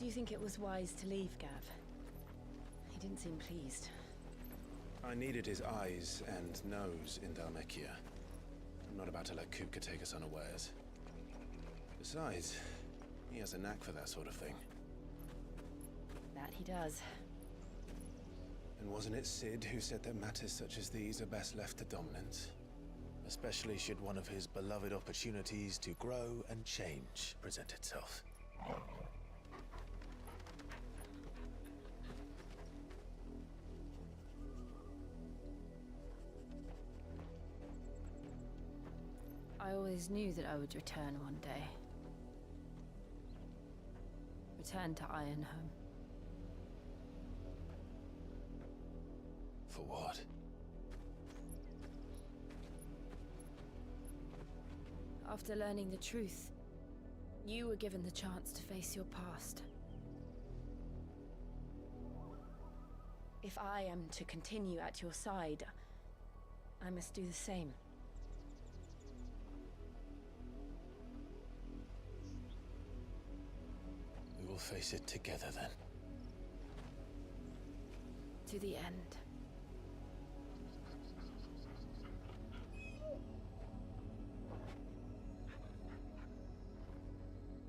Do you think it was wise to leave Gav? He didn't seem pleased. I needed his eyes and nose in Dhalmekia. I'm not about to let Kupka take us unawares. Besides, he has a knack for that sort of thing. That he does. And wasn't it Sid who said that matters such as these are best left to dominance? Especially should one of his beloved opportunities to grow and change present itself. I always knew that I would return one day. Return to Ironhome. For what? After learning the truth, you were given the chance to face your past. If I am to continue at your side, I must do the same. We will face it together then. To the end.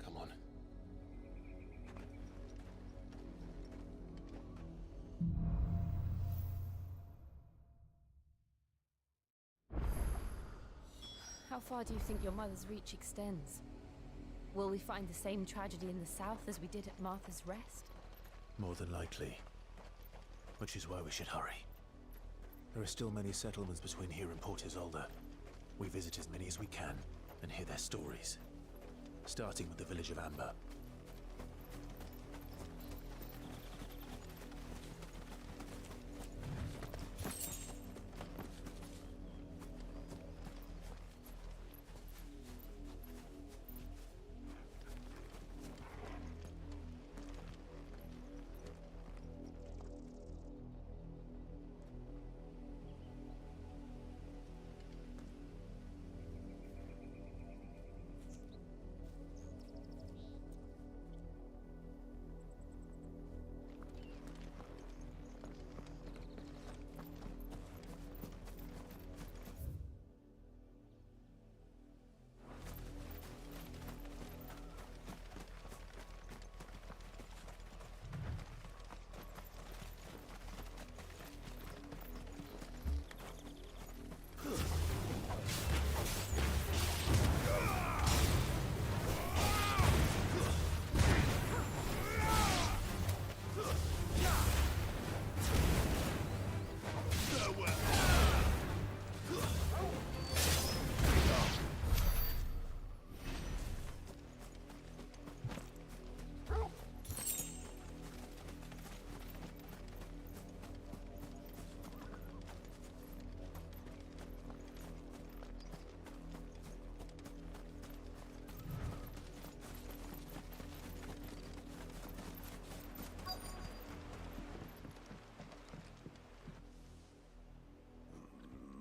Come on. How far do you think your mother's reach extends? Will we find the same tragedy in the south as we did at Martha's Rest? More than likely. Which is why we should hurry. There are still many settlements between here and Port Isolde. We visit as many as we can and hear their stories. Starting with the village of Amber.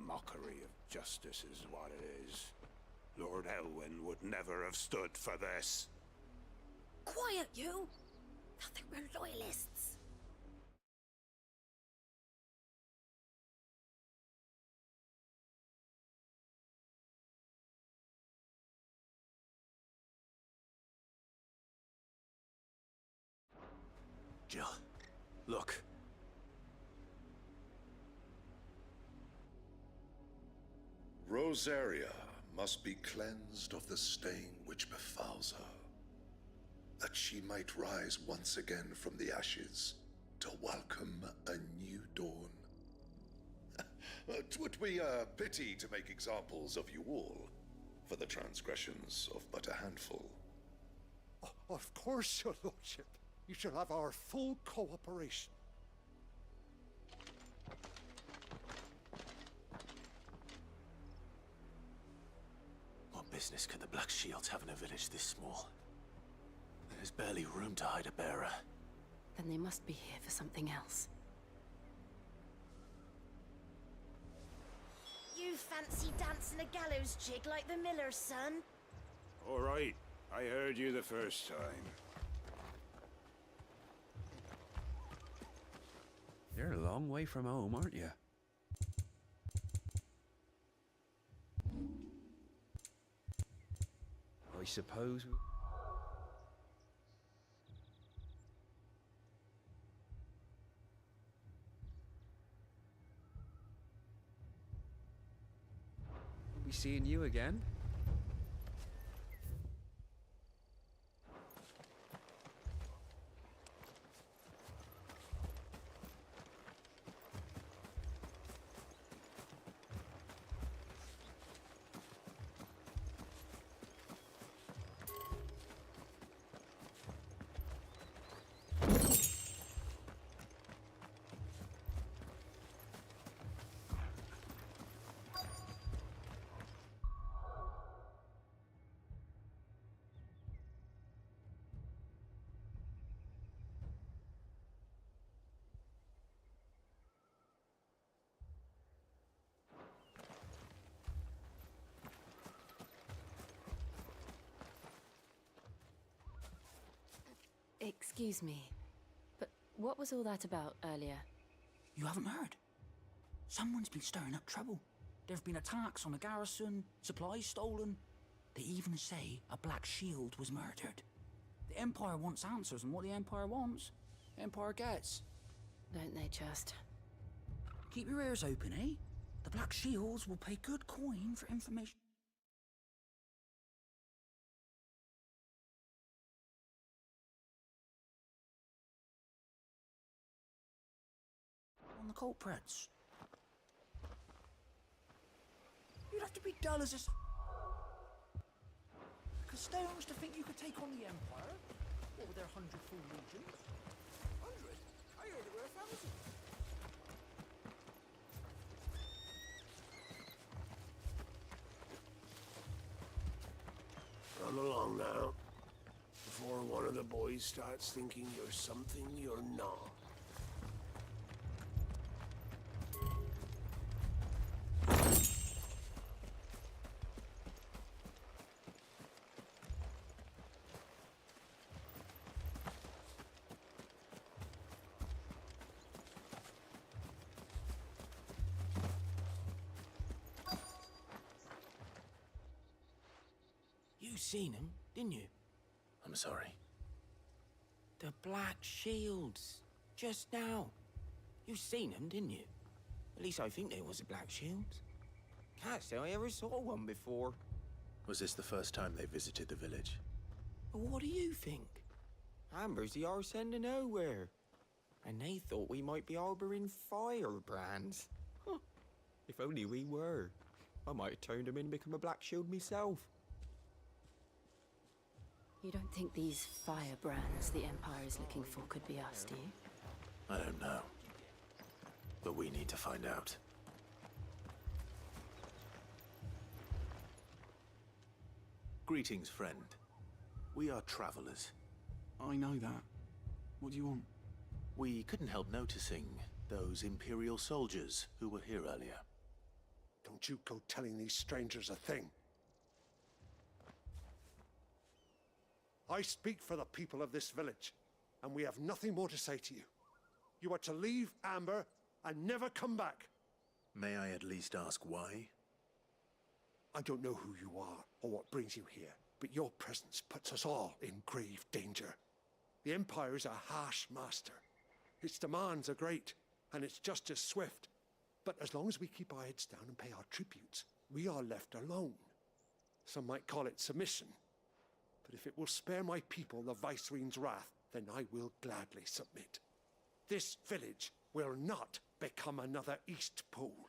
Mockery of justice is what it is. Lord Elwyn would never have stood for this. Quiet, you! Thought they were loyalists. Jill, look. Rosaria must be cleansed of the stain which befouls her, that she might rise once again from the ashes to welcome a new dawn. 'Twould be a pity to make examples of you all, for the transgressions of but a handful. Of course, your lordship. You shall have our full cooperation. What business could the Black Shields have in a village this small? There's barely room to hide a bearer. Then they must be here for something else. You fancy dancing a gallows jig like the miller's son? All right, I heard you the first time. You're a long way from home, aren't you? I suppose... We'll be seeing you again. Excuse me, but what was all that about earlier? You haven't heard? Someone's been stirring up trouble. There've been attacks on the garrison, supplies stolen. They even say a Black Shield was murdered. The Empire wants answers, and what the Empire wants, the Empire gets. Don't they just? Keep your ears open, eh? The Black Shields will pay good coin for information on the culprits. You'd have to be dull as a... Stones to think you could take on the Empire? What with their 100 full legions? 100? I heard there were 1,000. Run along now, before one of the boys starts thinking you're something you're not. You seen him, didn't you? I'm sorry. The Black Shields. Just now. You seen them, didn't you? At least I think there was a Black Shields. Can't say I ever saw one before. Was this the first time they visited the village? But what do you think? Amber's the arse end of nowhere. And they thought we might be harbouring firebrands. Huh. If only we were. I might have turned them in and become a Black Shield myself. You don't think these firebrands the Empire is looking for could be us, do you? I don't know. But we need to find out. Greetings, friend. We are travelers. I know that. What do you want? We couldn't help noticing those Imperial soldiers who were here earlier. Don't you go telling these strangers a thing. I speak for the people of this village, and we have nothing more to say to you. You are to leave Amber and never come back. May I at least ask why? I don't know who you are or what brings you here, but your presence puts us all in grave danger. The Empire is a harsh master. Its demands are great, and its justice swift. But as long as we keep our heads down and pay our tributes, we are left alone. Some might call it submission. But if it will spare my people the Viceroy's wrath, then I will gladly submit. This village will not become another East Pole.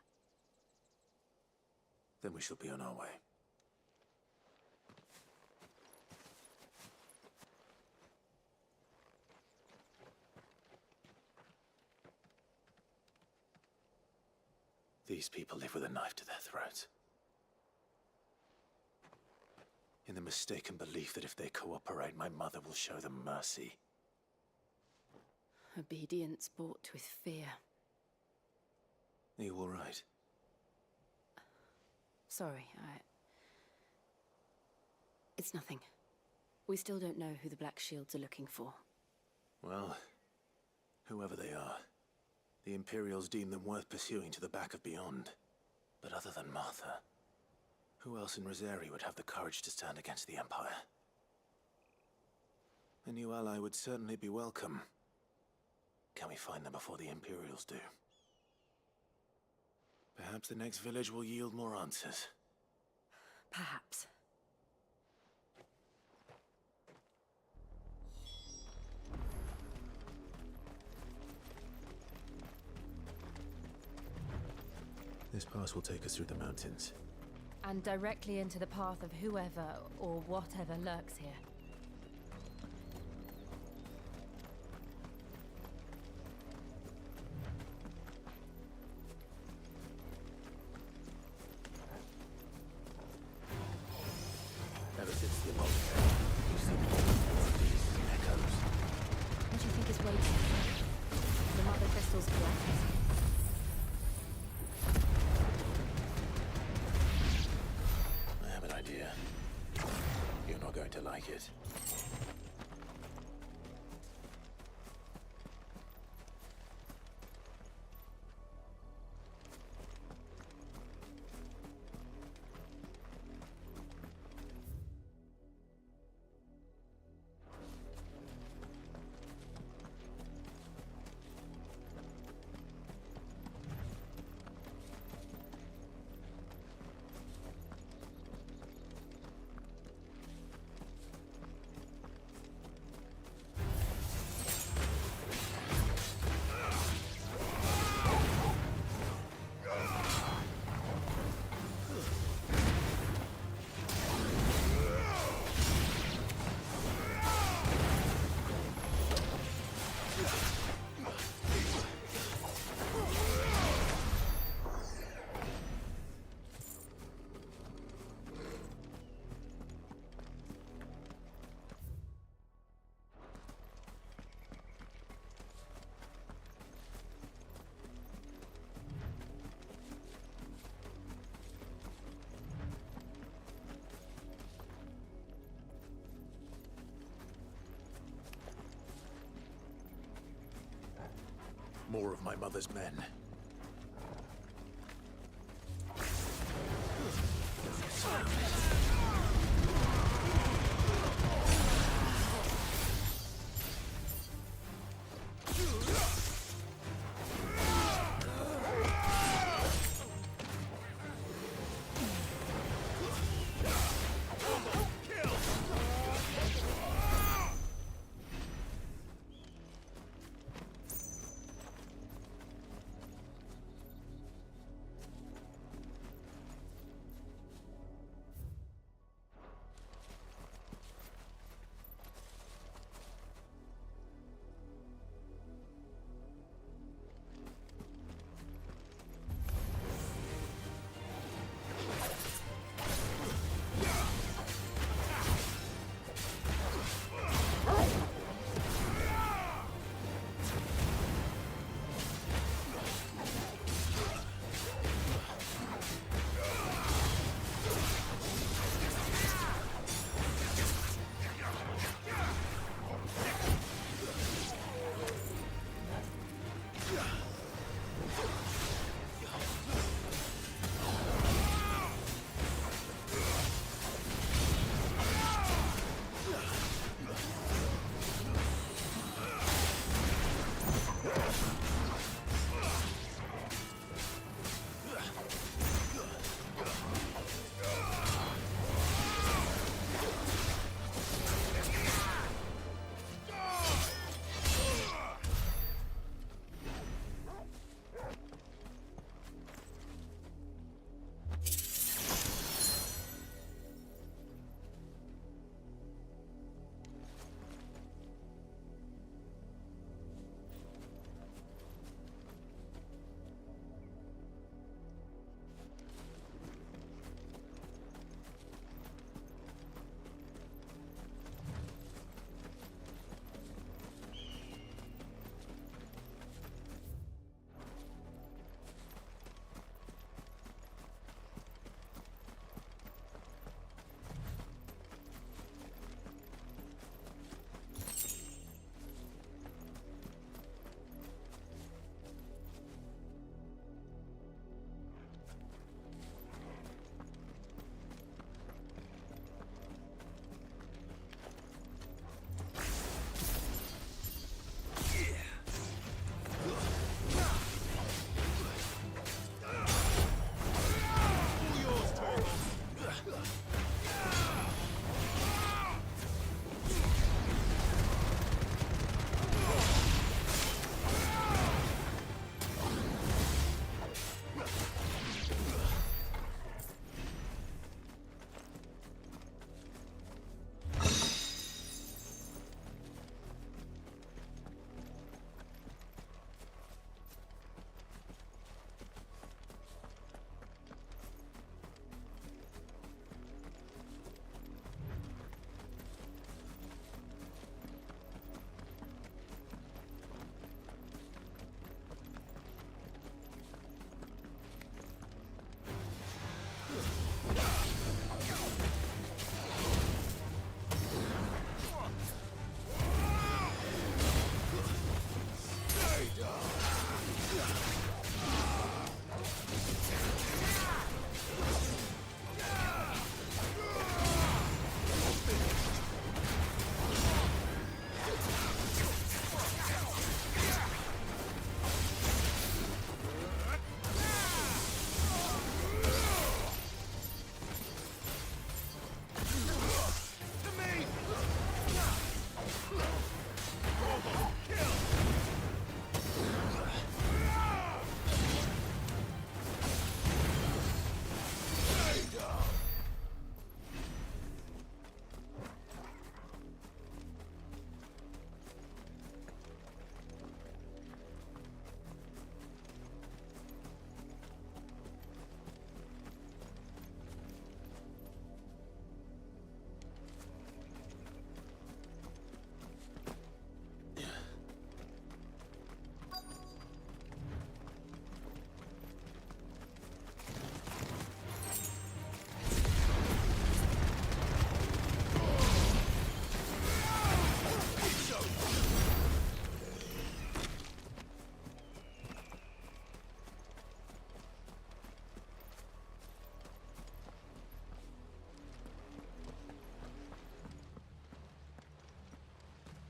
Then we shall be on our way. These people live with a knife to their throats. In the mistaken belief that if they cooperate, my mother will show them mercy. Obedience bought with fear. Are you all right? Sorry, It's nothing. We still don't know who the Black Shields are looking for. Well, whoever they are, The Imperials deem them worth pursuing to the back of beyond. But other than Martha, who else in Rosari would have the courage to stand against the Empire? A new ally would certainly be welcome. Can we find them before the Imperials do? Perhaps the next village will yield more answers. Perhaps. This pass will take us through the mountains. And directly into the path of whoever or whatever lurks here. Ever since the apothecary, we've seen these echoes. What do you think is waiting? The mother crystals collapse. I have an idea. You're not going to like it. More of my mother's men.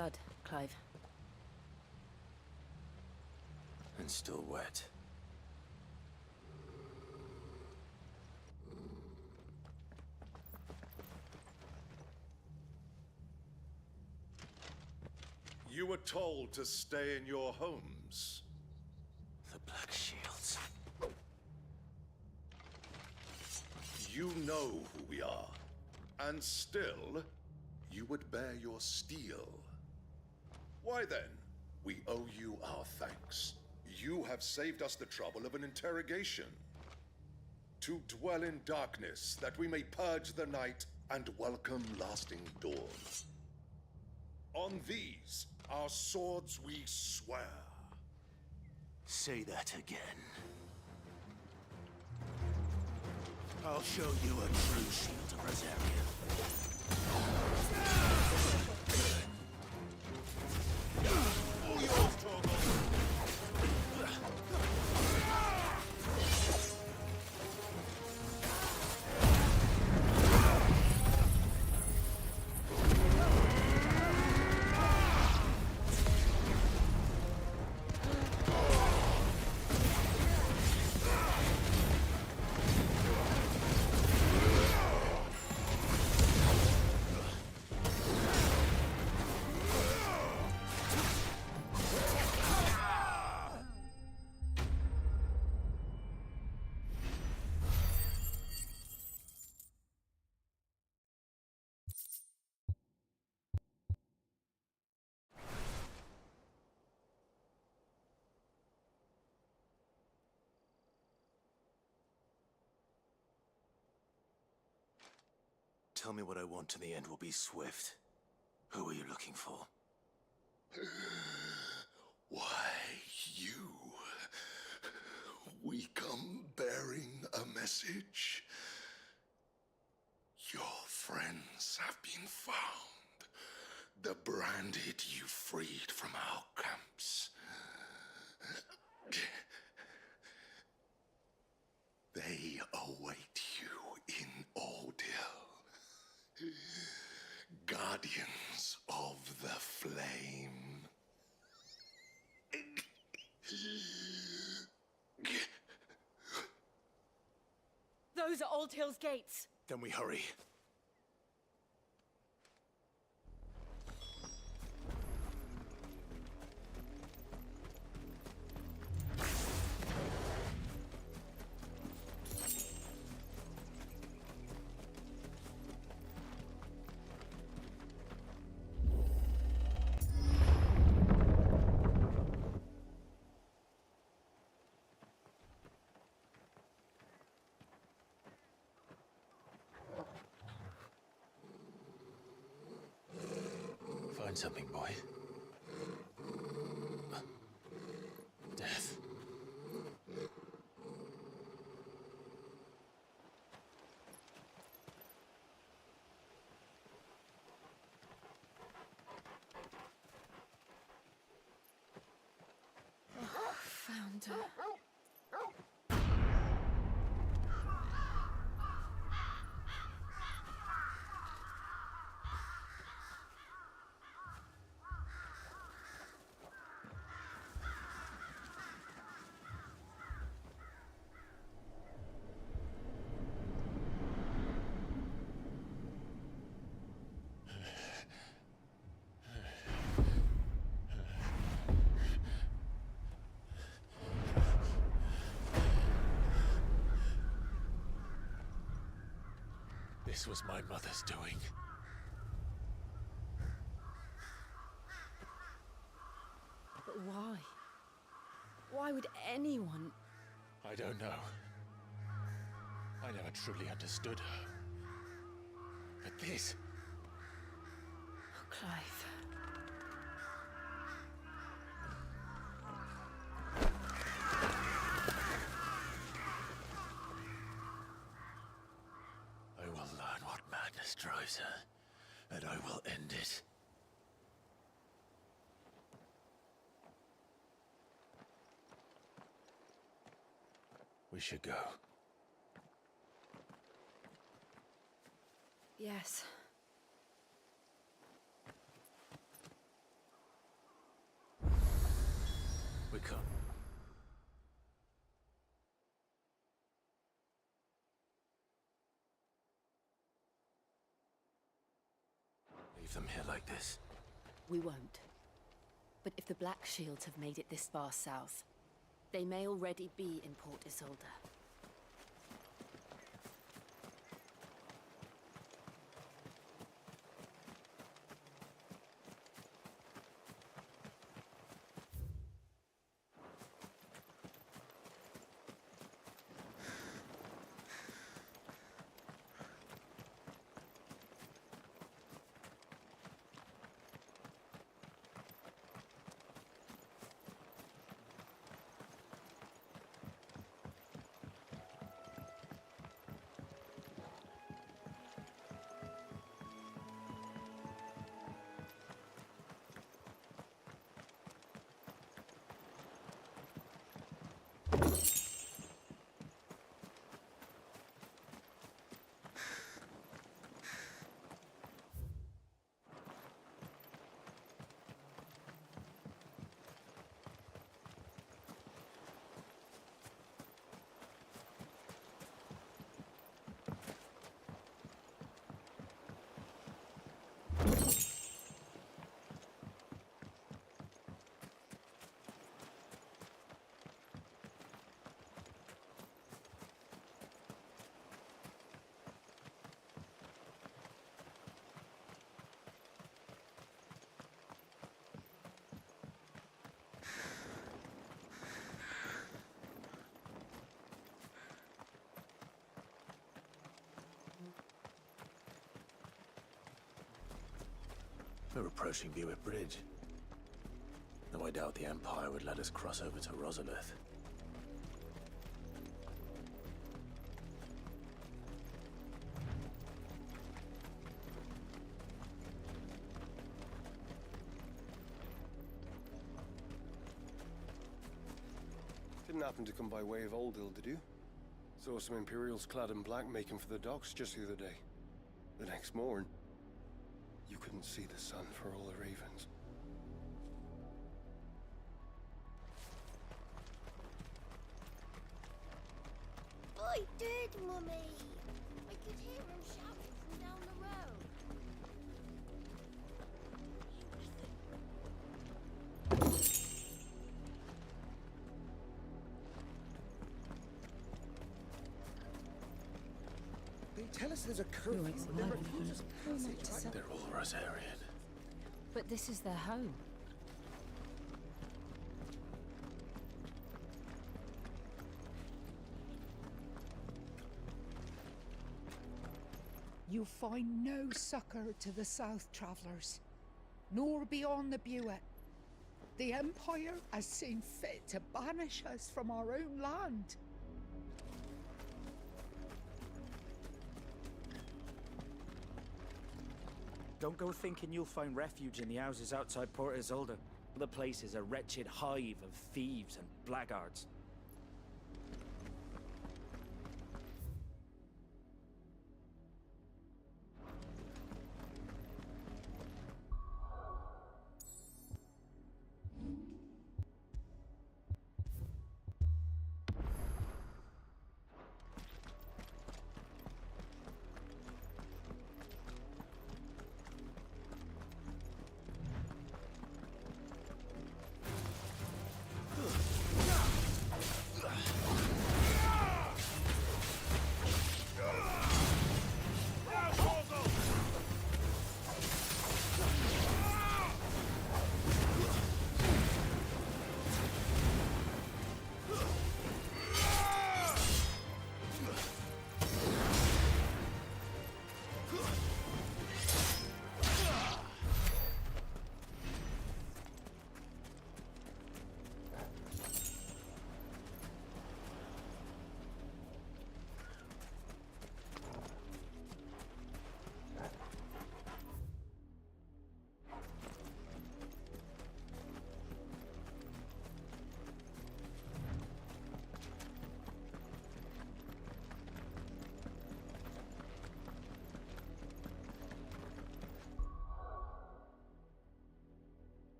blood, Clive. And still wet. You were told to stay in your homes. The Black Shields. You know who we are. And still, you would bear your steel. Why then, we owe you our thanks. You have saved us the trouble of an interrogation. To dwell in darkness, that we may purge the night and welcome lasting dawn. On these, our swords we swear. Say that again. I'll show you a true shield of Rosaria. All yours, Torgal. Tell me what I want and the end will be swift. Who are you looking for? Why, you. We come bearing a message. Your friends have been found. The branded you freed from our camps. They await you in Ordeal. Guardians of the Flame. Those are Old Hill's gates. Then we hurry. Find something, boy. Death. Found her. This was my mother's doing. But why? Why would anyone... I don't know. I never truly understood her. But this... Oh, Clive. I will learn what madness drives her, and I will end it. We should go. Yes. come. Leave them here like this. We won't. But if the Black Shields have made it this far south, they may already be in Port Isolde. We're approaching Buick Bridge. Though I doubt the Empire would let us cross over to Rosalith. Didn't happen to come by way of Oldhill, did you? Saw some Imperials clad in black making for the docks just the other day. The next morn, you couldn't see the sun for all the ravens. I did, Mummy! I could hear him shouting from down the road. They tell us there's a curfew, but they refuse us passage. They're all Rosarian. But this is their home. You find no succor to the south travellers, nor beyond the Buet. The Empire has seen fit to banish us from our own land. Don't go thinking you'll find refuge in the houses outside Port Isolde. The place is a wretched hive of thieves and blackguards.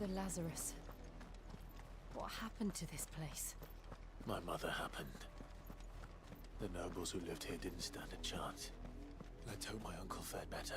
the Lazarus. What happened to this place? My mother happened. The nobles who lived here didn't stand a chance. Let's hope my uncle fared better.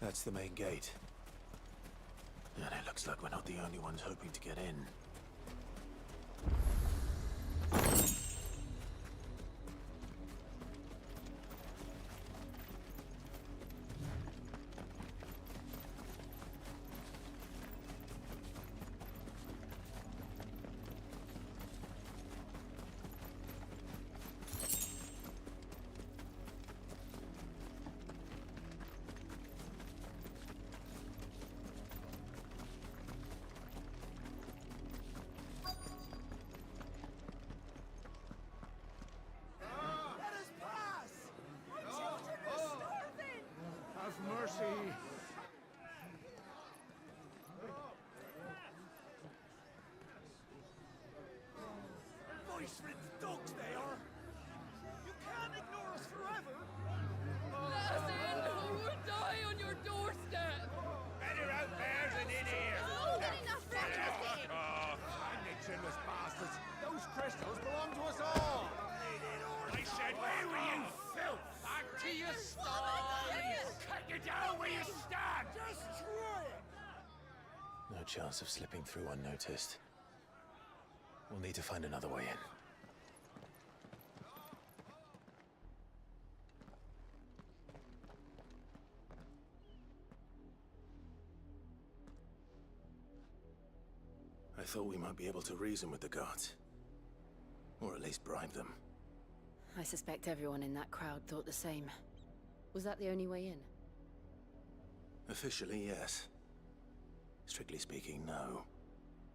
That's the main gate. And it looks like we're not the only ones hoping to get in. Voice-ridden dogs they are! You can't ignore us forever! Let us in, or we'll die on your doorstep! Better out there than in here! More than enough fantasy! And the chinless bastards! Those crystals belong to us all! I said, where were you, filth? Back to your sties! Cut you down where you stand! Destroy it! No chance of slipping through unnoticed. We'll need to find another way in. I thought we might be able to reason with the guards. Or at least bribe them. I suspect everyone in that crowd thought the same. Was that the only way in? Officially, yes. Strictly speaking, no.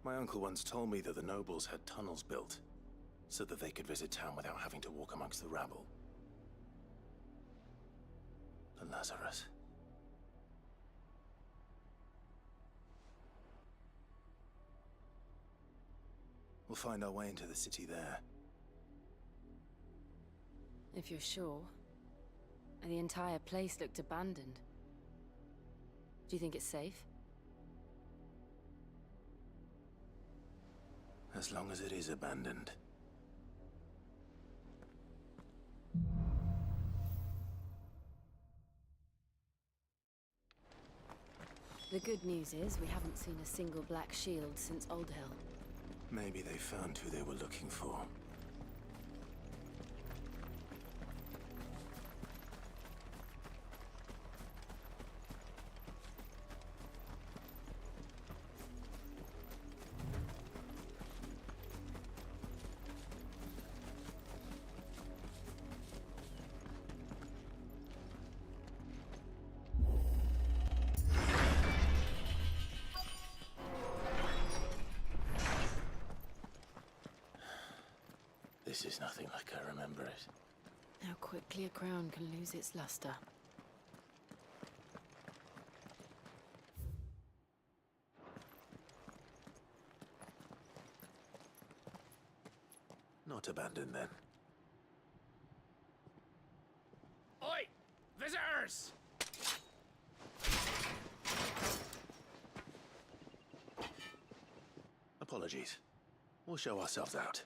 My uncle once told me that the nobles had tunnels built, so that they could visit town without having to walk amongst the rabble. The Lazarus. We'll find our way into the city there. If you're sure. The entire place looked abandoned. Do you think it's safe? As long as it is abandoned. The good news is we haven't seen a single black shield since Old Hill. Maybe they found who they were looking for. This is nothing like I remember it. How quickly a crown can lose its luster. Not abandoned, then. Oi! Visitors! Apologies. We'll show ourselves out.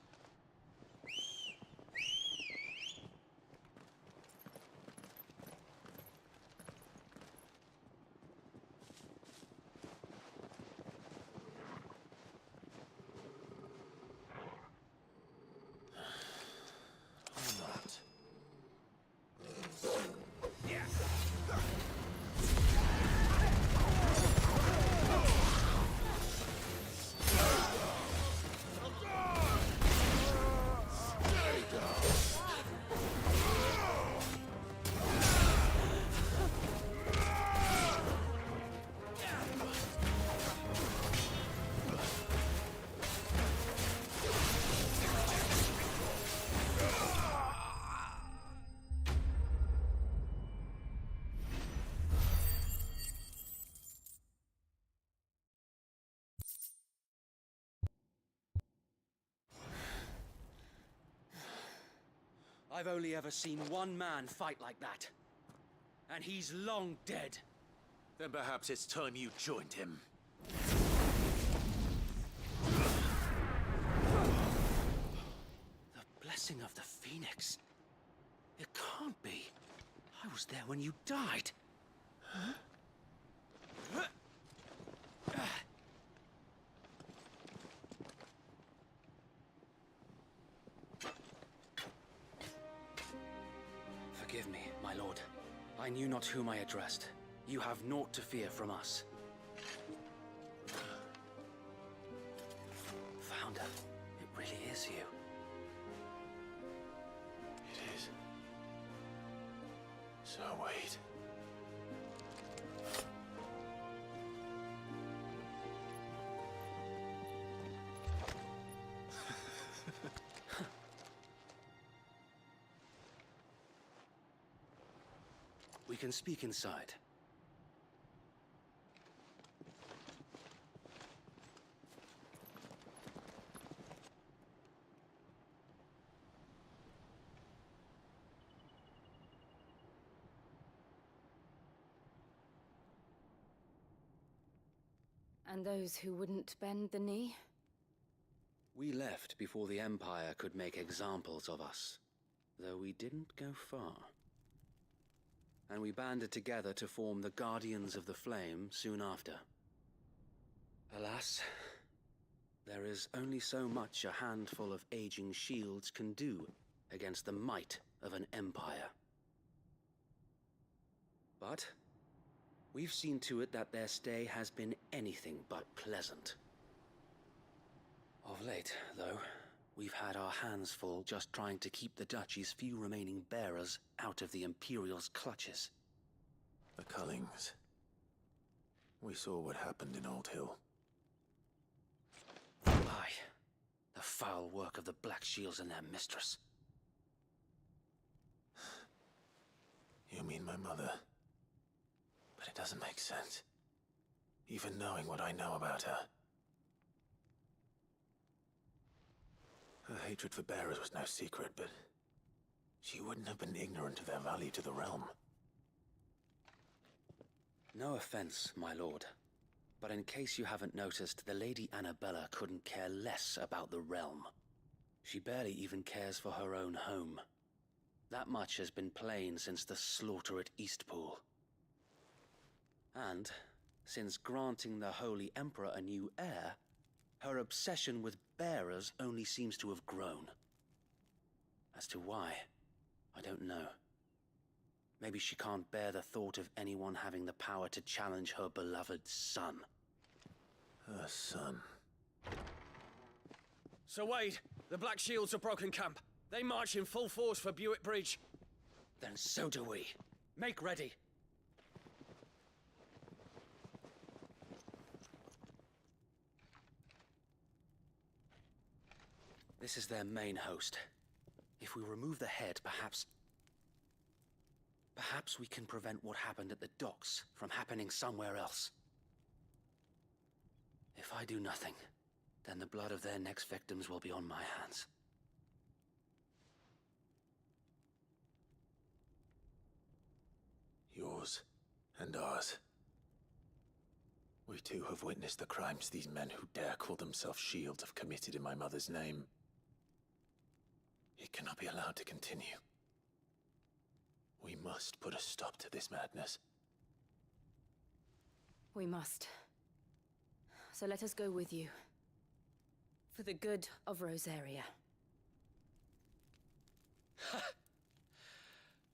I've only ever seen one man fight like that. And he's long dead. Then perhaps it's time you joined him. The blessing of the Phoenix. It can't be. I was there when you died. Huh? Forgive me, my lord. I knew not whom I addressed. You have naught to fear from us. Founder, it really is you. It is. So wait. We can speak inside. And those who wouldn't bend the knee? We left before the Empire could make examples of us, though we didn't go far. And we banded together to form the Guardians of the Flame soon after. Alas, there is only so much a handful of aging shields can do against the might of an empire. But we've seen to it that their stay has been anything but pleasant. Of late, though, we've had our hands full just trying to keep the Duchy's few remaining bearers out of the Imperial's clutches. The Cullings. We saw what happened in Old Hill. Aye. The foul work of the Black Shields and their mistress. You mean my mother? But it doesn't make sense. Even knowing what I know about her. Her hatred for bearers was no secret, but she wouldn't have been ignorant of their value to the realm. No offense, my lord, but in case you haven't noticed, the Lady Annabella couldn't care less about the realm. She barely even cares for her own home. That much has been plain since the slaughter at Eastpool. And, since granting the Holy Emperor a new heir, her obsession with bearers only seems to have grown. As to why, I don't know. Maybe she can't bear the thought of anyone having the power to challenge her beloved son. Her son. Sir Wade, the Black Shields have broken camp. They march in full force for Buick Bridge. Then so do we. Make ready. This is their main host. If we remove the head, perhaps we can prevent what happened at the docks from happening somewhere else. If I do nothing, then the blood of their next victims will be on my hands. Yours and ours. We too have witnessed the crimes these men who dare call themselves shields have committed in my mother's name. It cannot be allowed to continue. We must put a stop to this madness. We must. So let us go with you. For the good of Rosaria.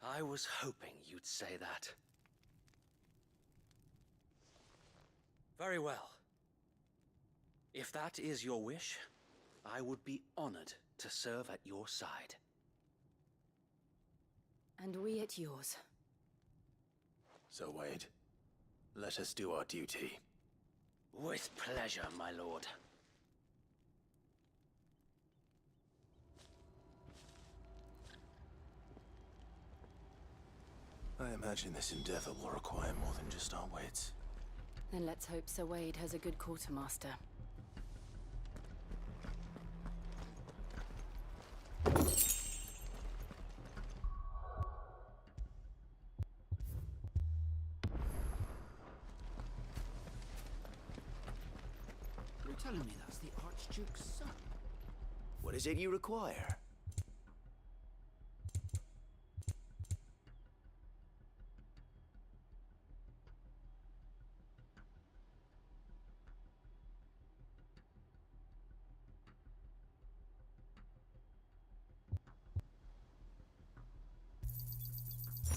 I was hoping you'd say that. Very well. If that is your wish, I would be honored to serve at your side. And we at yours. So, Wade, let us do our duty. With pleasure, my lord. I imagine this endeavor will require more than just our wits. Then let's hope Sir Wade has a good quartermaster. Telling me that's the Archduke's son? What is it you require?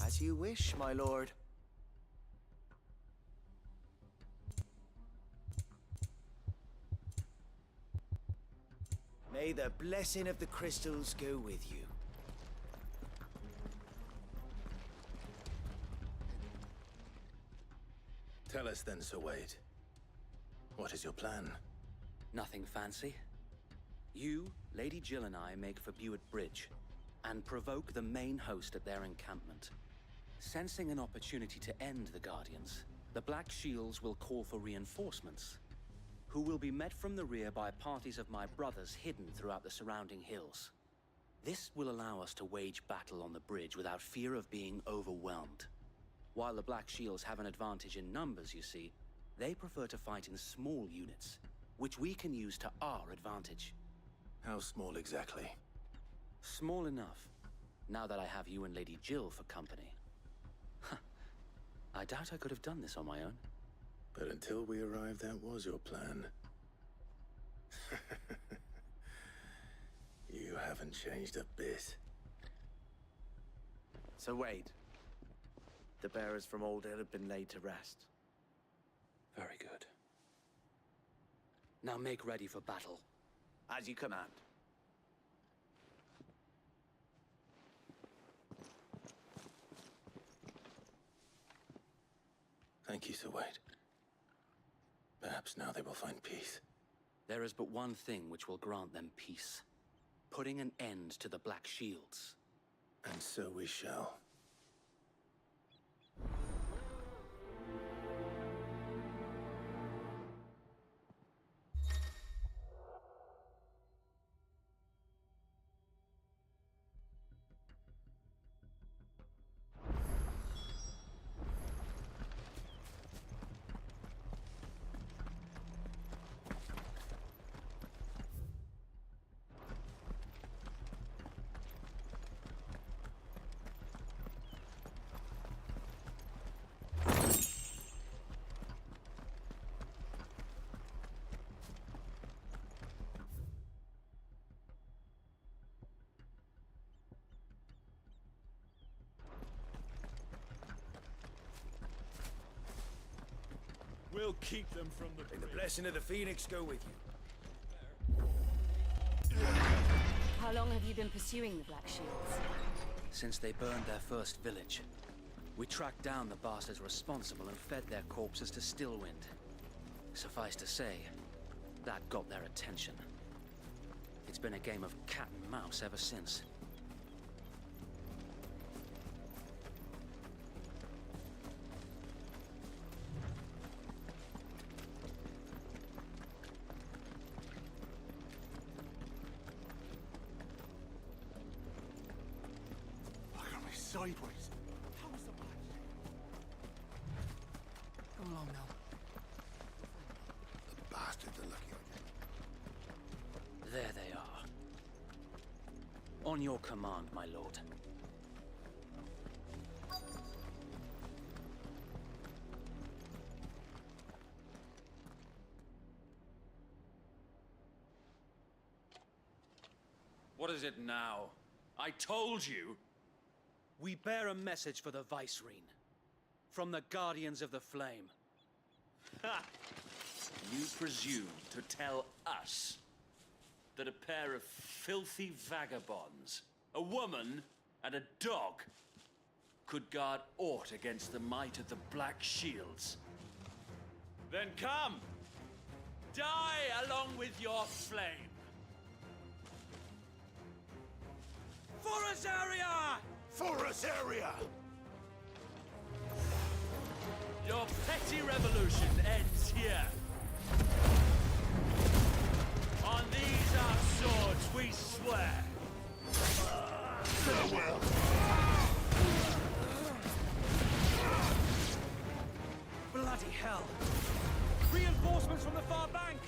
As you wish, my lord. May the blessing of the crystals go with you. Tell us then, Sir Wade. What is your plan? Nothing fancy. You, Lady Jill and I make for Buett Bridge and provoke the main host at their encampment. Sensing an opportunity to end the Guardians, the Black Shields will call for reinforcements, who will be met from the rear by parties of my brothers hidden throughout the surrounding hills. This will allow us to wage battle on the bridge without fear of being overwhelmed. While the Black Shields have an advantage in numbers, you see, they prefer to fight in small units, which we can use to our advantage. How small exactly? Small enough, now that I have you and Lady Jill for company. I doubt I could have done this on my own. But until we arrived, that was your plan. You haven't changed a bit. So Wade, the bearers from Old Hill have been laid to rest. Very good. Now make ready for battle. As you command. Thank you, Sir Wade. Perhaps now they will find peace. There is but one thing which will grant them peace. Putting an end to the Black Shields. And so we shall. We'll keep them from the May the blessing of the Phoenix go with you. How long have you been pursuing the Black Shields? Since they burned their first village. We tracked down the bastards responsible and fed their corpses to Stillwind. Suffice to say, that got their attention. It's been a game of cat and mouse ever since. Sideways. How's the match? Come along now. The bastards are lucky on you. There they are. On your command, my lord. What is it now? I told you! We bear a message for the Vicereine. From the Guardians of the Flame. Ha! You presume to tell us that a pair of filthy vagabonds, a woman and a dog, could guard aught against the might of the Black Shields? Then come! Die along with your flame! For Azaria! For Azaria! Your petty revolution ends here. On these our swords we swear. Farewell. Bloody hell! Reinforcements from the far bank!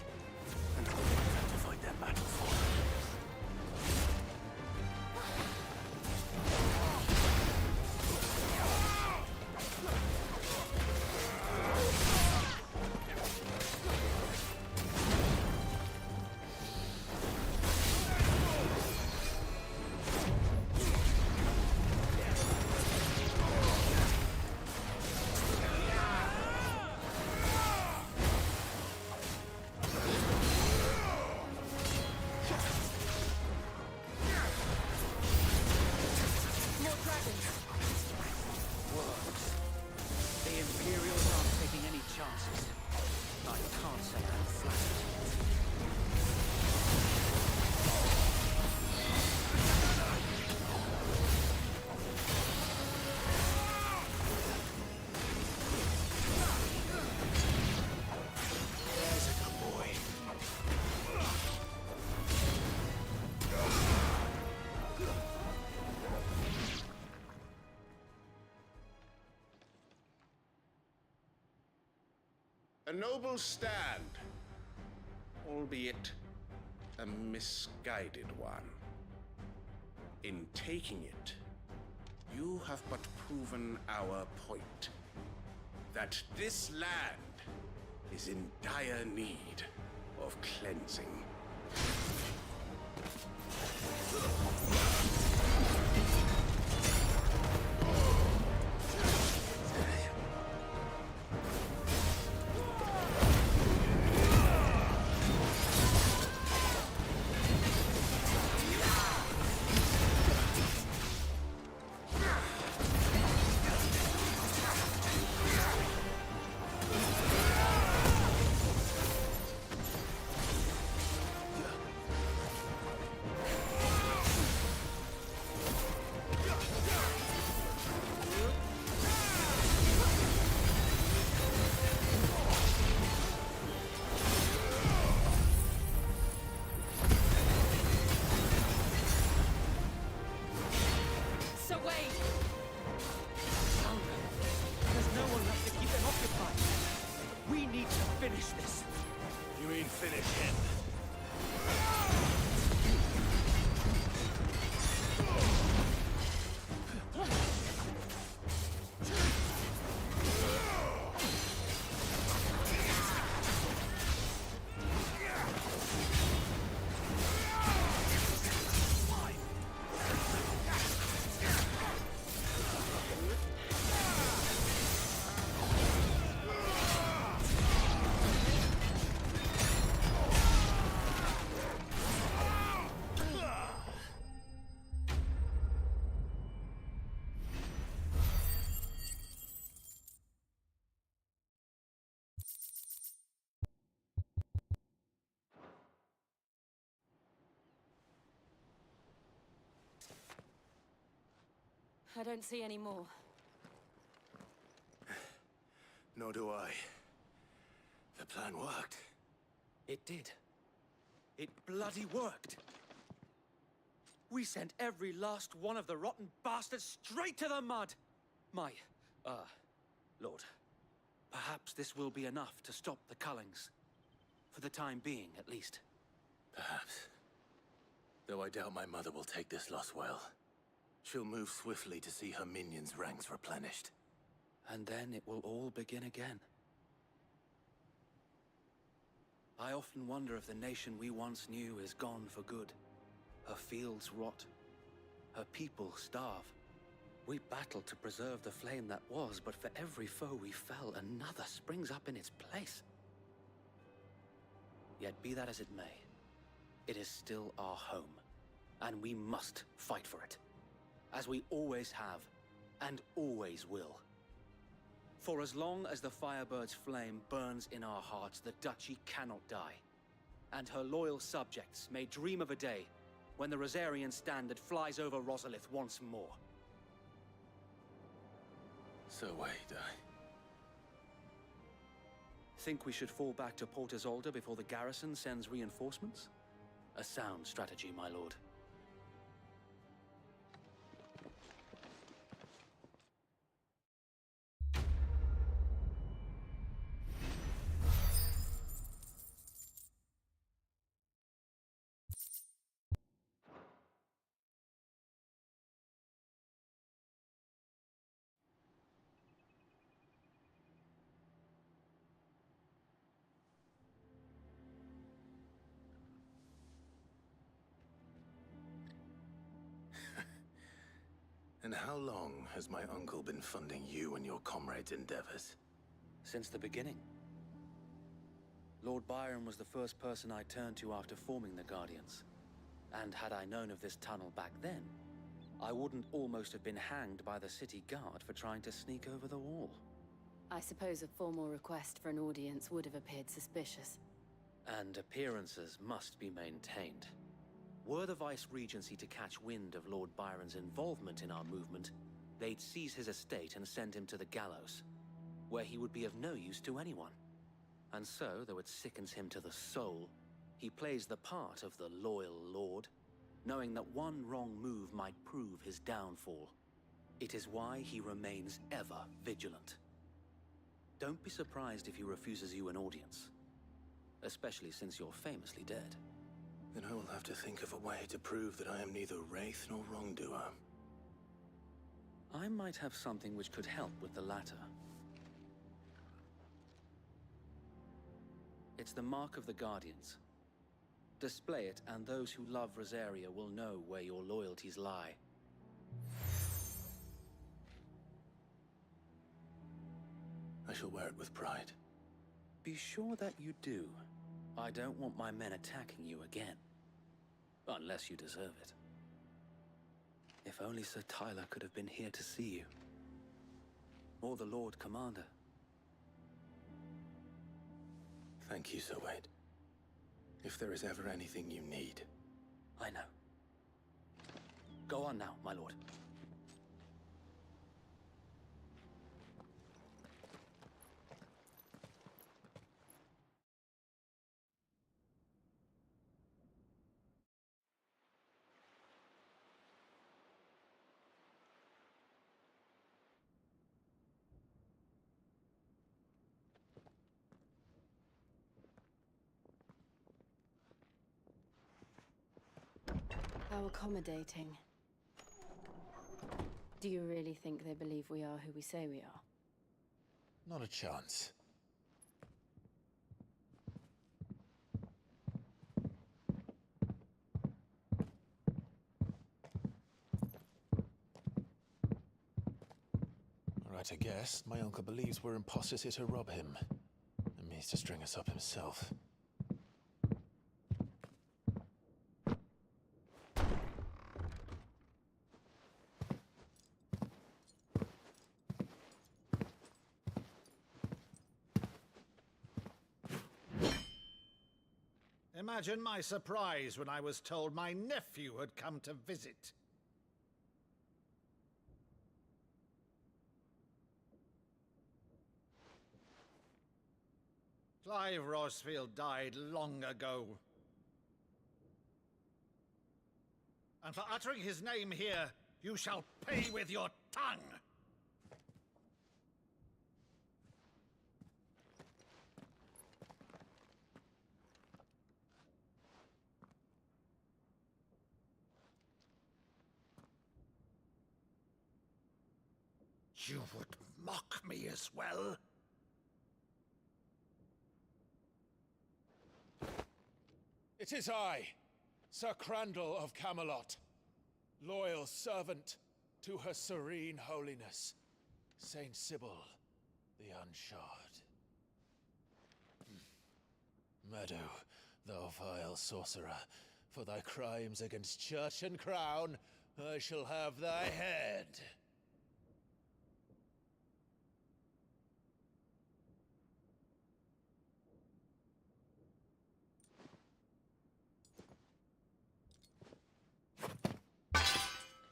A noble stand, albeit a misguided one. In taking it, you have but proven our point, that this land is in dire need of cleansing. I don't see any more. Nor do I. The plan worked. It did. It bloody worked. We sent every last one of the rotten bastards straight to the mud! Lord, perhaps this will be enough to stop the Cullings. For the time being, at least. Perhaps. Though I doubt my mother will take this loss well. She'll move swiftly to see her minions' ranks replenished. And then it will all begin again. I often wonder if the nation we once knew is gone for good. Her fields rot. Her people starve. We battled to preserve the flame that was, but for every foe we fell, another springs up in its place. Yet be that as it may, it is still our home, and we must fight for it. As we always have, and always will. For as long as the Firebird's flame burns in our hearts, the Duchy cannot die. And her loyal subjects may dream of a day when the Rosarian standard flies over Rosalith once more. So wait, Think we should fall back to Port Isolde before the garrison sends reinforcements? A sound strategy, my lord. And how long has my uncle been funding you and your comrades' endeavors? Since the beginning. Lord Byron was the first person I turned to after forming the Guardians. And had I known of this tunnel back then, I wouldn't almost have been hanged by the city guard for trying to sneak over the wall. I suppose a formal request for an audience would have appeared suspicious. And appearances must be maintained. Were the Vice-Regency to catch wind of Lord Byron's involvement in our movement, they'd seize his estate and send him to the gallows, where he would be of no use to anyone. And so, though it sickens him to the soul, he plays the part of the loyal lord, knowing that one wrong move might prove his downfall. It is why he remains ever vigilant. Don't be surprised if he refuses you an audience. Especially since you're famously dead. Then I will have to think of a way to prove that I am neither wraith nor wrongdoer. I might have something which could help with the latter. It's the Mark of the Guardians. Display it, and those who love Rosaria will know where your loyalties lie. I shall wear it with pride. Be sure that you do. I don't want my men attacking you again. Unless you deserve it. If only Sir Tyler could have been here to see you. Or the Lord Commander. Thank you, Sir Wade. If there is ever anything you need. I know. Go on now, my lord. How accommodating. Do you really think they believe we are who we say we are? Not a chance. Right, I guess. My uncle believes we're imposters here to rob him. And means to string us up himself. Imagine my surprise when I was told my nephew had come to visit. Clive Rosfield died long ago. And for uttering his name here, you shall pay with your tongue! You would mock me as well? It is I, Sir Crandall of Camelot, loyal servant to Her Serene Holiness, Saint Sybil the Unshod. Meadow, thou vile sorcerer, for thy crimes against church and crown, I shall have thy head.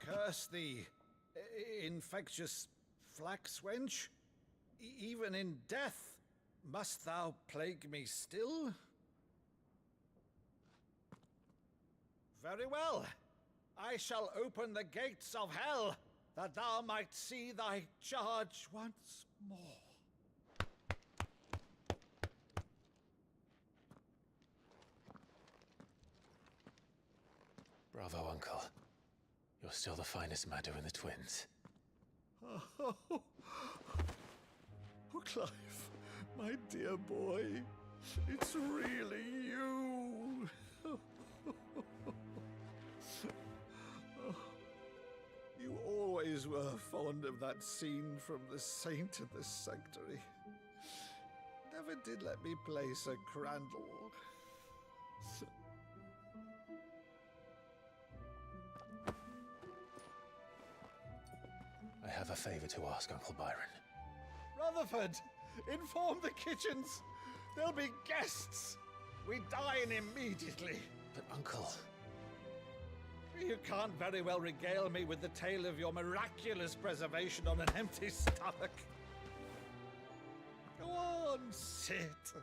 Curse thee, infectious flax wench. Even in death, must thou plague me still? Very well. I shall open the gates of hell, that thou might see thy charge once more. Bravo, Uncle. You're still the finest Meadow in the twins. Oh, Clive, my dear boy, it's really you. You always were fond of that scene from The Saint of the Sanctuary. Never did let me play Sir Crandall. I have a favor to ask, Uncle Byron. Rutherford, inform the kitchens. There'll be guests. We dine immediately. But, Uncle... You can't very well regale me with the tale of your miraculous preservation on an empty stomach. Go on, sit.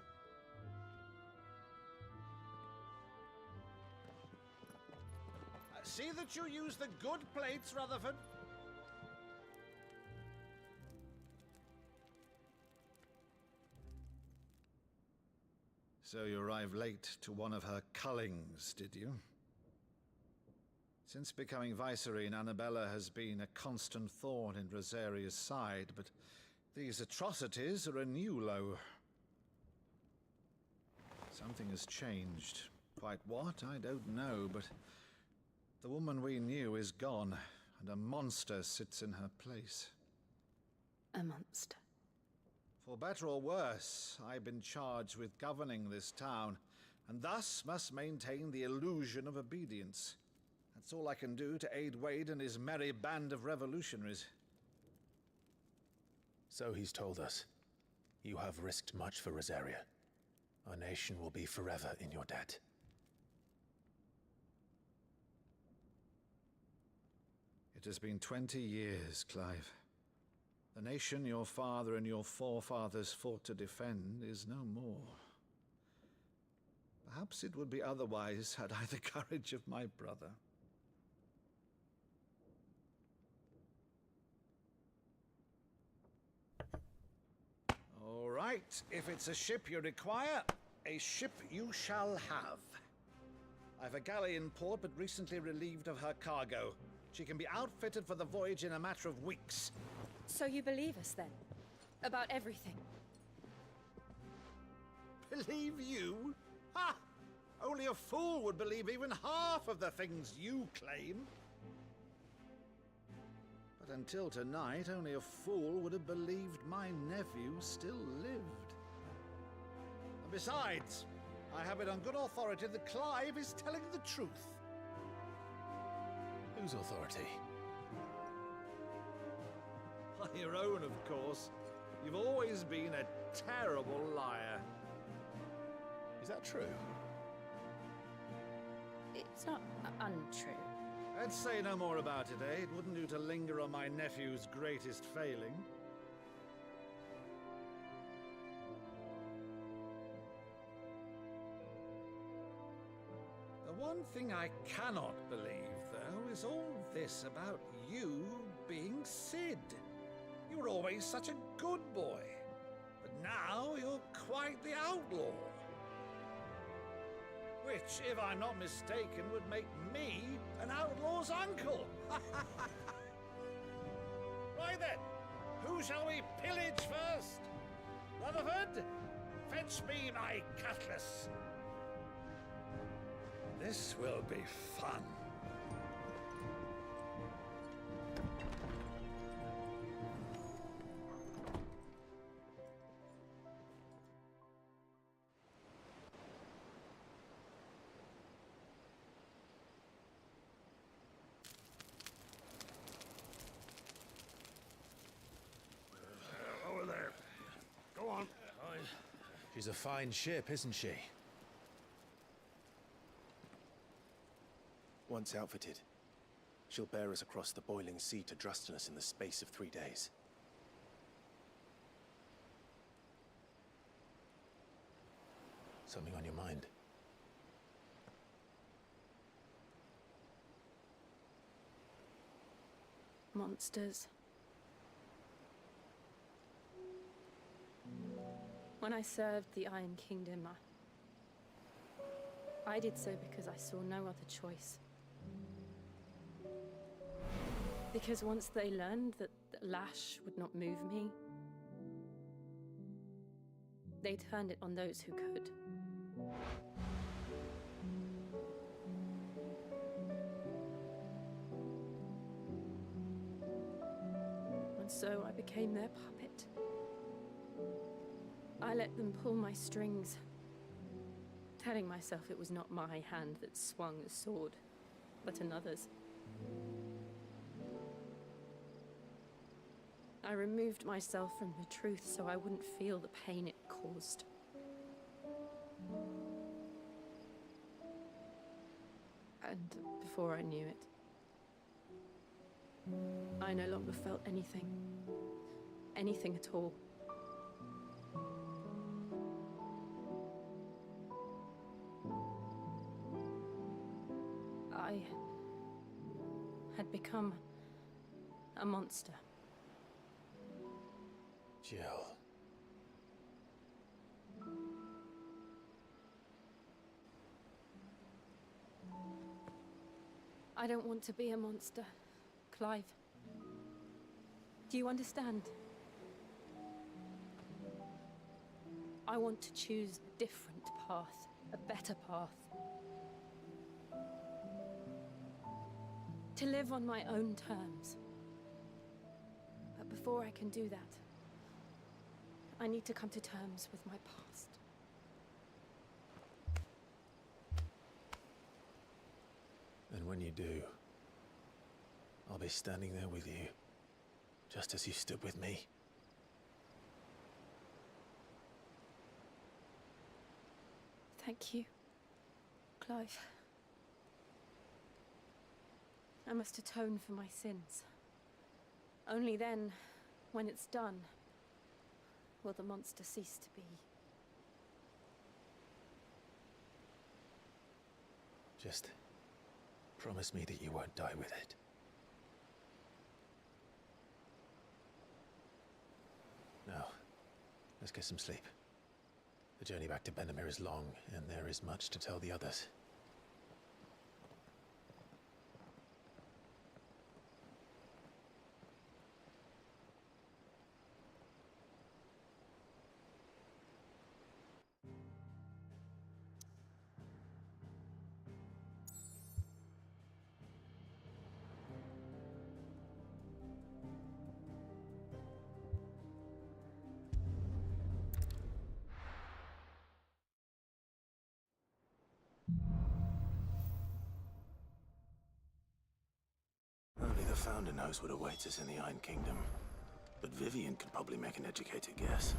See that you use the good plates, Rutherford. So you arrived late to one of her cullings, did you? Since becoming Vicereine, Annabella has been a constant thorn in Rosaria's side, but these atrocities are a new low. Something has changed. Quite what, I don't know, but the woman we knew is gone, and a monster sits in her place. A monster. For better or worse, I've been charged with governing this town, and thus must maintain the illusion of obedience. That's all I can do to aid Wade and his merry band of revolutionaries. So he's told us. You have risked much for Rosaria. Our nation will be forever in your debt. It has been 20 years, Clive. The nation your father and your forefathers fought to defend is no more. Perhaps it would be otherwise had I the courage of my brother. All right, if it's a ship you require, a ship you shall have. I've a galley in port, but recently relieved of her cargo. She can be outfitted for the voyage in a matter of weeks. So you believe us then? About everything? Believe you? Ha! Only a fool would believe even half of the things you claim. But until tonight, only a fool would have believed my nephew still lived. And besides, I have it on good authority that Clive is telling the truth. Whose authority? By your own, of course. You've always been a terrible liar. Is that true? It's not untrue. Let's say no more about it, eh? It wouldn't do to linger on my nephew's greatest failing. The one thing I cannot believe, though, is all this about you being Sid. You were always such a good boy, but now you're quite the outlaw. Which, if I'm not mistaken, would make me an outlaw's uncle. Right then, who shall we pillage first? Rutherford, fetch me my cutlass. This will be fun. Over there. Go on. She's a fine ship, isn't she? Once outfitted, she'll bear us across the boiling sea to Drustinus in the space of 3 days. Something on your mind? Monsters. When I served the Iron Kingdom, I did so because I saw no other choice. Because once they learned that the lash would not move me, they turned it on those who could. And so I became their puppet. I let them pull my strings, telling myself it was not my hand that swung the sword, but another's. I removed myself from the truth so I wouldn't feel the pain it caused. And before I knew it, I no longer felt anything. Anything at all. I had become a monster. Jill. I don't want to be a monster, Clive. Do you understand? I want to choose a different path, a better path. To live on my own terms. But before I can do that, I need to come to terms with my past. And when you do, I'll be standing there with you, just as you stood with me. Thank you, Clive. I must atone for my sins. Only then, when it's done, will the monster cease to be. Just promise me that you won't die with it. Now, let's get some sleep. The journey back to Benamir is long, and there is much to tell the others. Only the Founder knows what awaits us in the Iron Kingdom. But Vivian could probably make an educated guess.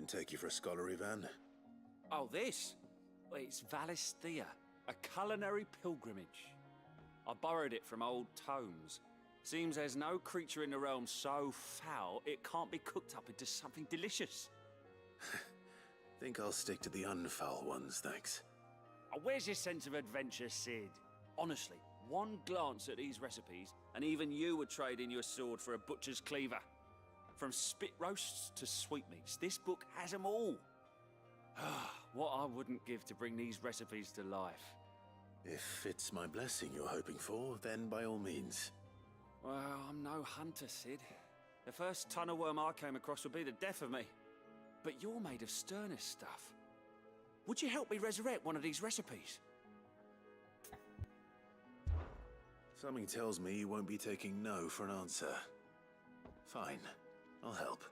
take you for a scholarly van. Oh, this? Well, it's Valisthea, a culinary pilgrimage. I borrowed it from old tomes. Seems there's no creature in the realm so foul it can't be cooked up into something delicious. Think I'll stick to the unfoul ones, thanks. Oh, where's your sense of adventure, Sid? Honestly, one glance at these recipes, and even you would trade in your sword for a butcher's cleaver. From spit roasts to sweetmeats, this book has them all. What I wouldn't give to bring these recipes to life. If it's my blessing you're hoping for, then by all means. Well, I'm no hunter, Sid. The first tunnel worm I came across would be the death of me. But you're made of sterner stuff. Would you help me resurrect one of these recipes? Something tells me you won't be taking no for an answer. Fine, I'll help.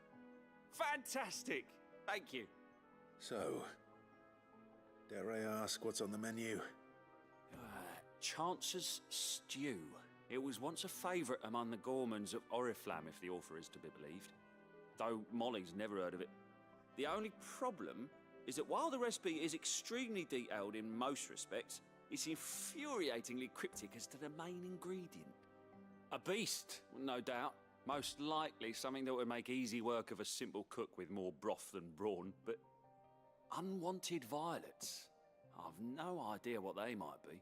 Fantastic! Thank you. So, dare I ask what's on the menu? Chance's Stew. It was once a favourite among the gourmands of Oriflamme, if the author is to be believed. Though Molly's never heard of it. The only problem is that while the recipe is extremely detailed in most respects, it's infuriatingly cryptic as to the main ingredient. A beast, no doubt. Most likely something that would make easy work of a simple cook with more broth than brawn, but unwanted violets. I've no idea what they might be.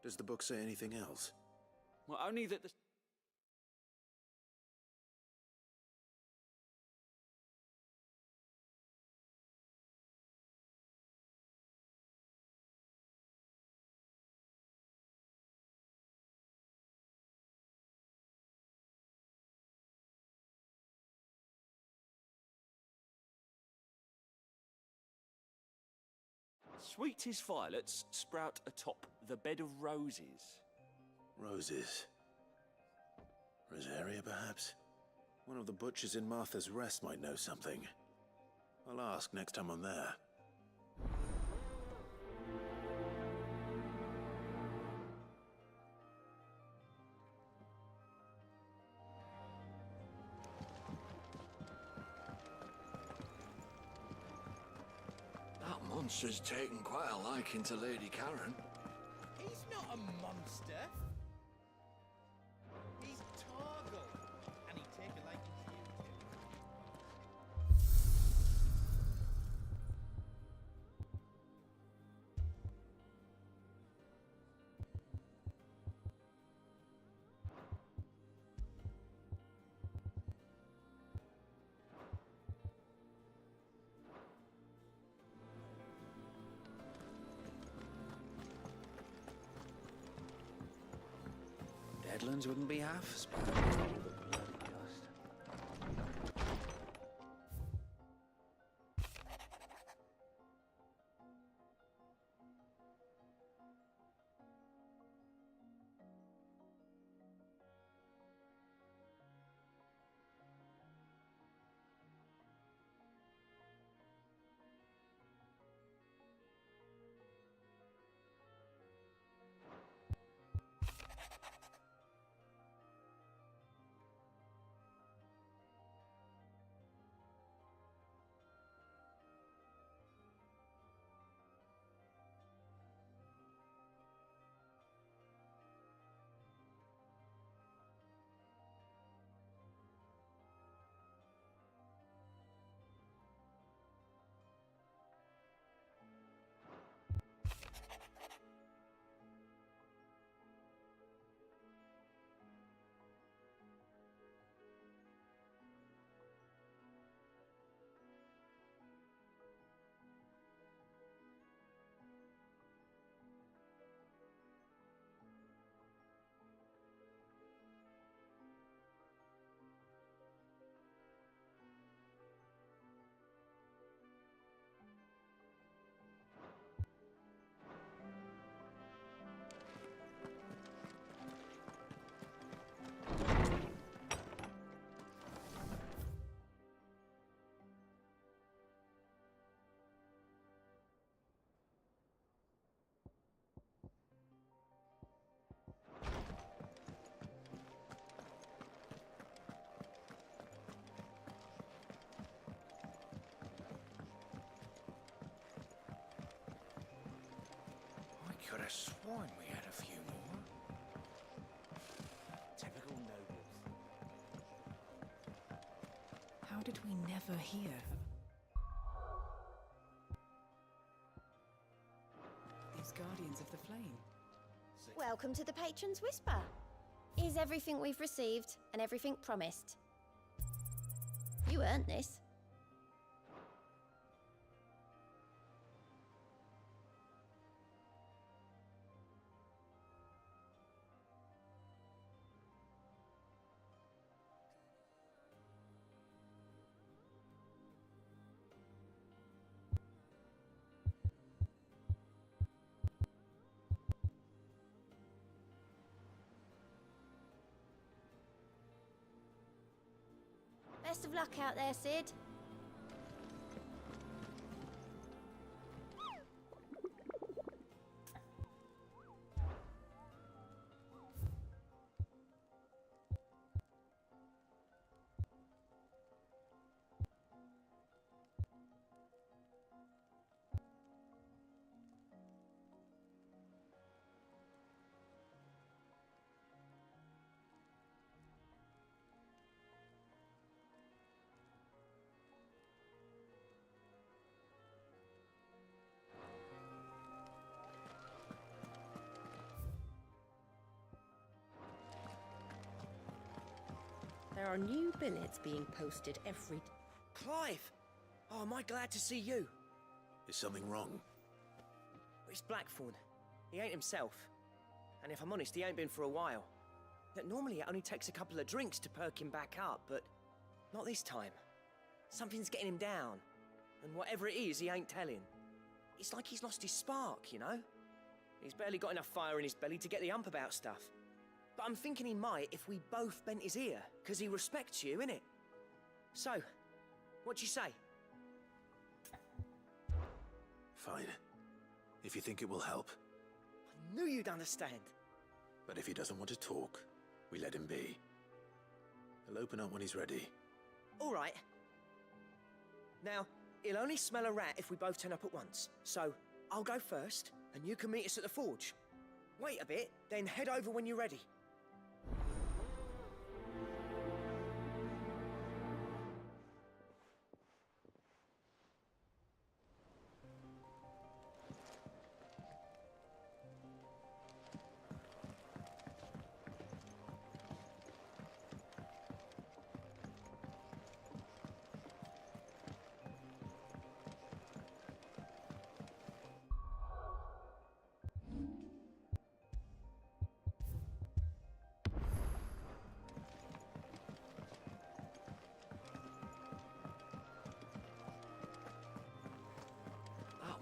Does the book say anything else? Well, only that the... Sweetest violets sprout atop the bed of roses. Roses. Rosaria, perhaps? One of the butchers in Martha's Rest might know something. I'll ask next time I'm there. That monster's taken quite a liking to Lady Karen. He's not a monster. He's Torgal, and he'd take a liking to you too. Deadlands wouldn't be half as bad. could have sworn we had a few more. Typical nobles. How did we never hear? These Guardians of the Flame. Welcome to the Patron's Whisper. Is everything we've received and everything promised? You earned this. Best of luck out there, Sid. There are new billets being posted every... Clive! Oh, am I glad to see you? Is something wrong? It's Blackthorn. He ain't himself. And if I'm honest, he ain't been for a while. That normally it only takes a couple of drinks to perk him back up, but not this time. Something's getting him down. And whatever it is, he ain't telling. It's like he's lost his spark, you know? He's barely got enough fire in his belly to get the ump about stuff. But I'm thinking he might if we both bent his ear, because he respects you, innit? So, what do you say? Fine. If you think it will help. I knew you'd understand. But if he doesn't want to talk, we let him be. He'll open up when he's ready. All right. Now, he'll only smell a rat if we both turn up at once. So, I'll go first, and you can meet us at the forge. Wait a bit, then head over when you're ready.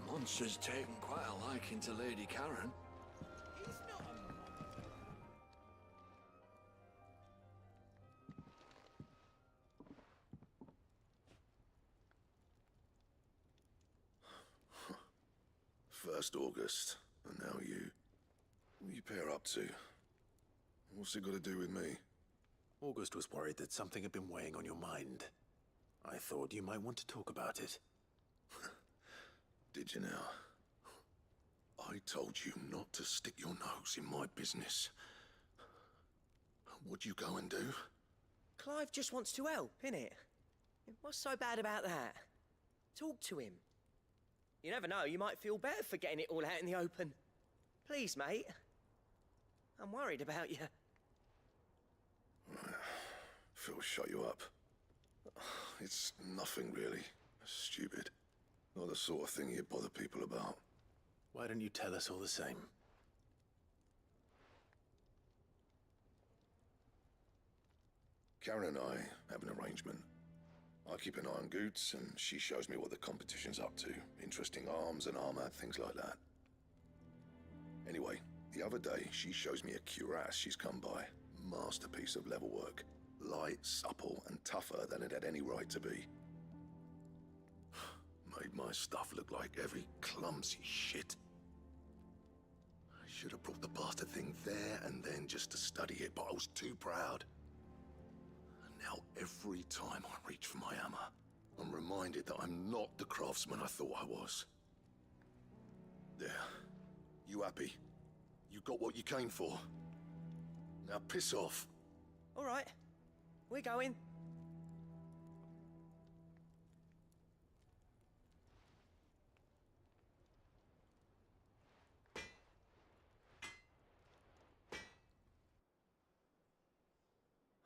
Monster's taken quite a liking to Lady Karen. He's not a First August, and now you. What you pair up to? What's it got to do with me? August was worried that something had been weighing on your mind. I thought you might want to talk about it. Did you now? I told you not to stick your nose in my business. What'd you go and do? Clive just wants to help, innit? What's so bad about that? Talk to him. You never know, you might feel better for getting it all out in the open. Please, mate. I'm worried about you. Phil shut you up. It's nothing really. Stupid. Not the sort of thing you bother people about. Why don't you tell us all the same? Karen and I have an arrangement. I keep an eye on Goots, and she shows me what the competition's up to. Interesting arms and armor, things like that. Anyway, the other day, she shows me a cuirass she's come by. Masterpiece of level work. Light, supple, and tougher than it had any right to be. Made my stuff look like every clumsy shit. I should have brought the bastard thing there and then just to study it, but I was too proud. And now every time I reach for my hammer, I'm reminded that I'm not the craftsman I thought I was. There. You happy? You got what you came for. Now piss off. All right, we're going.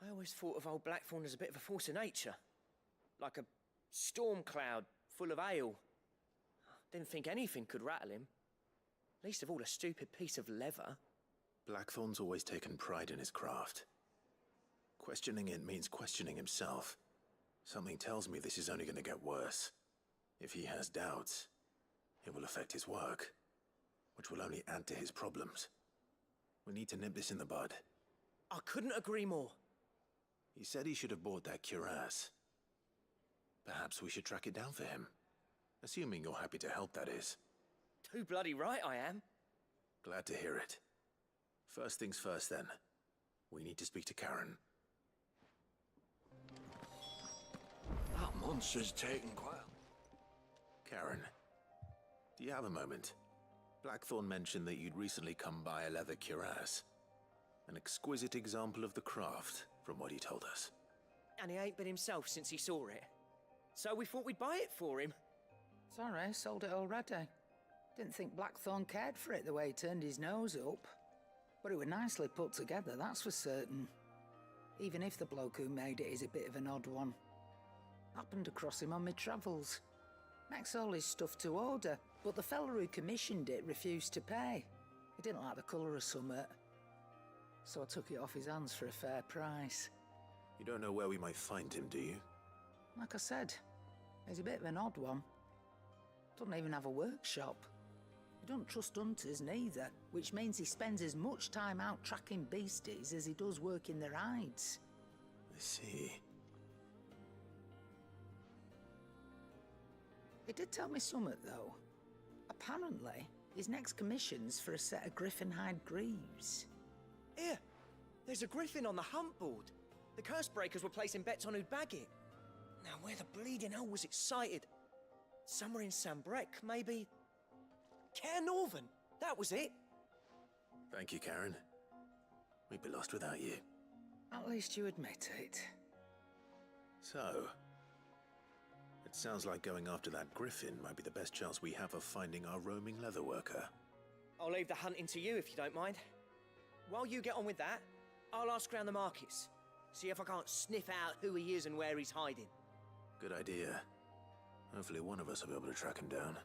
I always thought of old Blackthorn as a bit of a force of nature. Like a storm cloud full of ale. Didn't think anything could rattle him. Least of all a stupid piece of leather. Blackthorn's always taken pride in his craft. Questioning it means questioning himself. Something tells me this is only going to get worse. If he has doubts, it will affect his work, which will only add to his problems. We need to nip this in the bud. I couldn't agree more. He said he should have bought that cuirass. Perhaps we should track it down for him. Assuming you're happy to help, that is. Too bloody right I am. Glad to hear it. First things first, then. We need to speak to Karen. That monster's taken quite... Karen, do you have a moment? Blackthorn mentioned that you'd recently come by a leather cuirass. An exquisite example of the craft, from what he told us. And he ain't been himself since he saw it. So we thought we'd buy it for him. Sorry, sold it already. Didn't think Blackthorn cared for it the way he turned his nose up. But it was nicely put together, that's for certain. Even if the bloke who made it is a bit of an odd one. Happened across him on my travels. Makes all his stuff to order, but the fella who commissioned it refused to pay. He didn't like the colour of summit. So I took it off his hands for a fair price. You don't know where we might find him, do you? Like I said, he's a bit of an odd one. Doesn't even have a workshop. He don't trust hunters neither, which means he spends as much time out tracking beasties as he does working their hides. I see. He did tell me something, though. Apparently, his next commission's for a set of griffin hide greaves. Here, there's a griffin on the hunt board. The curse breakers were placing bets on who'd bag it. Now, where the bleeding hell was it sighted? Somewhere in Sambrec, maybe? Care Northern, that was it. Thank you, Karen. We'd be lost without you. At least you admit it. So, it sounds like going after that griffin might be the best chance we have of finding our roaming leatherworker. I'll leave the hunting to you if you don't mind. While you get on with that, I'll ask around the markets. See if I can't sniff out who he is and where he's hiding. Good idea. Hopefully one of us will be able to track him down.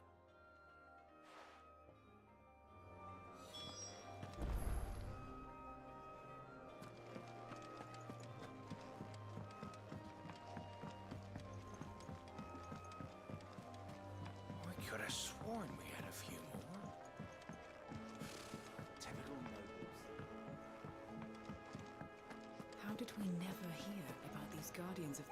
I could have sworn we had a few more. Typical nobles. How did we never hear about these guardians of...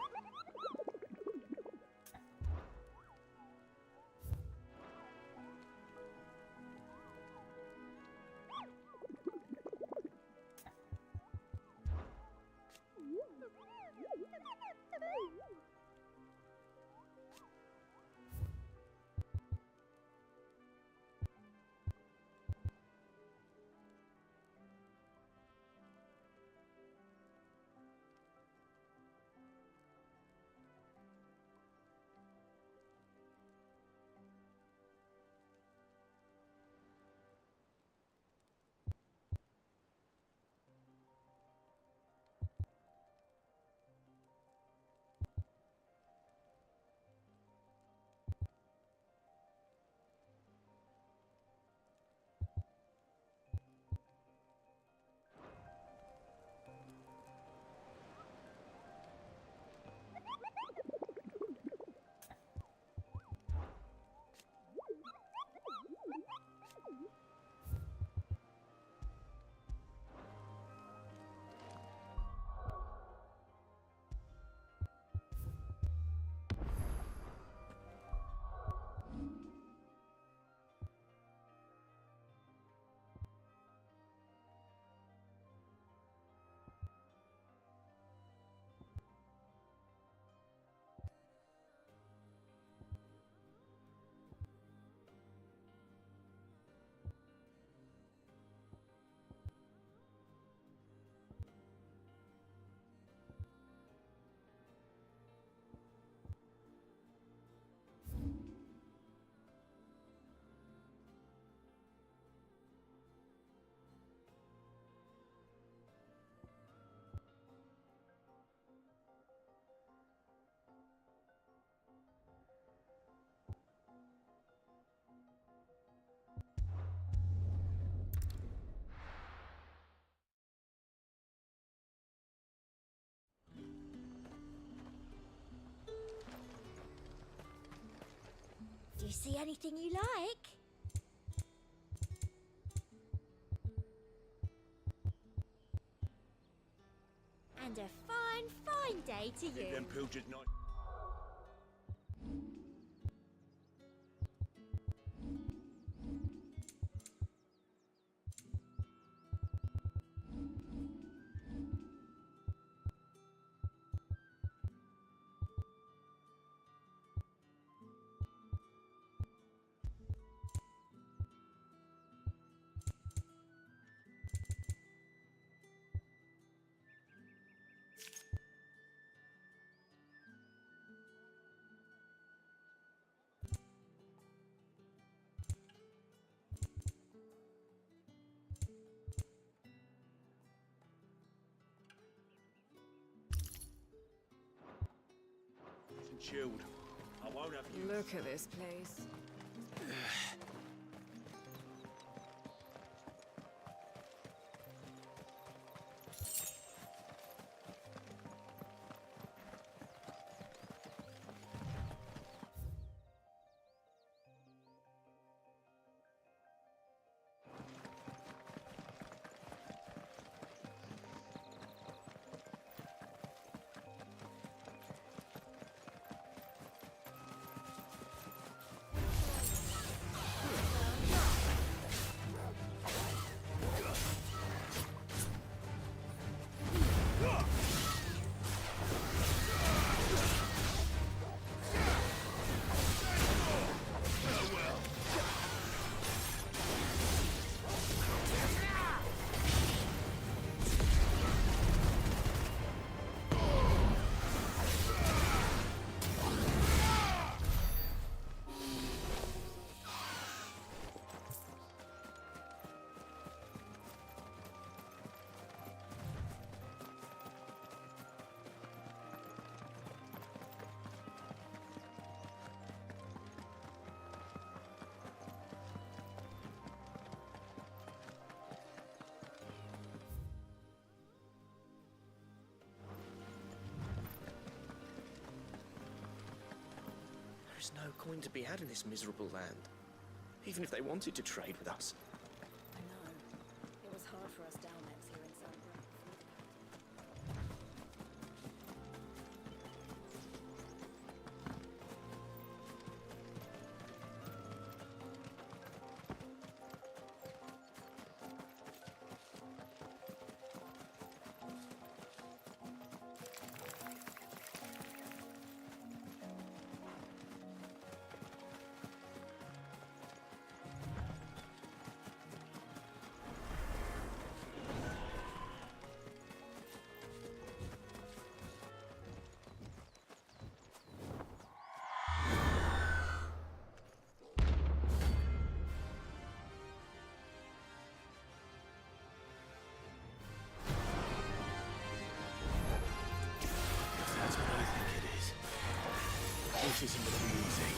we see anything you like? And a fine, fine day to you. Them pilchers not. Chilled. I won't have you. Look at this place. There's no coin to be had in this miserable land, even if they wanted to trade with us. I know. It was hard for us Dalmets here in Sunbrook. That's what I think it is. This isn't gonna be easy.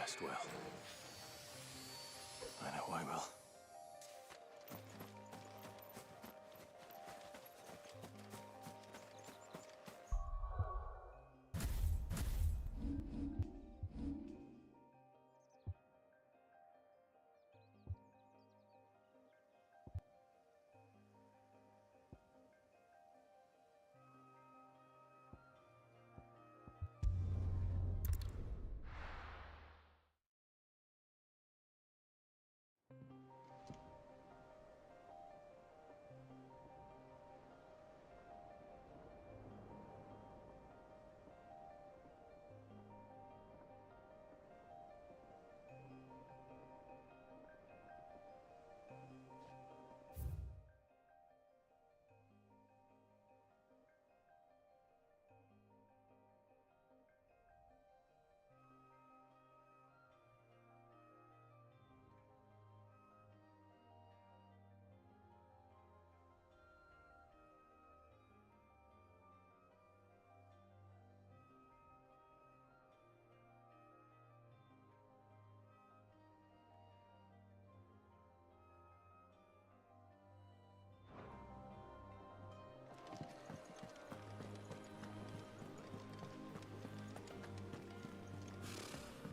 rest well. I know I will.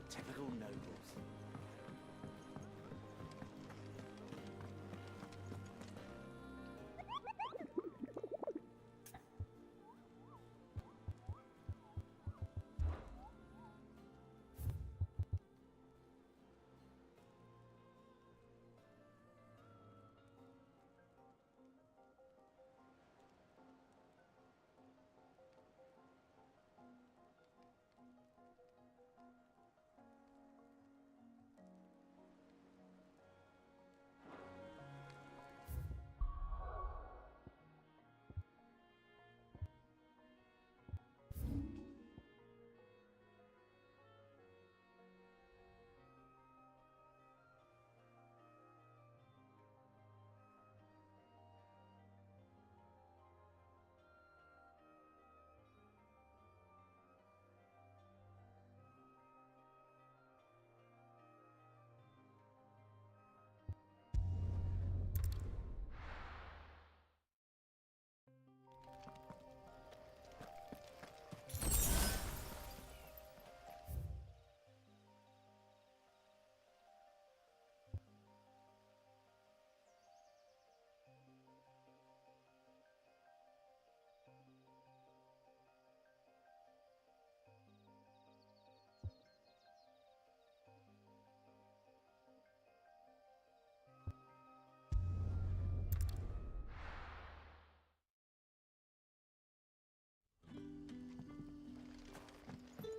Typical nobles.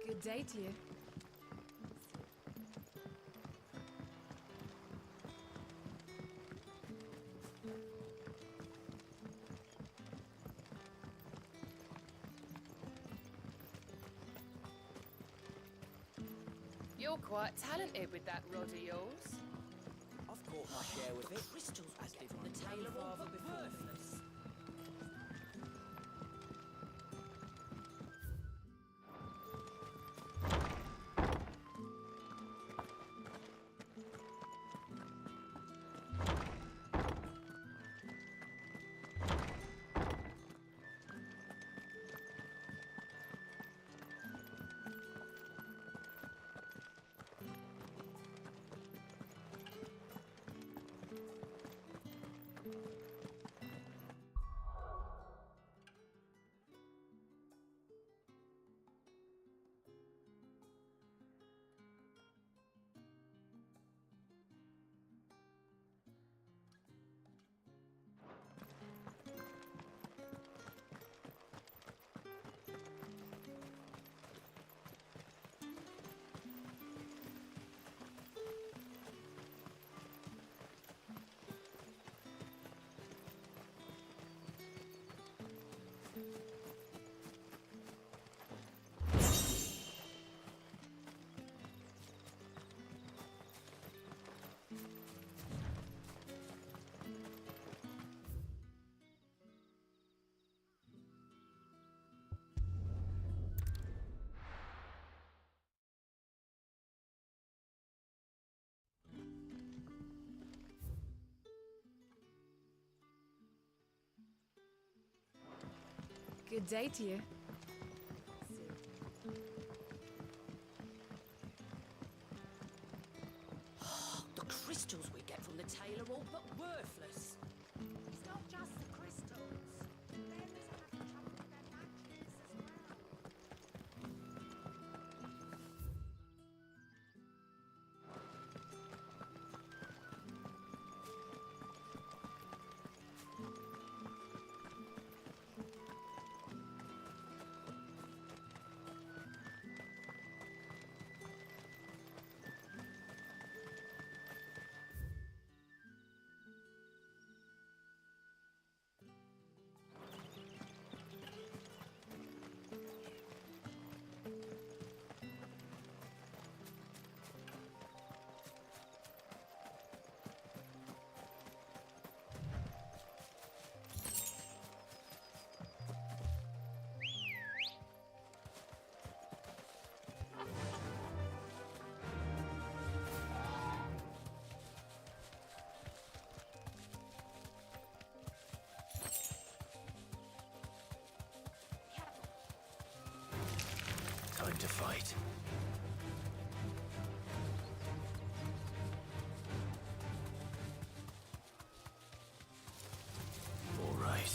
Good day to you. You're quite talented with that rod of yours. I've caught my share with it. Crystals, as did my the tailor father all before me. worthless. Good day to you. The crystals we get from the tailor are all but worthless. It's not just the crystals. Bearers have trouble with their magics as well. Time to fight. All right.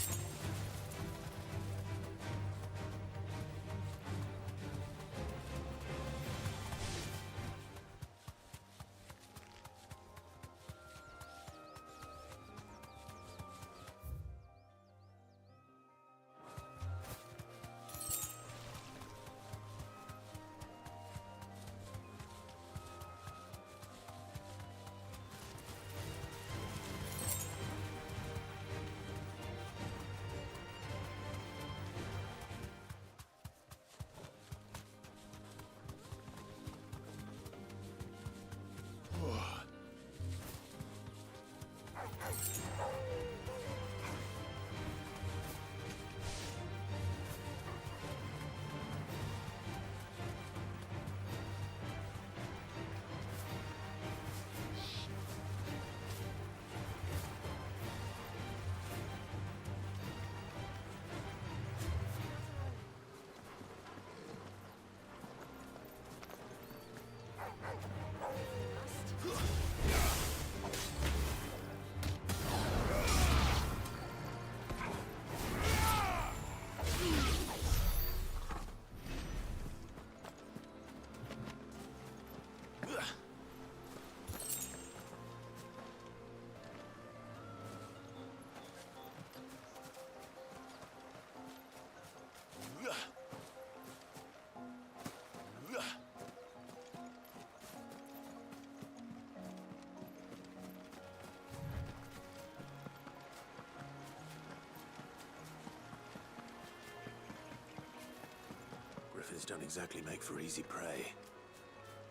Griffins don't exactly make for easy prey.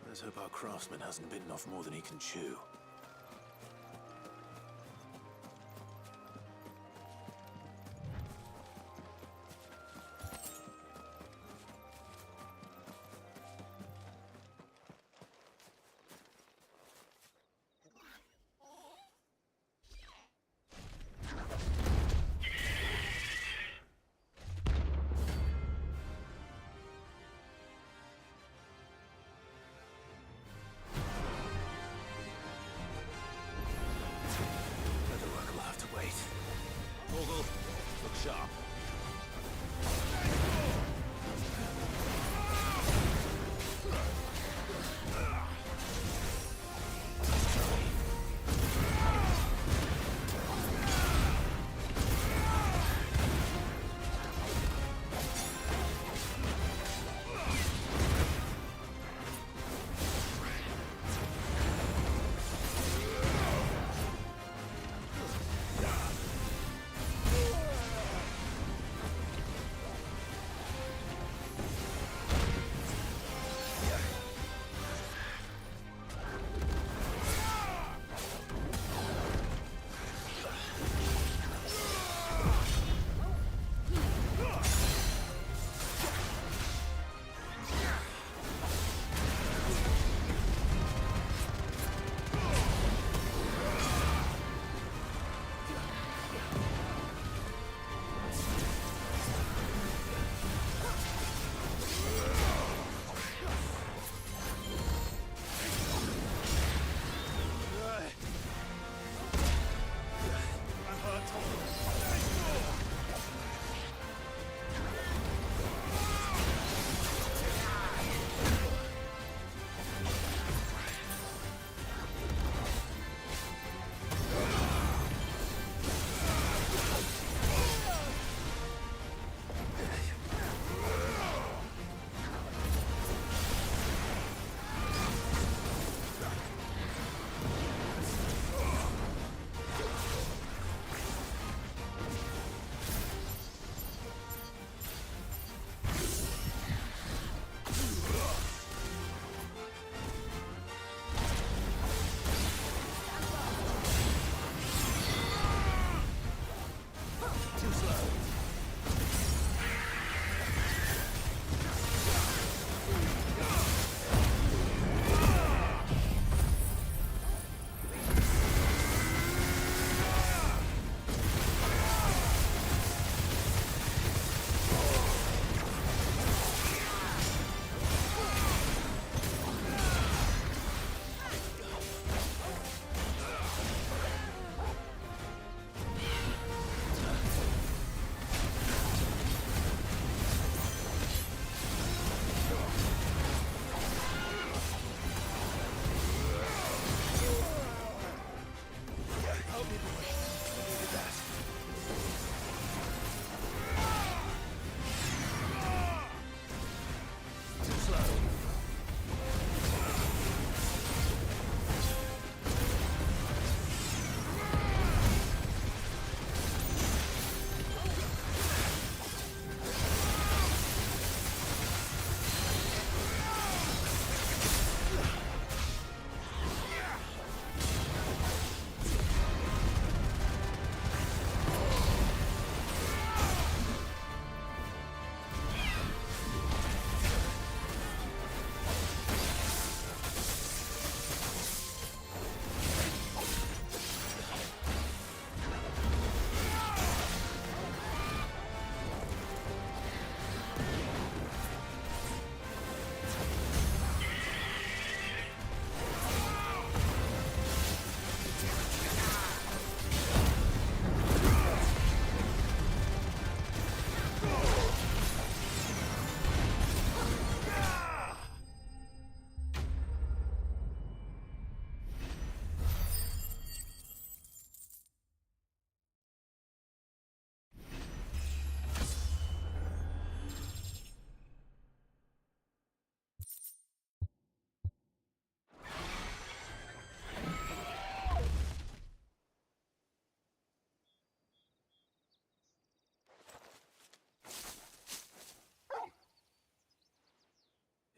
Let's hope our craftsman hasn't bitten off more than he can chew.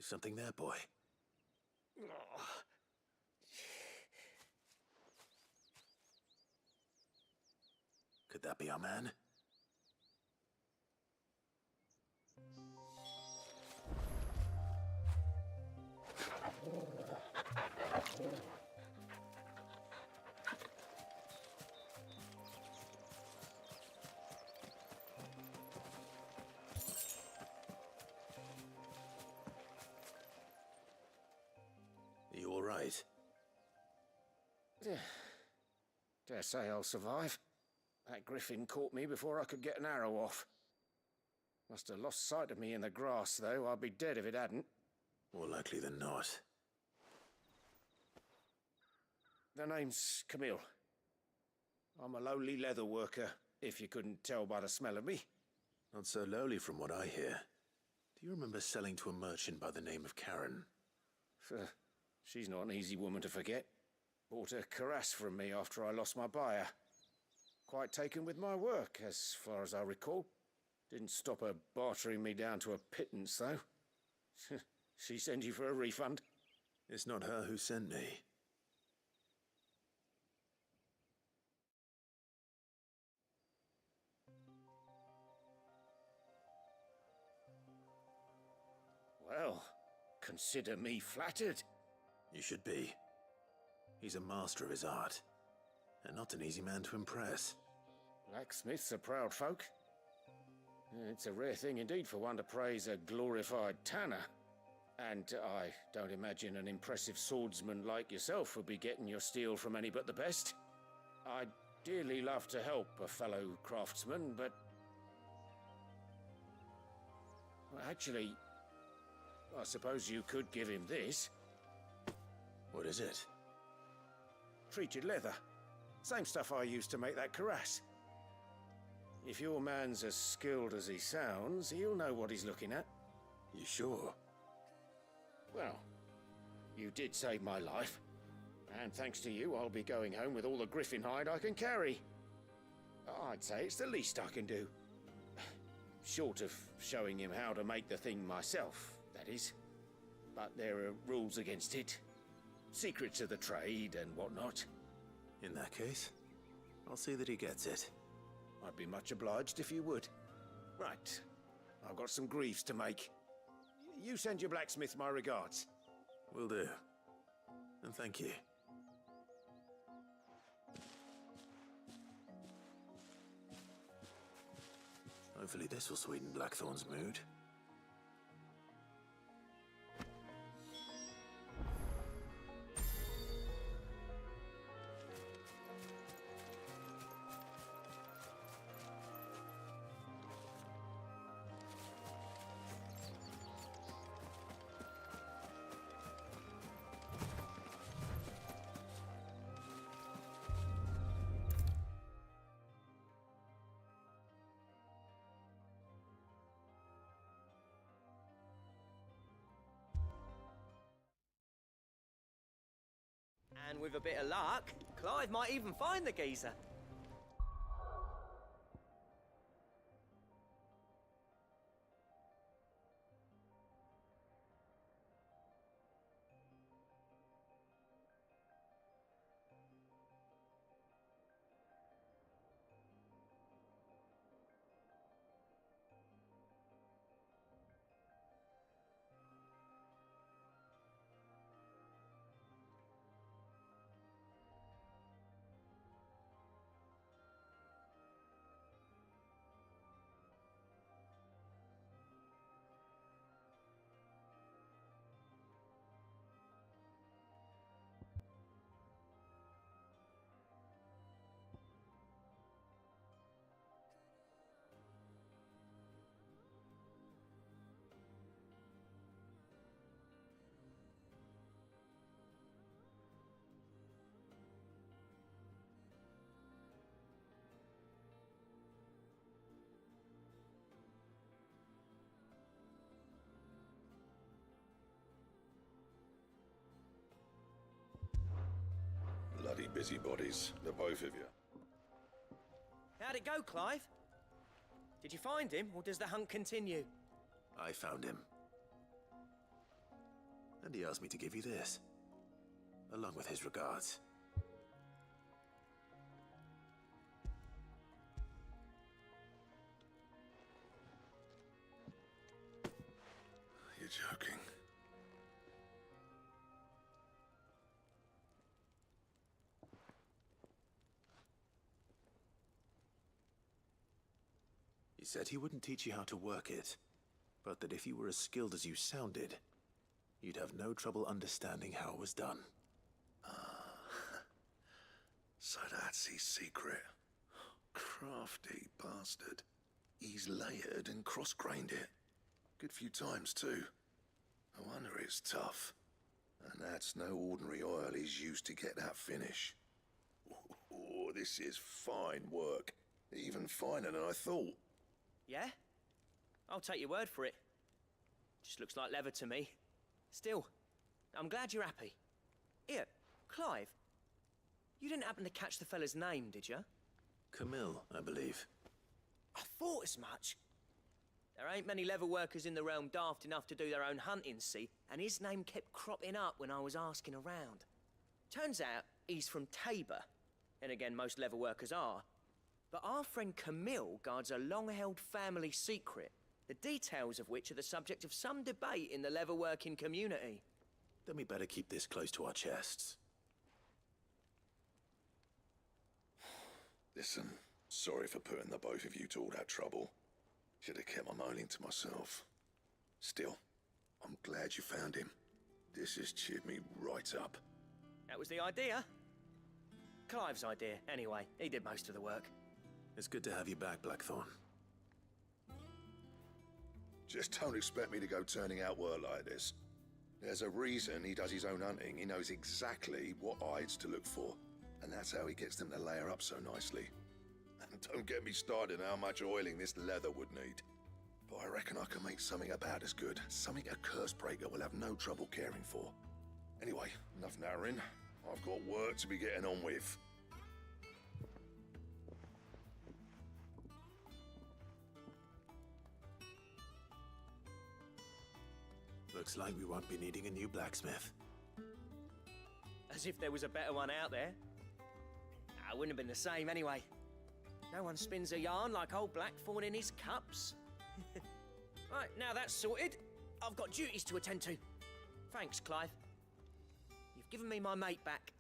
Something there, boy? Could that be our man? Are you all right? Dare say I'll survive. That griffin caught me before I could get an arrow off. Must have lost sight of me in the grass, though. I'd be dead if it hadn't. More likely than not. The name's Camille. I'm a lowly leather worker, if you couldn't tell by the smell of me. Not so lowly from what I hear. Do you remember selling to a merchant by the name of Karen? She's not an easy woman to forget. Bought a cuirass from me after I lost my buyer. Quite taken with my work, as far as I recall. Didn't stop her bartering me down to a pittance, though. She sent you for a refund? It's not her who sent me. Well, consider me flattered. You should be. He's a master of his art, and not an easy man to impress. Blacksmiths are proud folk. It's a rare thing indeed for one to praise a glorified tanner. And I don't imagine an impressive swordsman like yourself would be getting your steel from any but the best. I'd dearly love to help a fellow craftsman, but... well, actually, I suppose you could give him this. What is it? Treated leather. Same stuff I used to make that cuirass. If your man's as skilled as he sounds, he'll know what he's looking at. You sure? Well, you did save my life. And thanks to you, I'll be going home with all the griffin hide I can carry. I'd say it's the least I can do. Short of showing him how to make the thing myself, that is. But there are rules against it. Secrets of the trade and whatnot. In that case, I'll see that he gets it. I'd be much obliged if you would. Right. I've got some greaves to make. You send your blacksmith my regards. Will do. And thank you. Hopefully this will sweeten Blackthorn's mood. And with a bit of luck, Clive might even find the geezer. Bloody busybodies, the both of you. How'd it go, Clive? Did you find him, or does the hunt continue? I found him. And he asked me to give you this, along with his regards. You're joking. He said he wouldn't teach you how to work it, but that if you were as skilled as you sounded, you'd have no trouble understanding how it was done. So that's his secret. Crafty bastard. He's layered and cross-grained it. Good few times, too. No wonder it's tough. And that's no ordinary oil he's used to get that finish. Oh, this is fine work. Even finer than I thought. Yeah? I'll take your word for it. Just looks like leather to me. Still, I'm glad you're happy. Here, Clive. You didn't happen to catch the fella's name, did you? Camille, I believe. I thought as much. There ain't many leather workers in the realm daft enough to do their own hunting, see? And his name kept cropping up when I was asking around. Turns out he's from Tabor. And again, most leather workers are. But our friend Camille guards a long-held family secret, the details of which are the subject of some debate in the leather-working community. Then we better keep this close to our chests. Listen, sorry for putting the both of you to all that trouble. Should have kept my moaning to myself. Still, I'm glad you found him. This has cheered me right up. That was the idea. Clive's idea, anyway. He did most of the work. It's good to have you back, Blackthorn. Just don't expect me to go turning out work like this. There's a reason he does his own hunting. He knows exactly what hides to look for. And that's how he gets them to layer up so nicely. And don't get me started on how much oiling this leather would need. But I reckon I can make something about as good. Something a curse breaker will have no trouble caring for. Anyway, enough narrowing. I've got work to be getting on with. Looks like we won't be needing a new blacksmith. As if there was a better one out there. It wouldn't have been the same anyway. No one spins a yarn like old Blackthorn in his cups. Right, now that's sorted. I've got duties to attend to. Thanks, Clive. You've given me my mate back.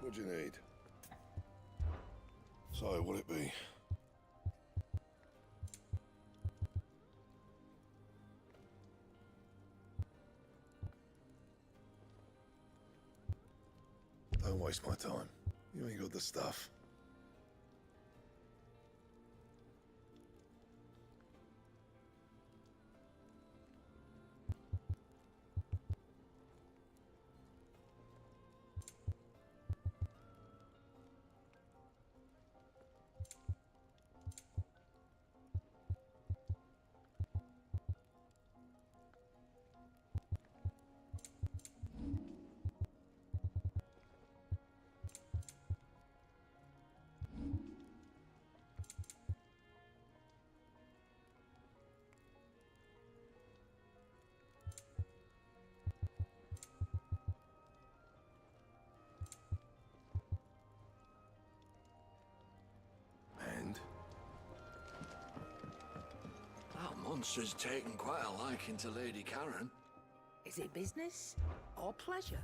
What'd you need? So, what'll it be? Don't waste my time. You ain't got the stuff. That monster's taken quite a liking to Lady Karen. Is it business or pleasure?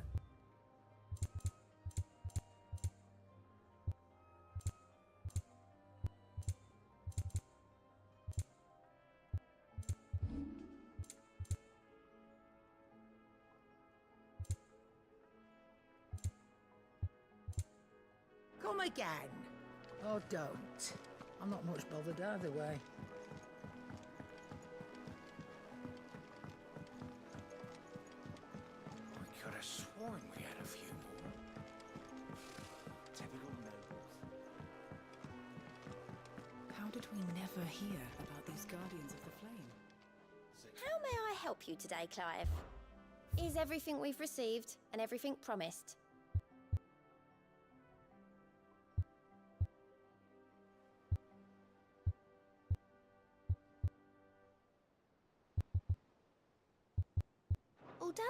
again. Or don't. I'm not much bothered either way. I could have sworn we had a few more. Typical nobles. How did we never hear about these Guardians of the Flame? How may I help you today, Clive? Is everything we've received and everything promised? All done?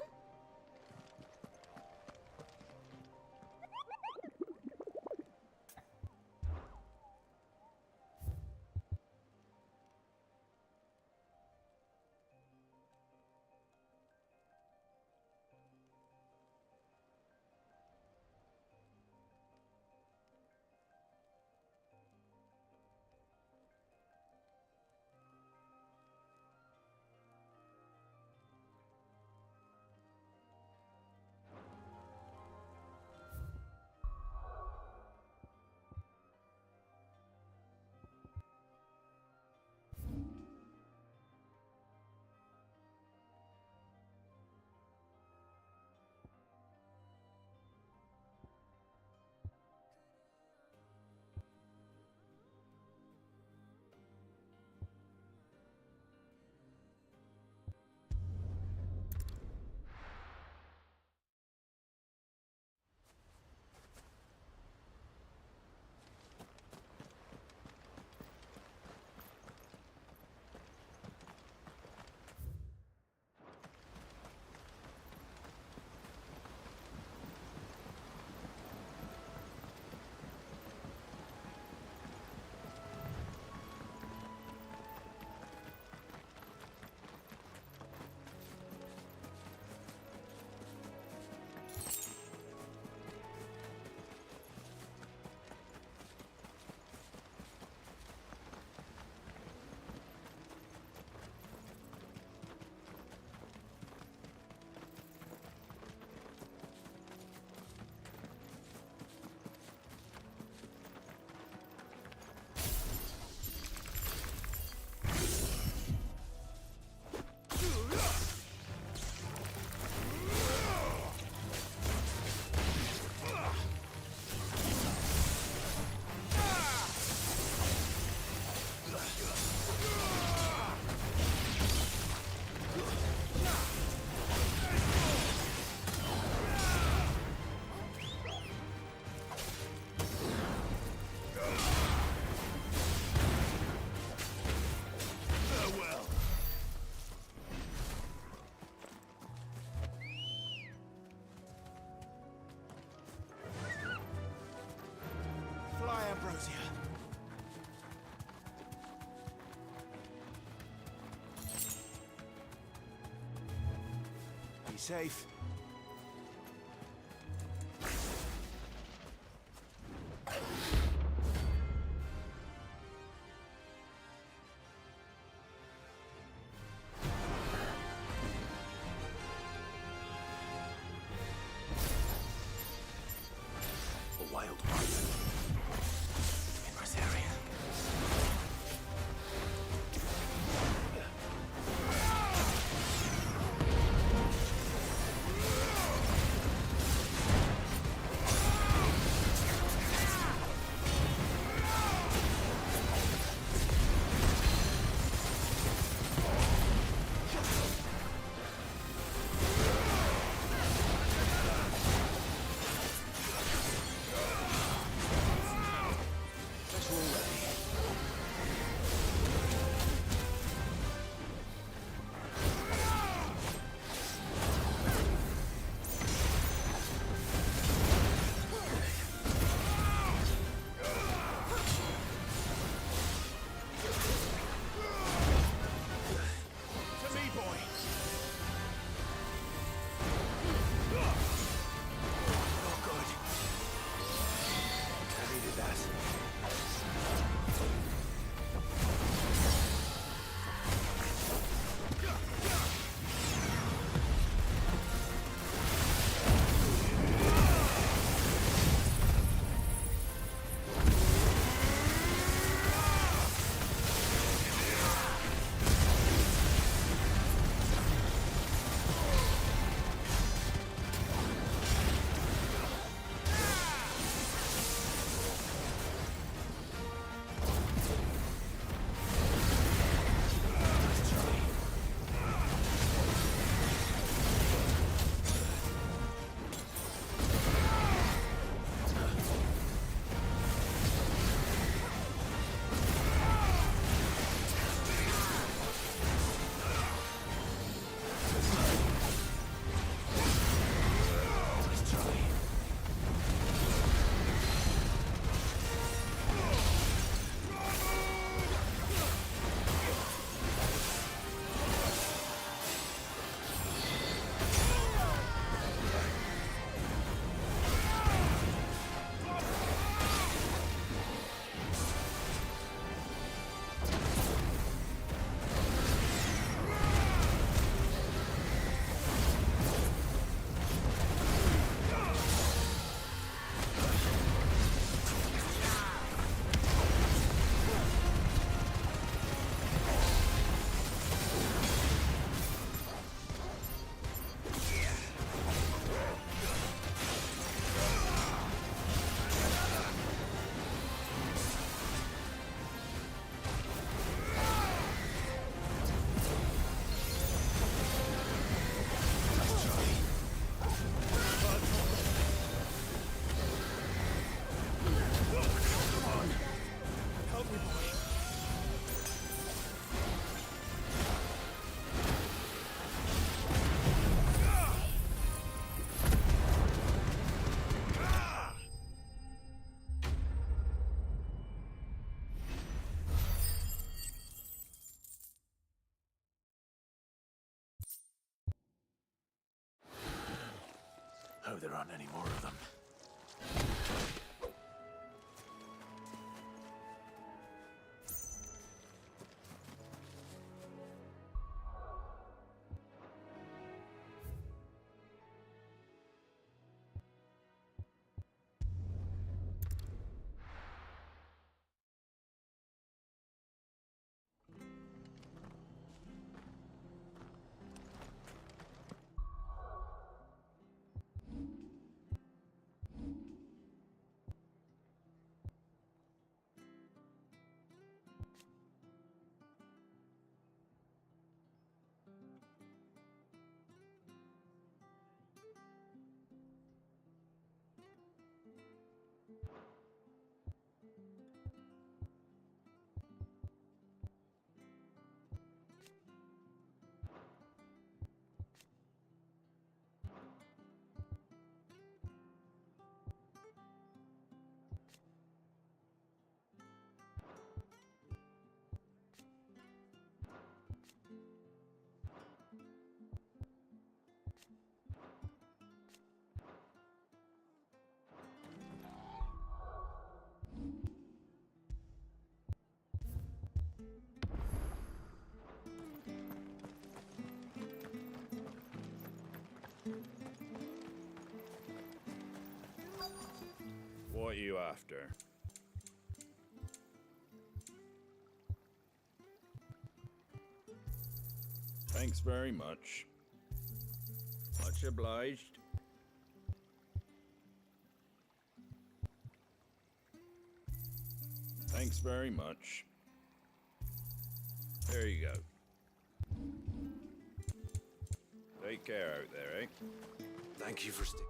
Be safe. A wild one. In this area. there aren't any more of them. What are you after? Thanks very much. Much obliged. Thanks very much. There you go. Take care out there, eh? Thank you for sticking.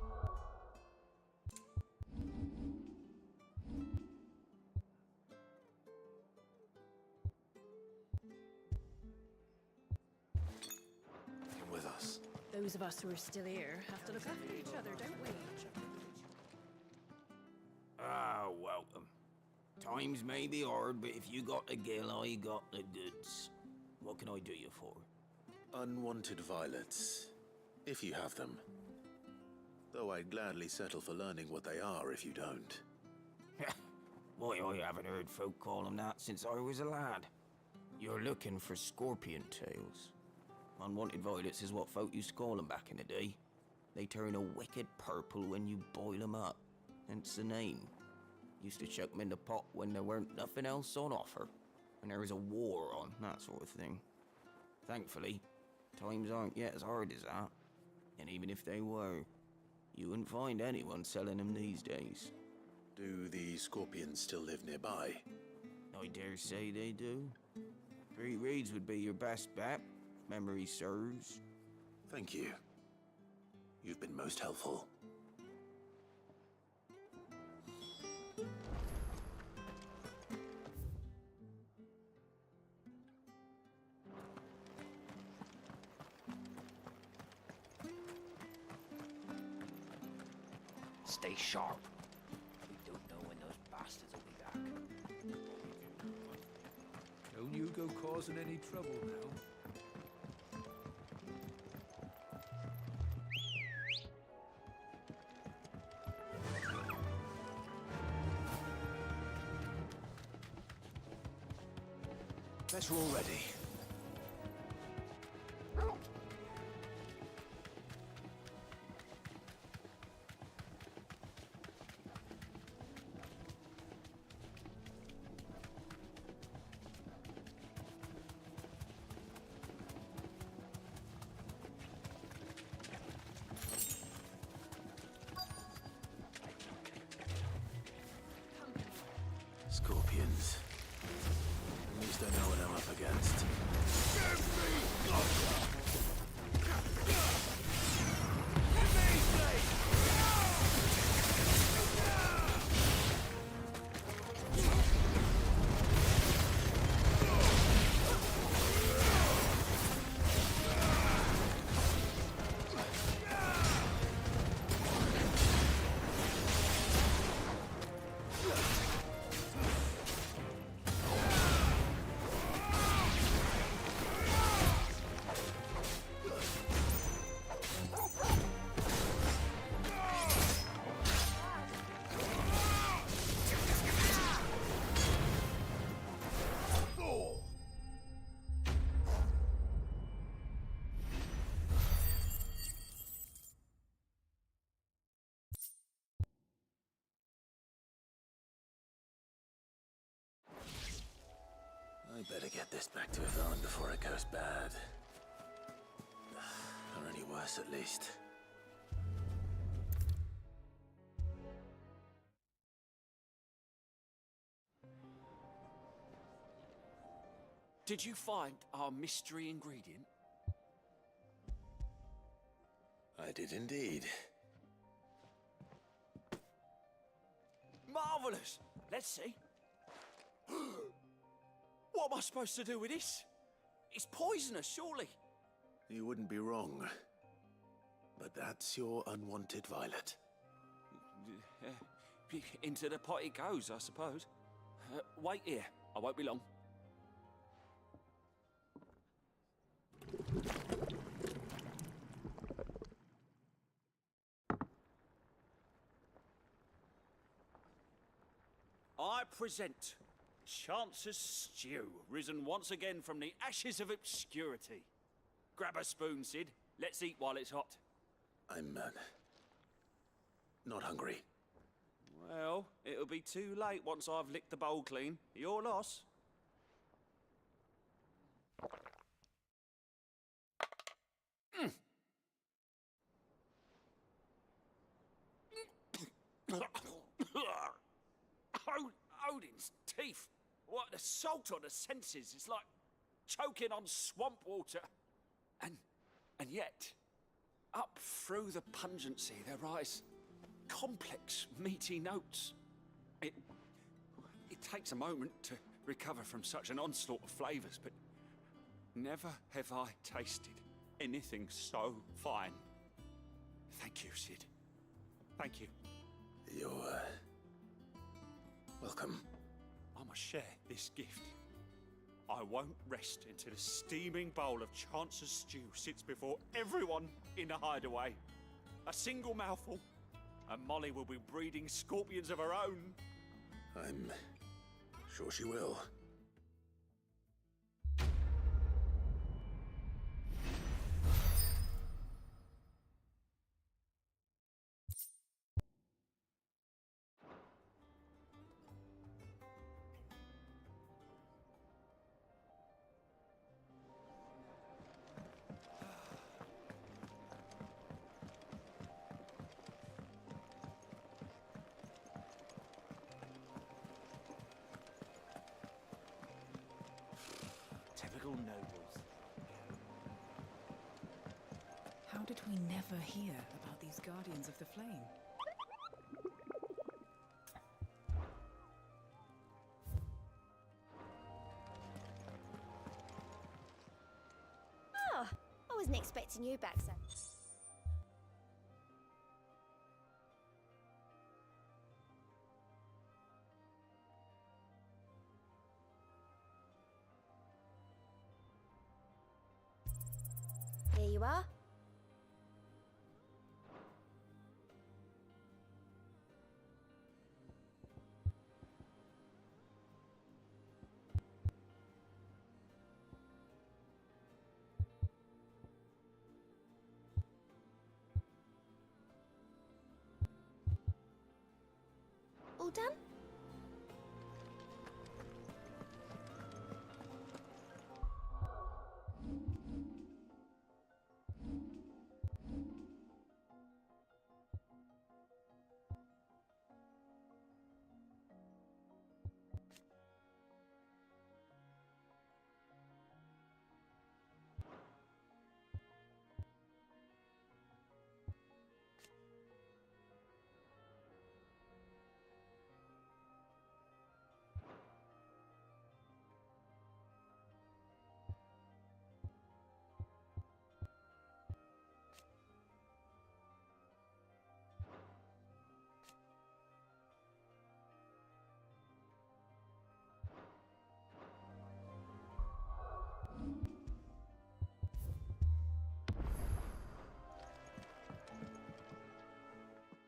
With us. Those of us who are still here have to look after each other, don't we? Ah, welcome. Times may be hard, but if you got the gill, I got the goods. What can I do you for? Unwanted violets, if you have them. Though I'd gladly settle for learning what they are if you don't. Why, I haven't heard folk call them that since I was a lad. You're looking for scorpion tails. Unwanted violets is what folk used to call them back in the day. They turn a wicked purple when you boil them up, hence the name. Used to chuck them in the pot when there weren't nothing else on offer, when there was a war on, that sort of thing. Thankfully, times aren't yet as hard as that, and even if they were, you wouldn't find anyone selling them these days. Do the scorpions still live nearby? I dare say they do. 3 Reeds would be your best bet, if memory serves. Thank you. You've been most helpful. Stay sharp. We don't know when those bastards will be back. Don't you go causing any trouble now. Better already. Scorpions. At least I know what I'm up against. Better get this back to Yvonne before it goes bad. Or any worse, at least. Did you find our mystery ingredient? I did indeed. Marvellous! Let's see. What am I supposed to do with this? It's poisonous, surely. You wouldn't be wrong. But that's your unwanted violet. Into the pot it goes, I suppose. Wait here. I won't be long. I present Chance's Stew, risen once again from the ashes of obscurity. Grab a spoon, Sid. Let's eat while it's hot. I'm, not hungry. Well, it'll be too late once I've licked the bowl clean. Your loss. Odin's teeth. What, the salt on the senses? It's like choking on swamp water. And yet, up through the pungency, there rise complex, meaty notes. It takes a moment to recover from such an onslaught of flavours, but never have I tasted anything so fine. Thank you, Sid. Thank you. You're, welcome. I must share this gift. I won't rest until a steaming bowl of Chance's Stew sits before everyone in the hideaway. A single mouthful, and Molly will be breeding scorpions of her own. I'm sure she will. Typical nobles. How did we never hear about these Guardians of the Flame? Oh, I wasn't expecting you back, sir. Here you are. All done?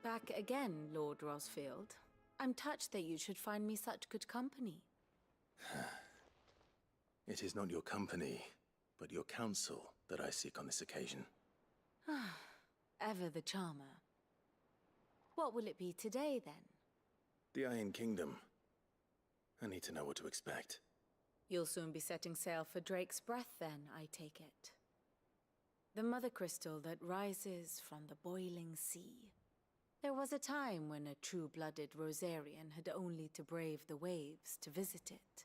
Back again, Lord Rosfield. I'm touched that you should find me such good company. It is not your company, but your counsel that I seek on this occasion. Ever the charmer. What will it be today, then? The Iron Kingdom. I need to know what to expect. You'll soon be setting sail for Drake's Breath then, I take it. The mother crystal that rises from the boiling sea. There was a time when a true-blooded Rosarian had only to brave the waves to visit it.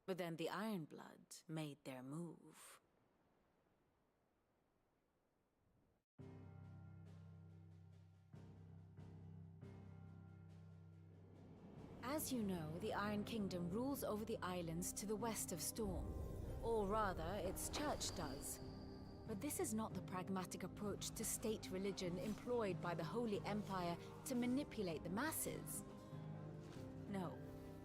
But then the Ironblood made their move. As you know, the Iron Kingdom rules over the islands to the west of Storm. Or rather, its church does. But this is not the pragmatic approach to state religion employed by the Holy Empire to manipulate the masses. No,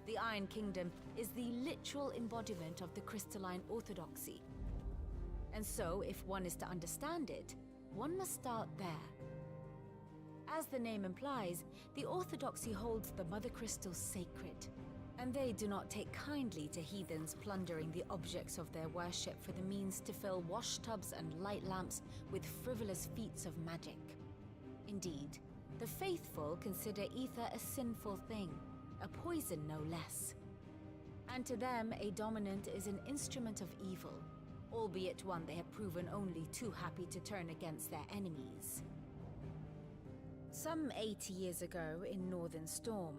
the Iron Kingdom is the literal embodiment of the crystalline orthodoxy. And so, if one is to understand it, one must start there. As the name implies, the orthodoxy holds the mother crystals sacred, and they do not take kindly to heathens plundering the objects of their worship for the means to fill washtubs and light lamps with frivolous feats of magic. Indeed, the faithful consider ether a sinful thing, a poison no less. And to them, a dominant is an instrument of evil, albeit one they have proven only too happy to turn against their enemies. Some 80 years ago in Northern Storm,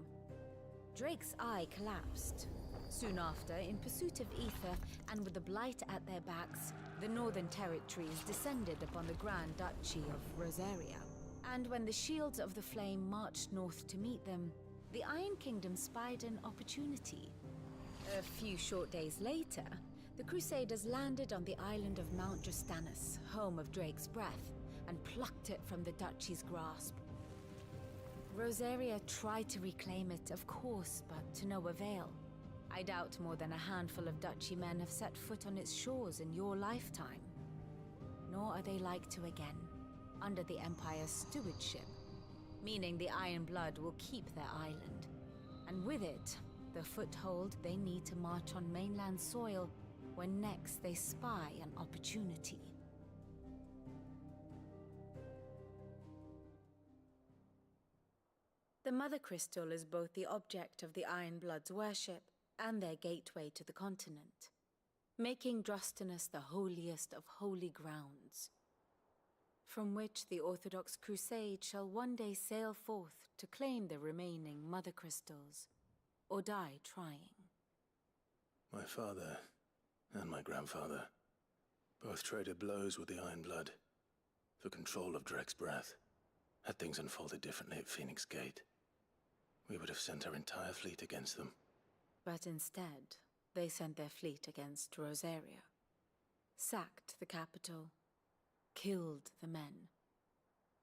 Drake's eye collapsed. Soon after, in pursuit of ether and with the blight at their backs, the Northern Territories descended upon the Grand Duchy of Rosaria. And when the Shields of the Flame marched north to meet them, the Iron Kingdom spied an opportunity. A few short days later, the Crusaders landed on the island of Mount Justanus, home of Drake's Breath, and plucked it from the Duchy's grasp. Rosaria tried to reclaim it, of course, but to no avail. I doubt more than a handful of Duchy men have set foot on its shores in your lifetime. Nor are they like to again, under the Empire's stewardship, meaning the Iron Blood will keep their island, and with it, the foothold they need to march on mainland soil when next they spy an opportunity. The Mother Crystal is both the object of the Iron Blood's worship and their gateway to the continent, making Drustinus the holiest of holy grounds, from which the Orthodox Crusade shall one day sail forth to claim the remaining Mother Crystals, or die trying. My father and my grandfather both traded blows with the Iron Blood for control of Drake's Breath. Had things unfolded differently at Phoenix Gate, we would have sent our entire fleet against them. But instead, they sent their fleet against Rosaria, sacked the capital, killed the men,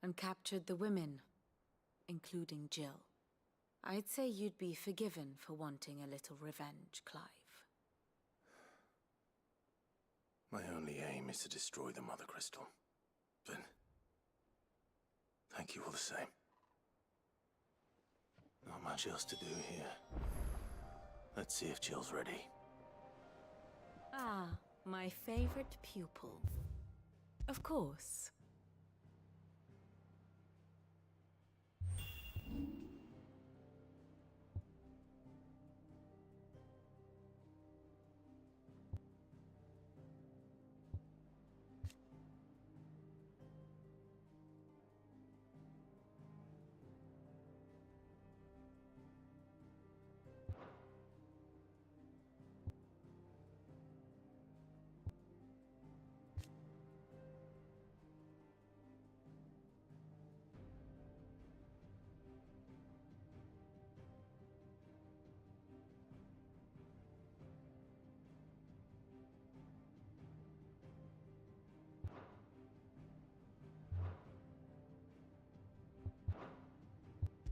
and captured the women, including Jill. I'd say you'd be forgiven for wanting a little revenge, Clive. My only aim is to destroy the Mother Crystal. But thank you all the same. Not much else to do here. Let's see if Jill's ready. Ah, my favorite pupil. Of course.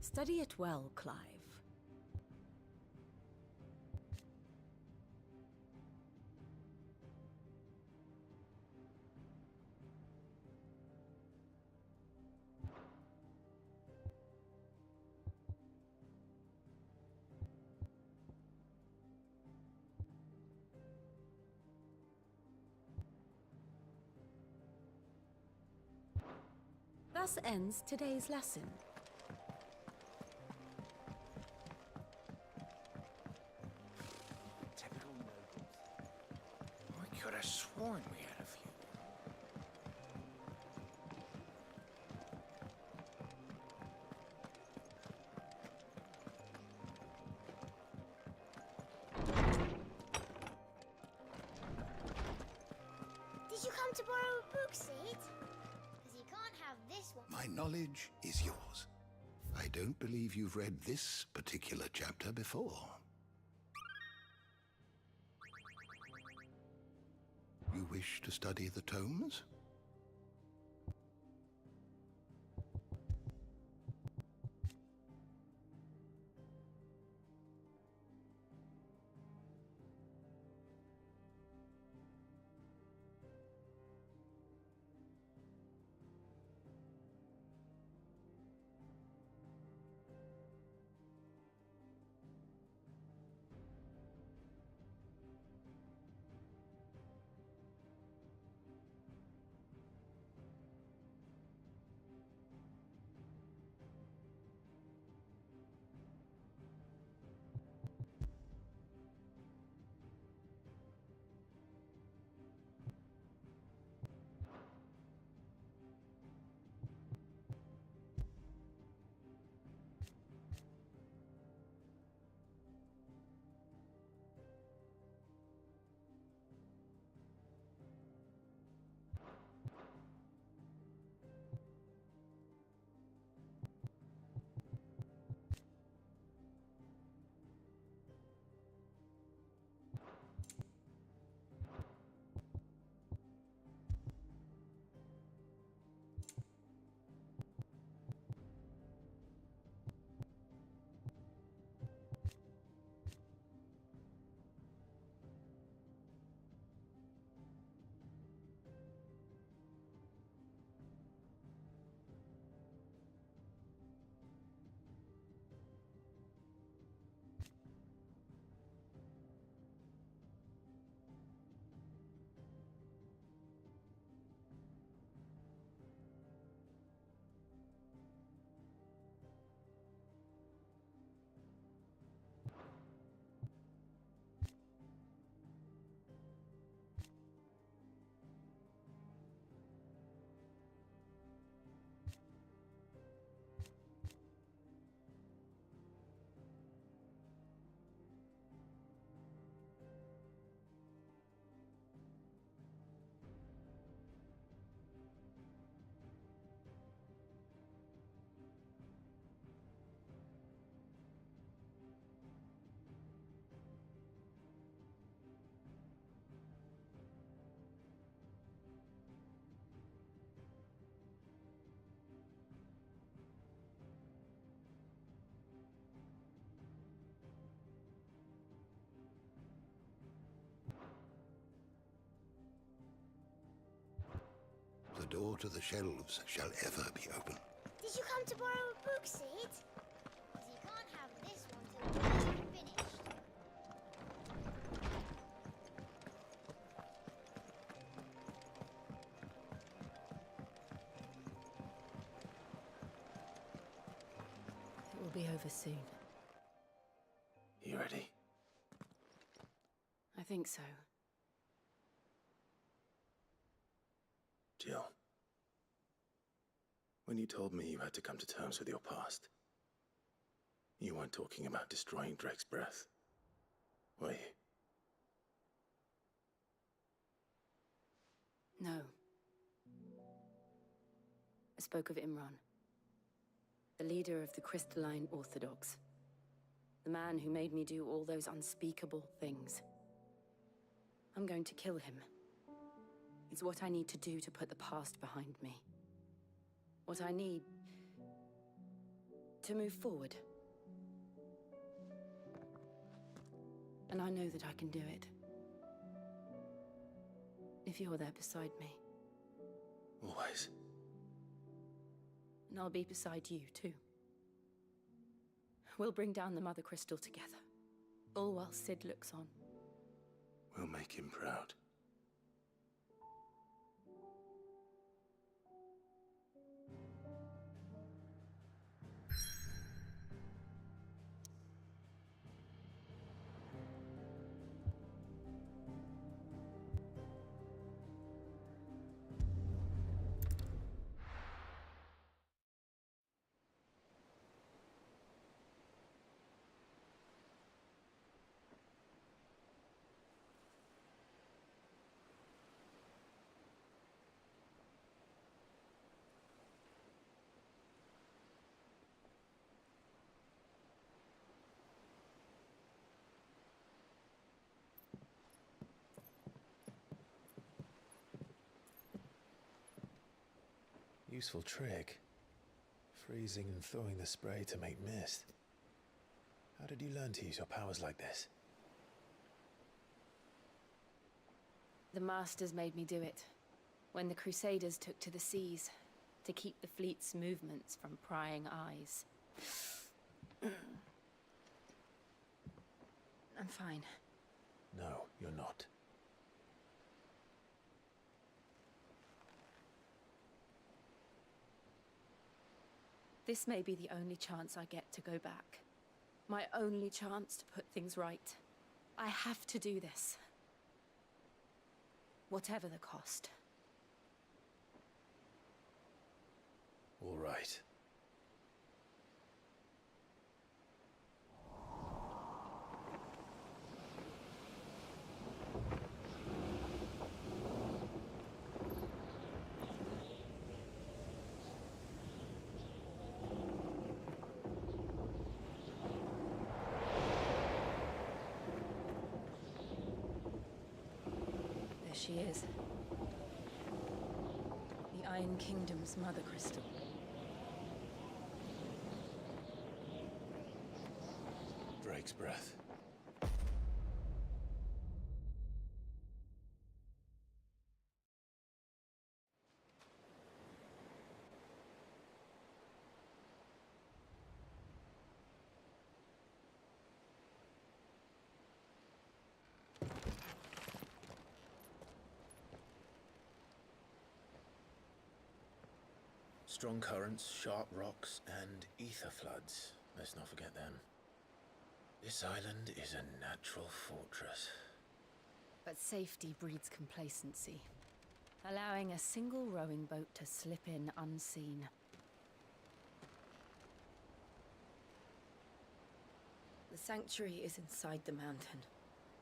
Study it well, Clive. Thus ends today's lesson. Typical nobles. borrow a book, Sid? Because you can't have this one. My knowledge is yours. I don't believe you've read this particular chapter before. You wish to study the tomes? The door to the shelves shall ever be open. Did you come to borrow a book, Sid? Because you can't have this one till you're finished. It will be over soon. You ready? I think so. Jill, when you told me you had to come to terms with your past, you weren't talking about destroying Drake's breath, were you? No. I spoke of Imran, the leader of the Crystalline Orthodox. The man who made me do all those unspeakable things. I'm going to kill him. It's what I need to do to put the past behind me. What I need to move forward. And I know that I can do it. If you're there beside me. Always. And I'll be beside you, too. We'll bring down the Mother Crystal together. All while Sid looks on. We'll make him proud. Useful trick. Freezing and throwing the spray to make mist. How did you learn to use your powers like this? The Masters made me do it. When the Crusaders took to the seas, to keep the fleet's movements from prying eyes. I'm fine. No, you're not. This may be the only chance I get to go back. My only chance to put things right. I have to do this. Whatever the cost. All right. There she is. The Iron Kingdom's mother crystal. Drake's breath. Strong currents, sharp rocks, and ether floods. Let's not forget them. This island is a natural fortress. But safety breeds complacency, allowing a single rowing boat to slip in unseen. The sanctuary is inside the mountain.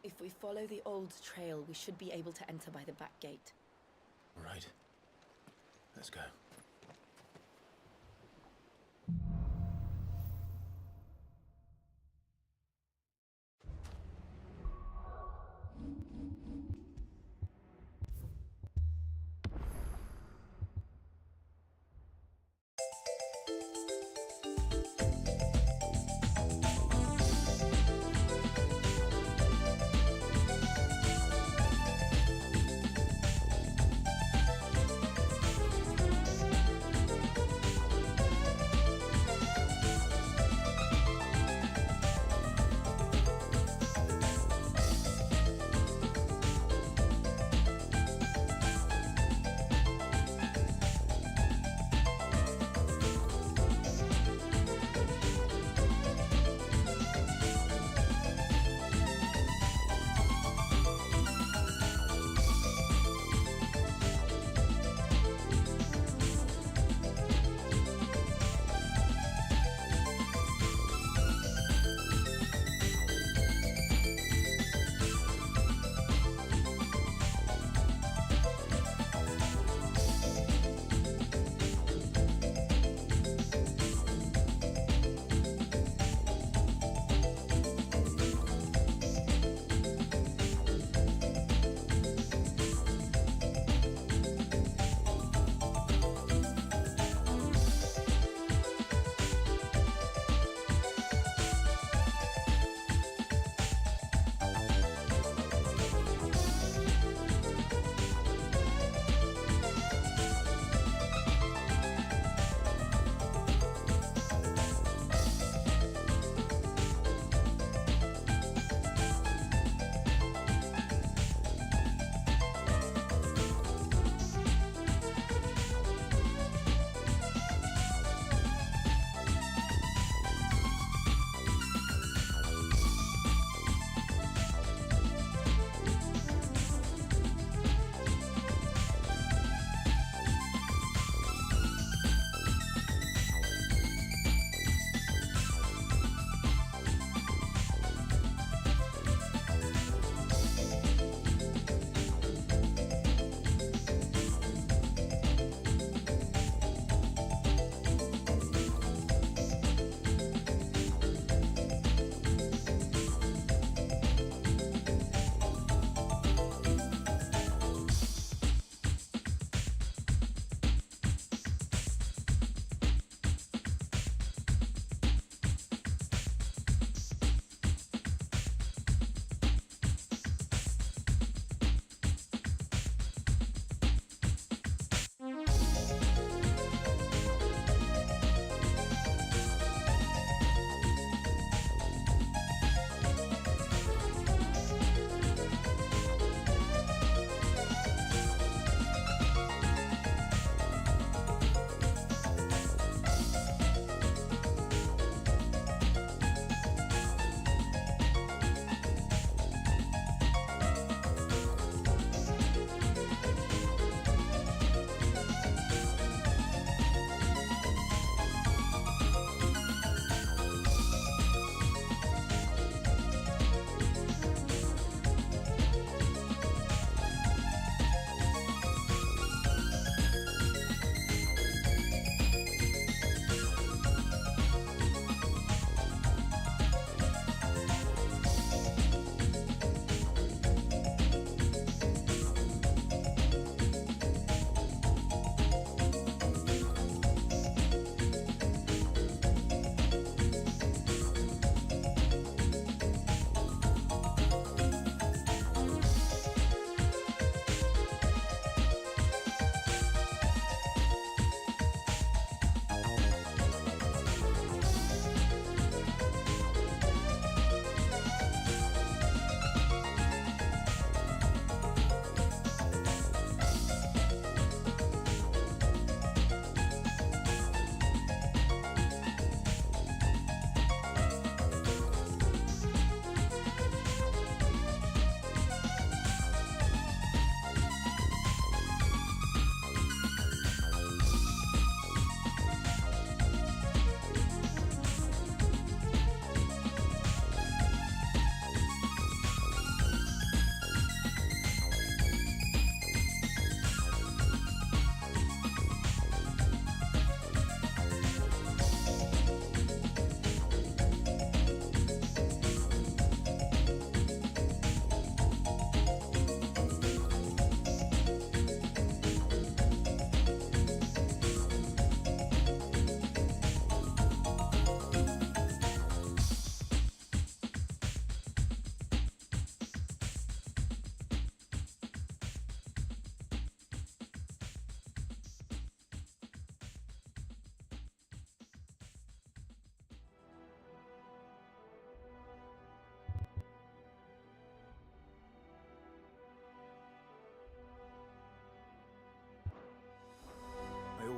If we follow the old trail, we should be able to enter by the back gate. All right. Let's go.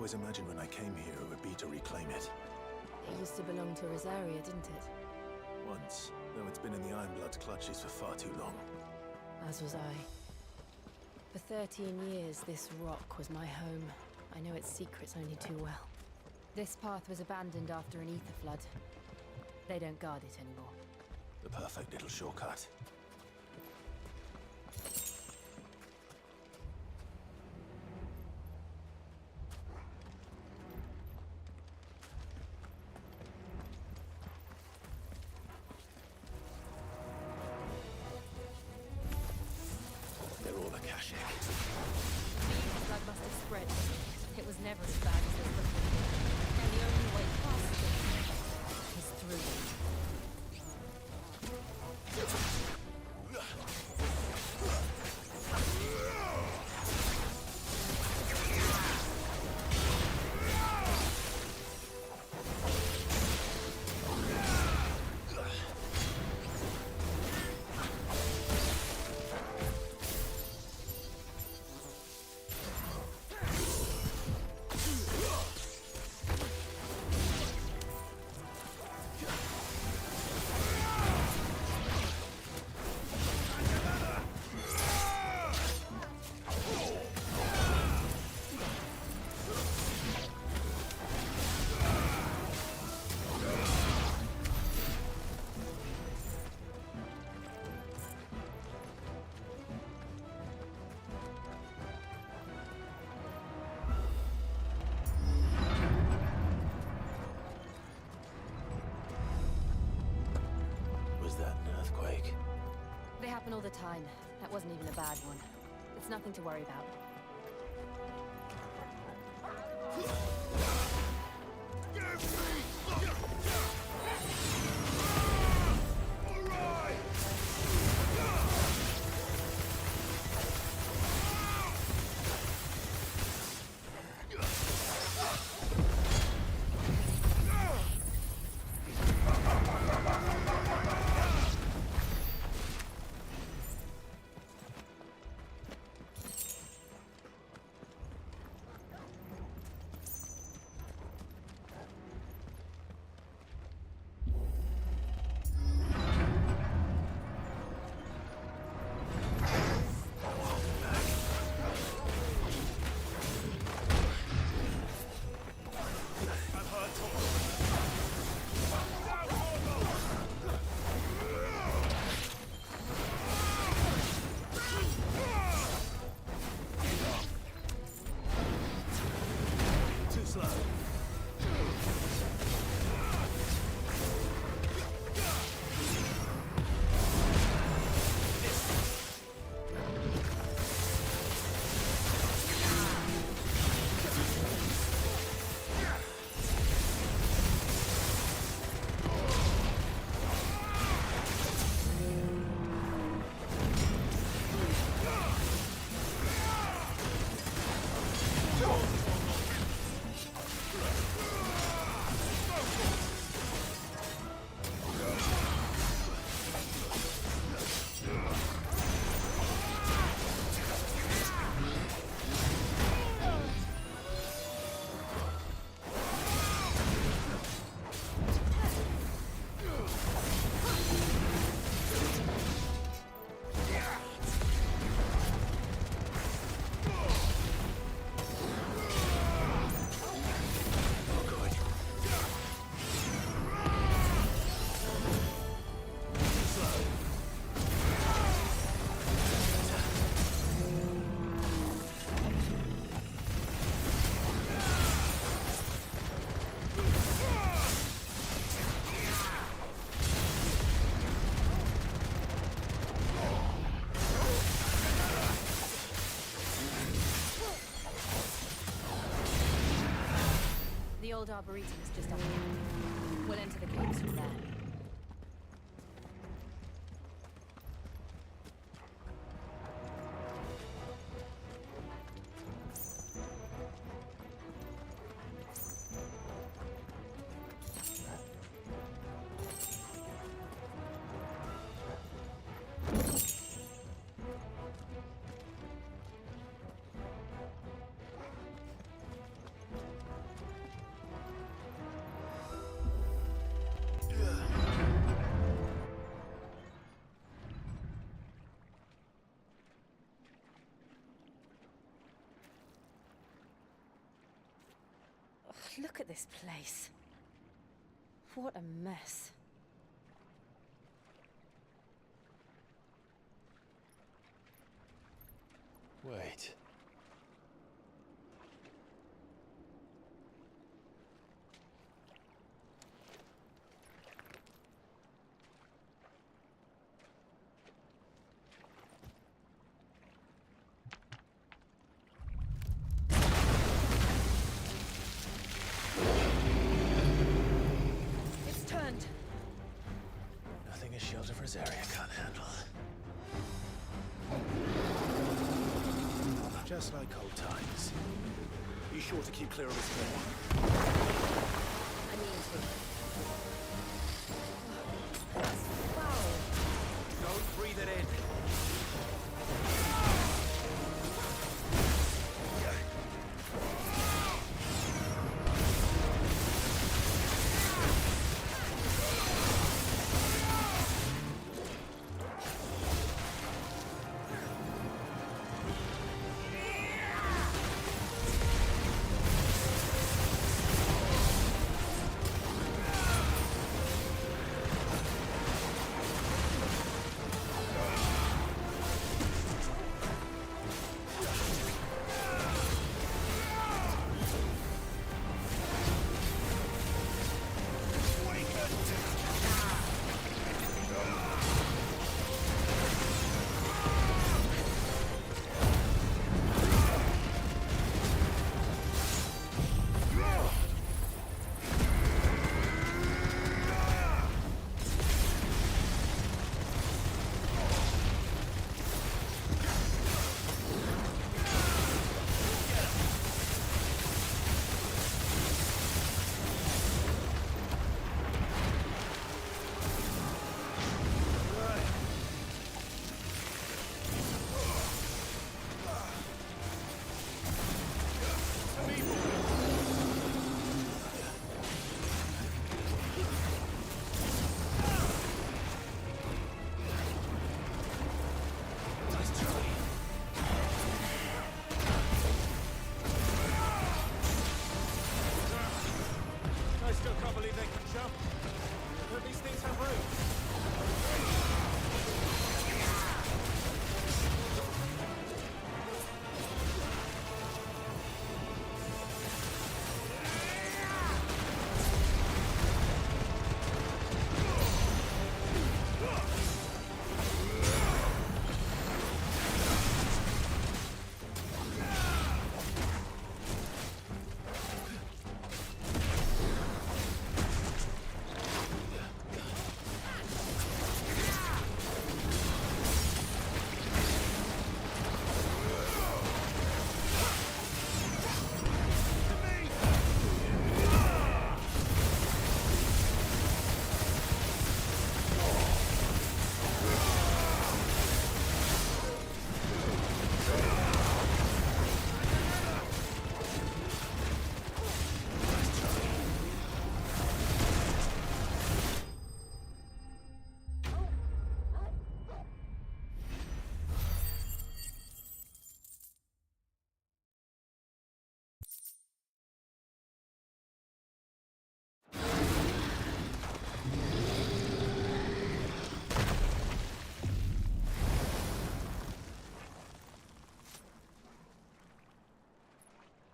always imagined when I came here it would be to reclaim it. It used to belong to Rosaria, didn't it? Once, though it's been in the Ironblood's clutches for far too long. As was I. For 13 years, this rock was my home. I know its secrets only too well. This path was abandoned after an ether flood. They don't guard it anymore. The perfect little shortcut. They're all Akashic. The flood must have spread. It was never as bad as this before. And the only way past it is through them. They happen all the time. That wasn't even a bad one. It's nothing to worry about. The old Arboretum is just up here. We'll enter the caves from there. Look at this place. What a mess. Wait. It's turned. Nothing a shelter for his area can't handle. Just like old times. Be sure to keep clear of his floor. I mean to. Don't breathe it in.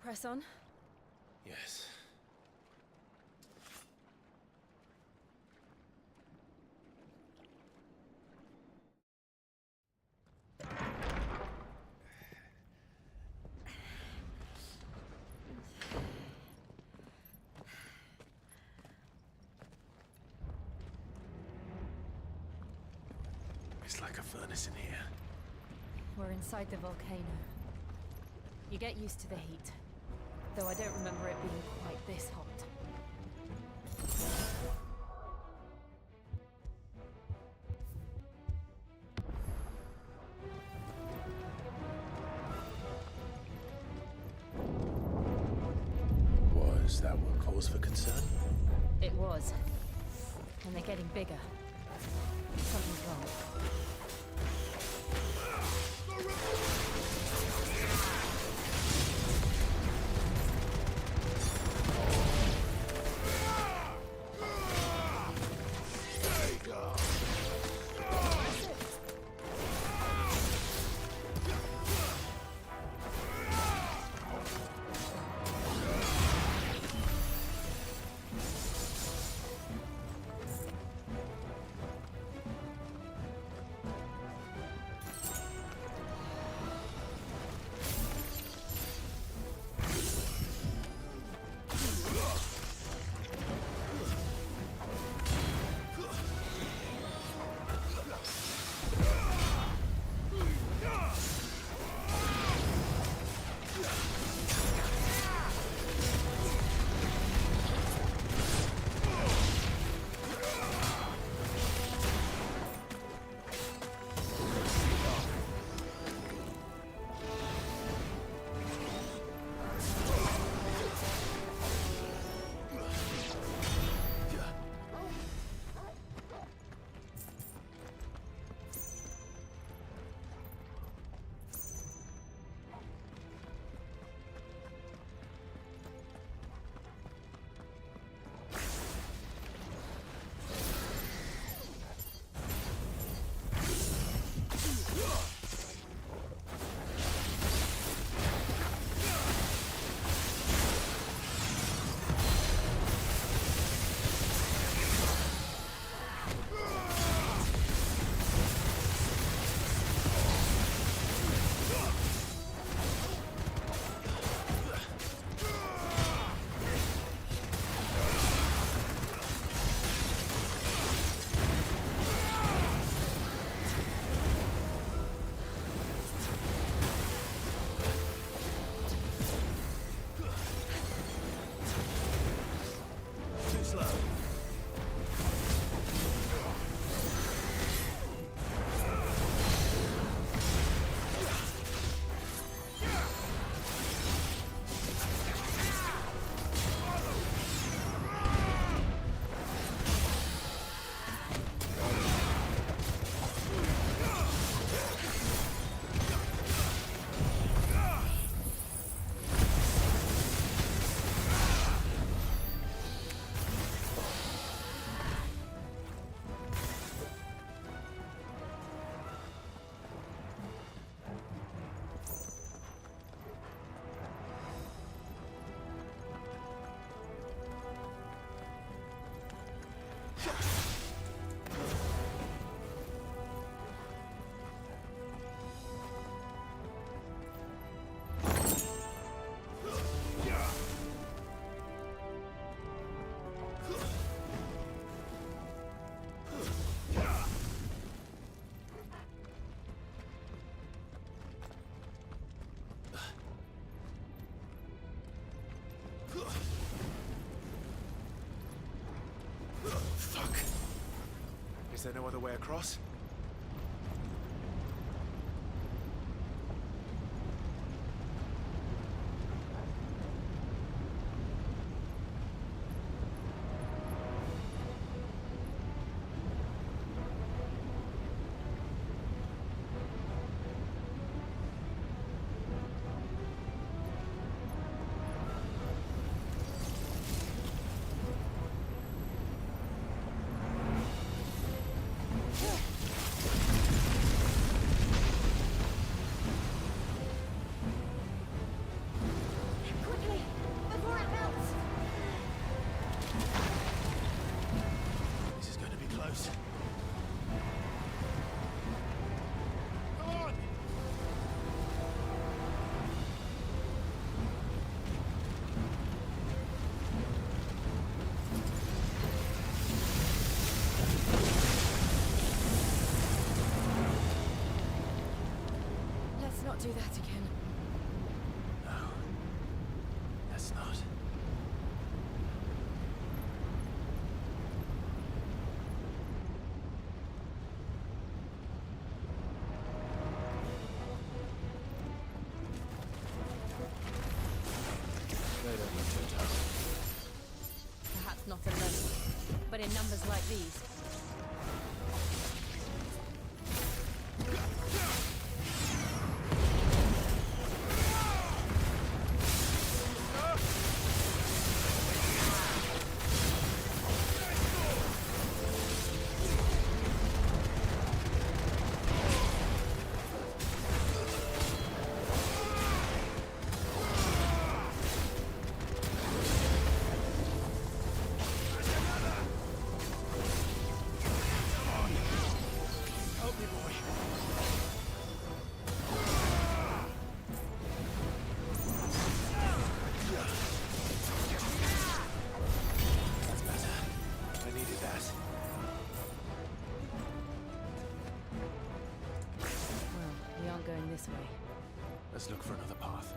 Press on. Yes. It's like a furnace in here. We're inside the volcano. You get used to the heat. Though I don't remember it being quite this hot. Was that what cause for concern? It was. And they're getting bigger. Something's wrong. Is there no other way across? Quickly, before it melts! This is going to be close. Come on! Let's not do that again. No. Let's not. They don't look too tough. Perhaps not alone, but in numbers like these. That's better. I needed that. Well, we aren't going this way. Let's look for another path.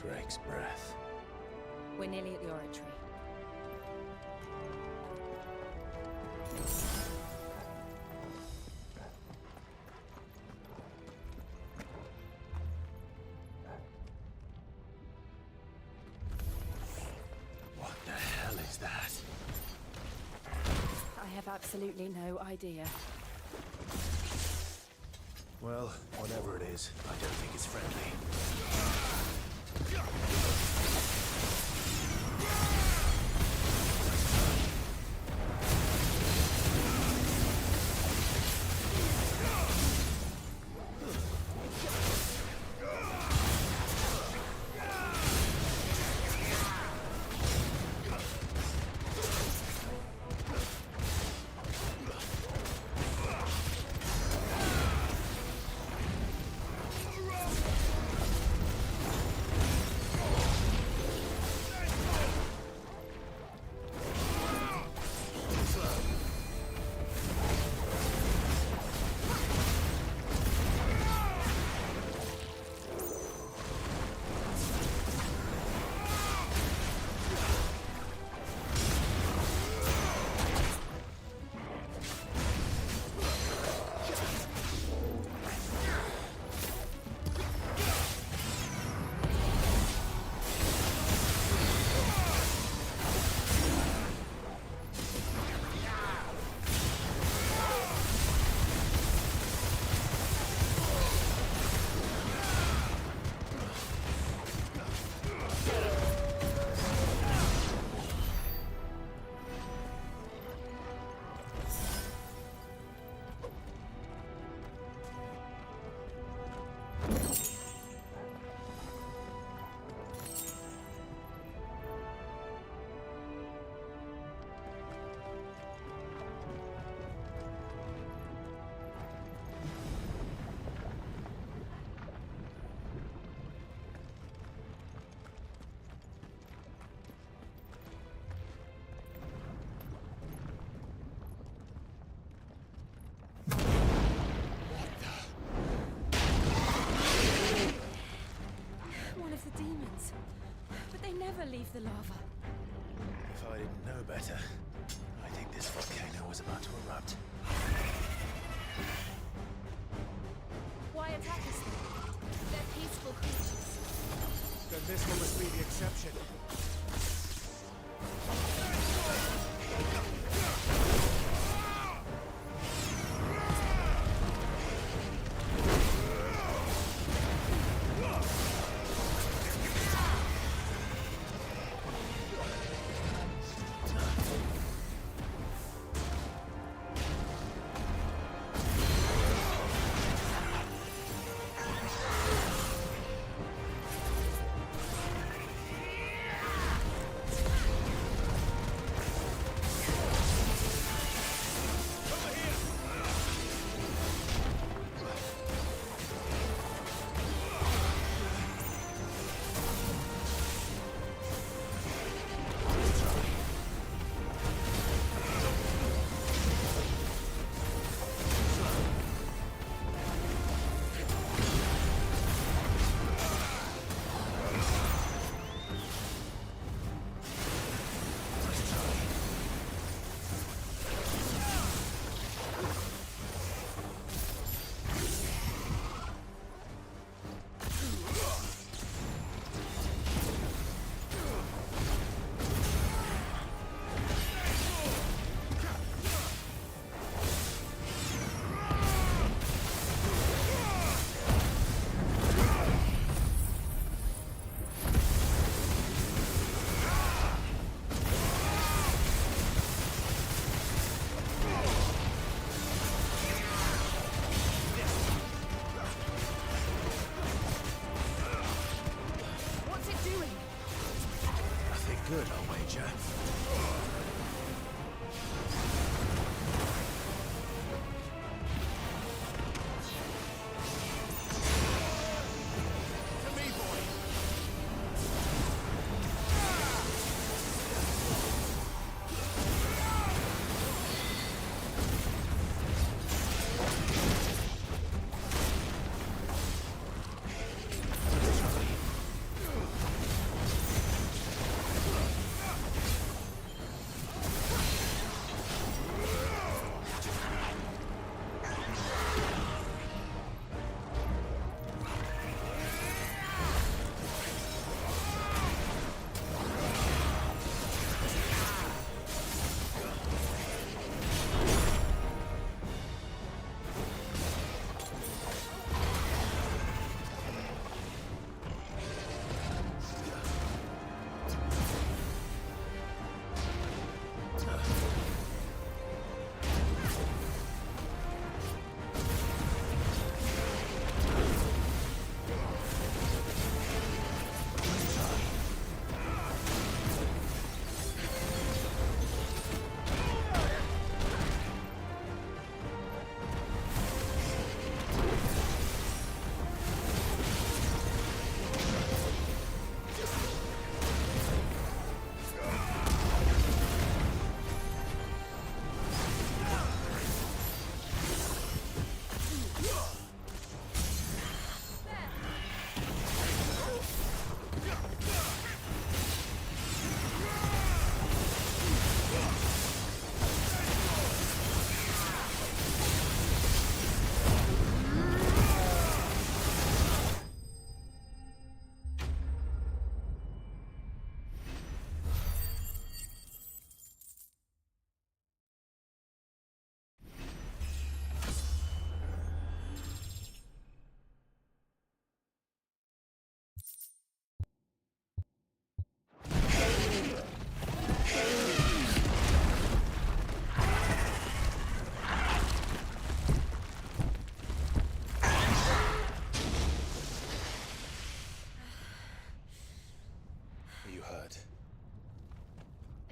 Drake's breath. We're nearly at the oratory. What the hell is that? I have absolutely no idea. Well, whatever it is, I don't think it's friendly. mines. But they never leave the lava. If I didn't know better, I think this volcano was about to erupt. Why attack us then? They're peaceful creatures. Then this one must be the exception. Good, I'll wager.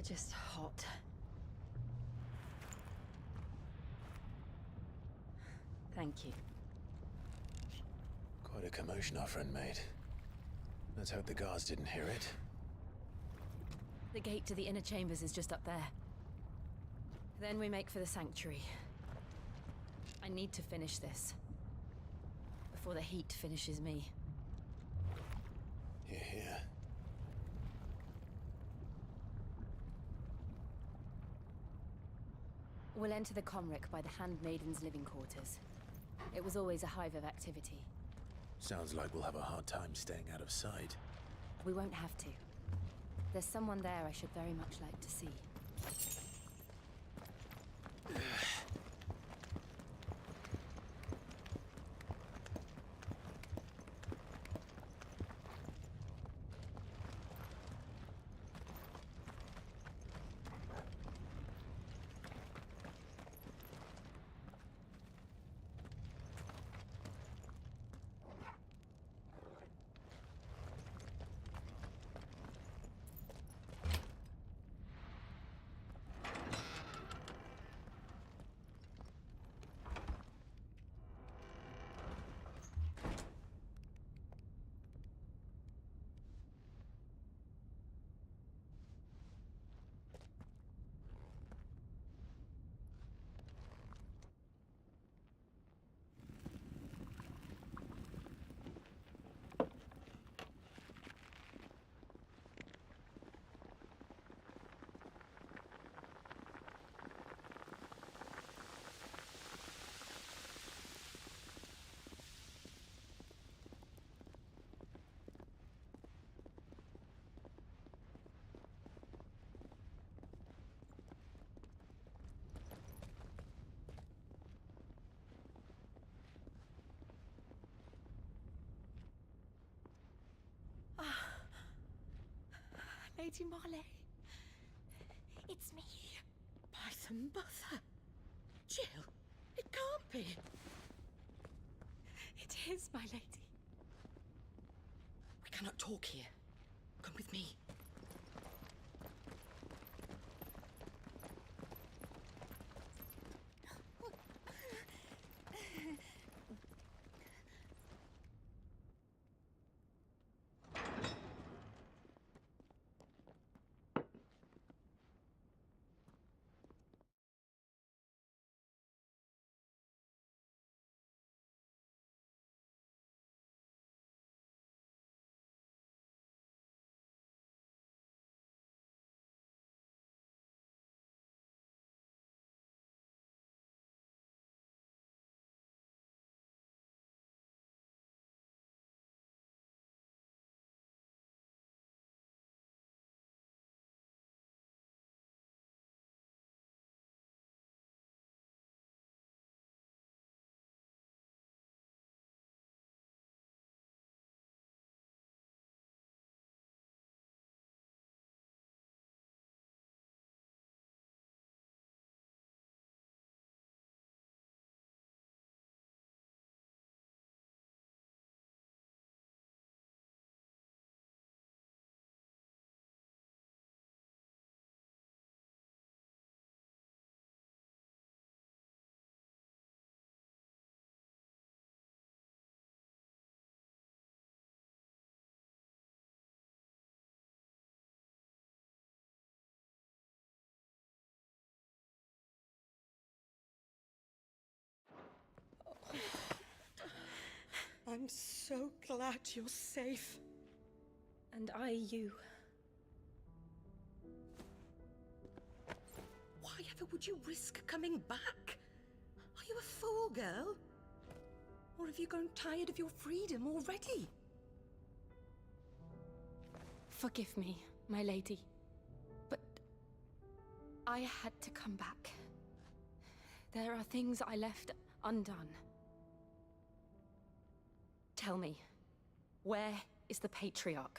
Just hot. Thank you. Quite a commotion our friend made. Let's hope the guards didn't hear it. The gate to the inner chambers is just up there. Then we make for the sanctuary. I need to finish this. Before the heat finishes me. Here, here. We'll enter the Comric by the Handmaiden's living quarters. It was always a hive of activity. Sounds like we'll have a hard time staying out of sight. We won't have to. There's someone there I should very much like to see. Lady Marley. It's me. By the mother. Jill, it can't be. It is, my lady. We cannot talk here. Come with me. I'm so glad you're safe. And I you. Why ever would you risk coming back? Are you a fool, girl? Or have you grown tired of your freedom already? Forgive me, my lady. But I had to come back. There are things I left undone. Tell me, where is the Patriarch?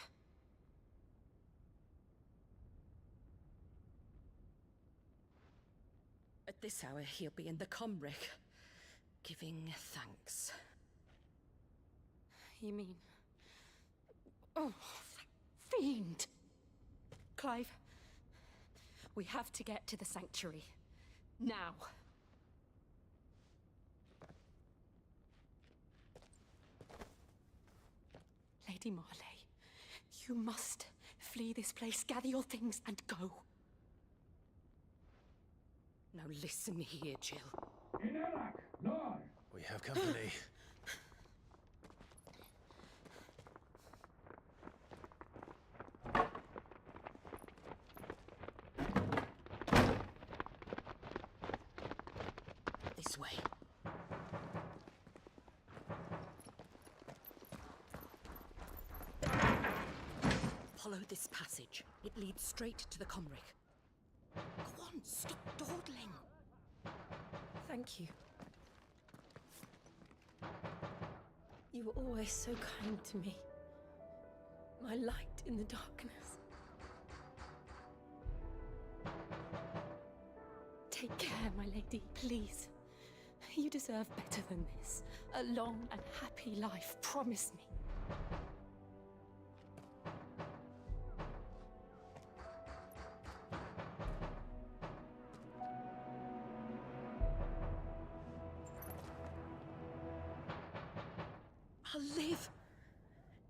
At this hour, he'll be in the Comric, giving thanks. You mean... Oh, that fiend! Clive, we have to get to the sanctuary. Now. Lady Marley, you must flee this place, gather your things, and go. Now listen here, Jill. We have company. This way. Follow this passage. It leads straight to the Comric. Go on, stop dawdling. Thank you. You were always so kind to me. My light in the darkness. Take care, my lady, please. You deserve better than this. A long and happy life, promise me. I'll live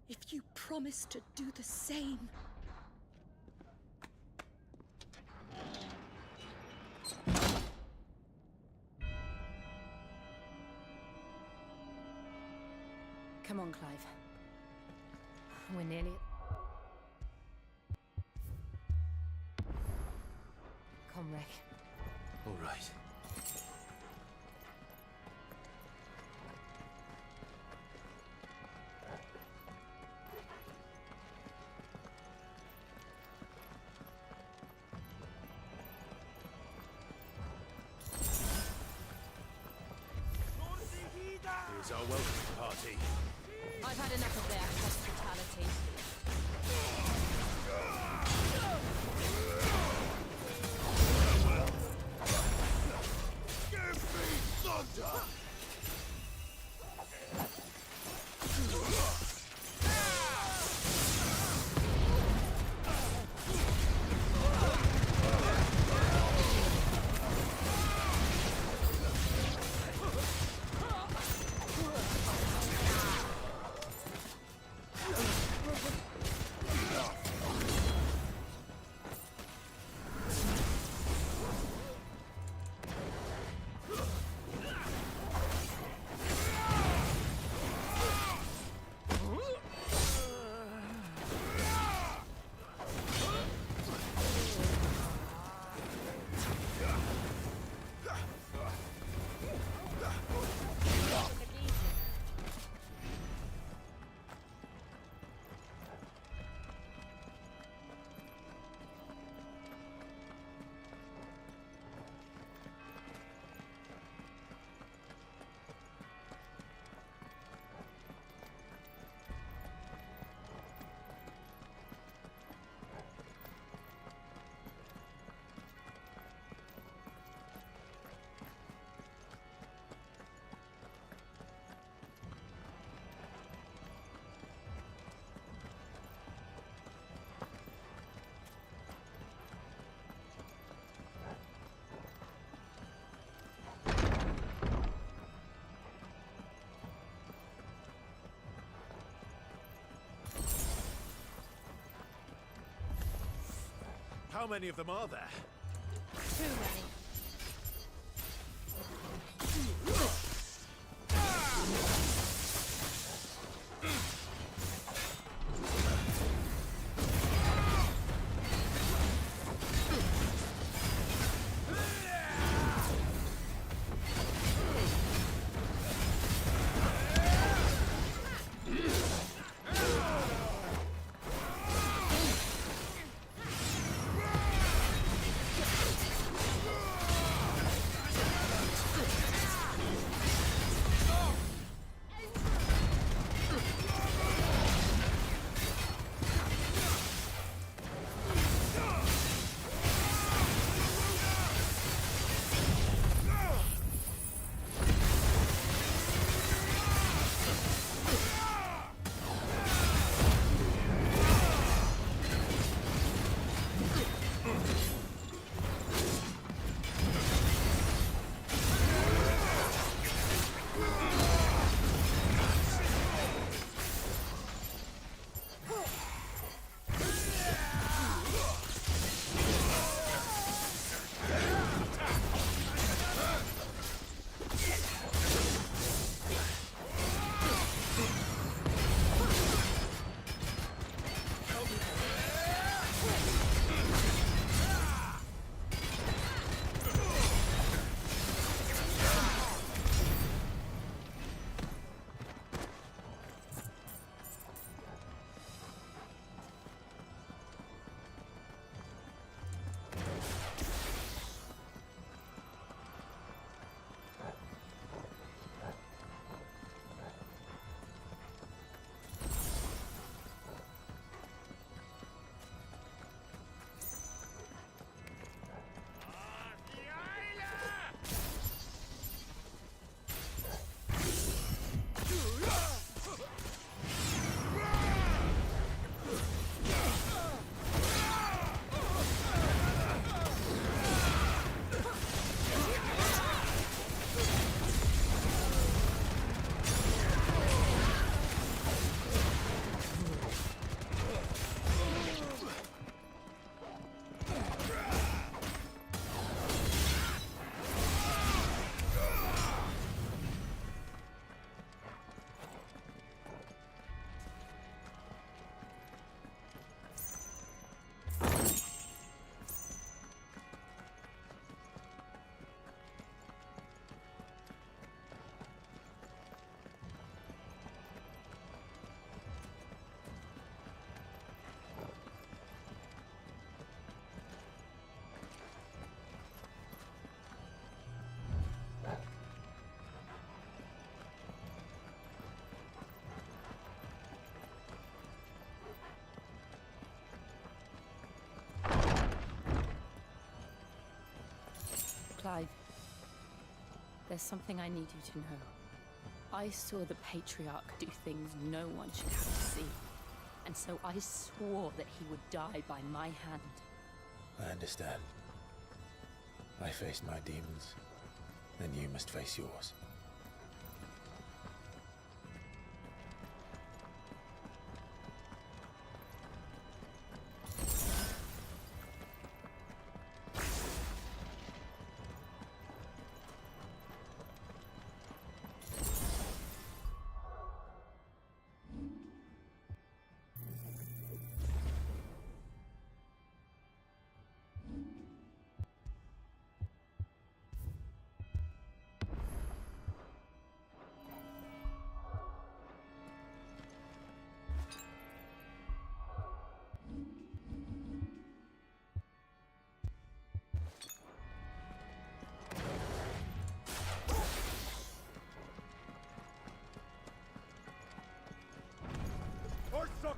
if you promise to do the same. Come on, Clive. We're nearly at... Comrec. All right. Here's our welcome party. I've had enough of their hospitality. Give me thunder! How many of them are there? Too many. Clive, there's something I need you to know. I saw the Patriarch do things no one should have to see. And so I swore that he would die by my hand. I understand. I faced my demons, and you must face yours.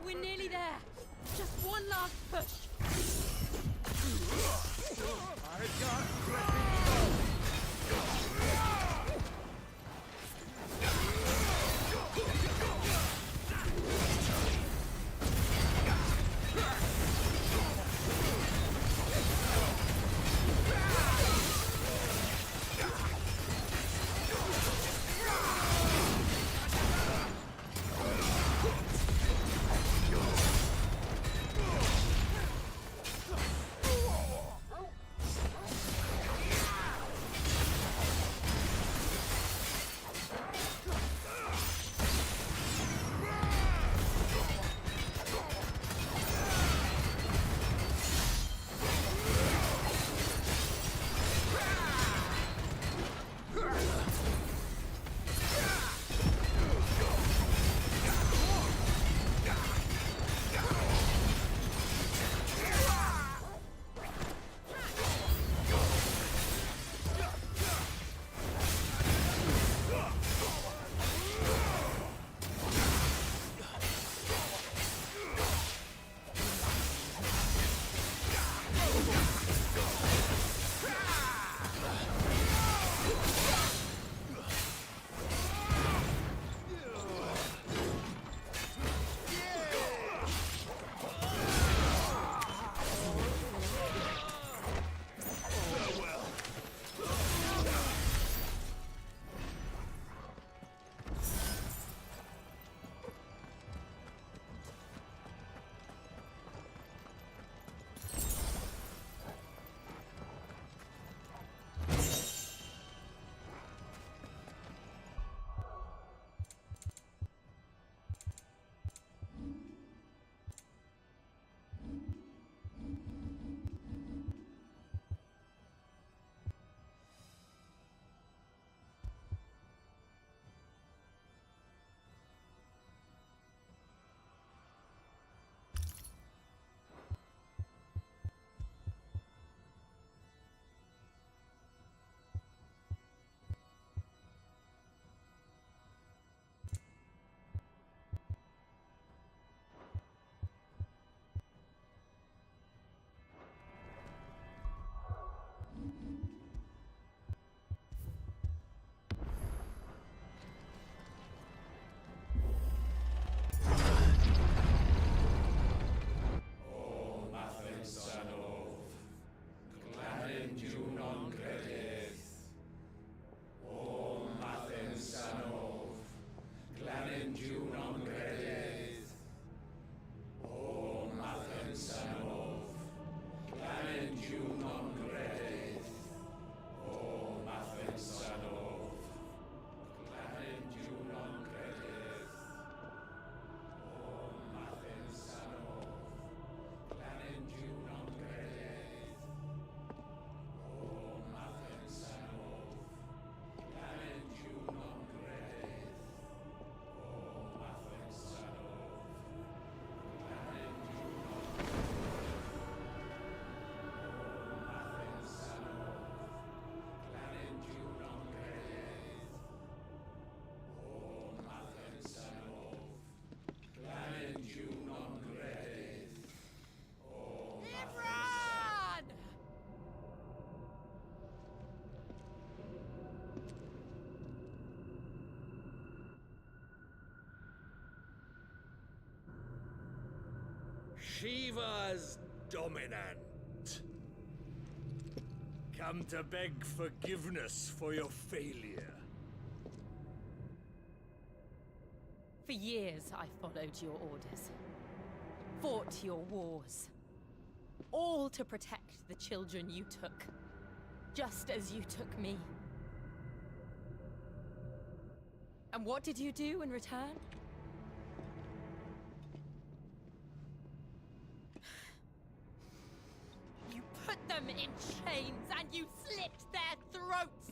We're nearly there. Just one last push. Shiva's dominant. Come to beg forgiveness for your failure. For years, I followed your orders. Fought your wars. All to protect the children you took. Just as you took me. And what did you do in return? You put them in chains and you slit their throats!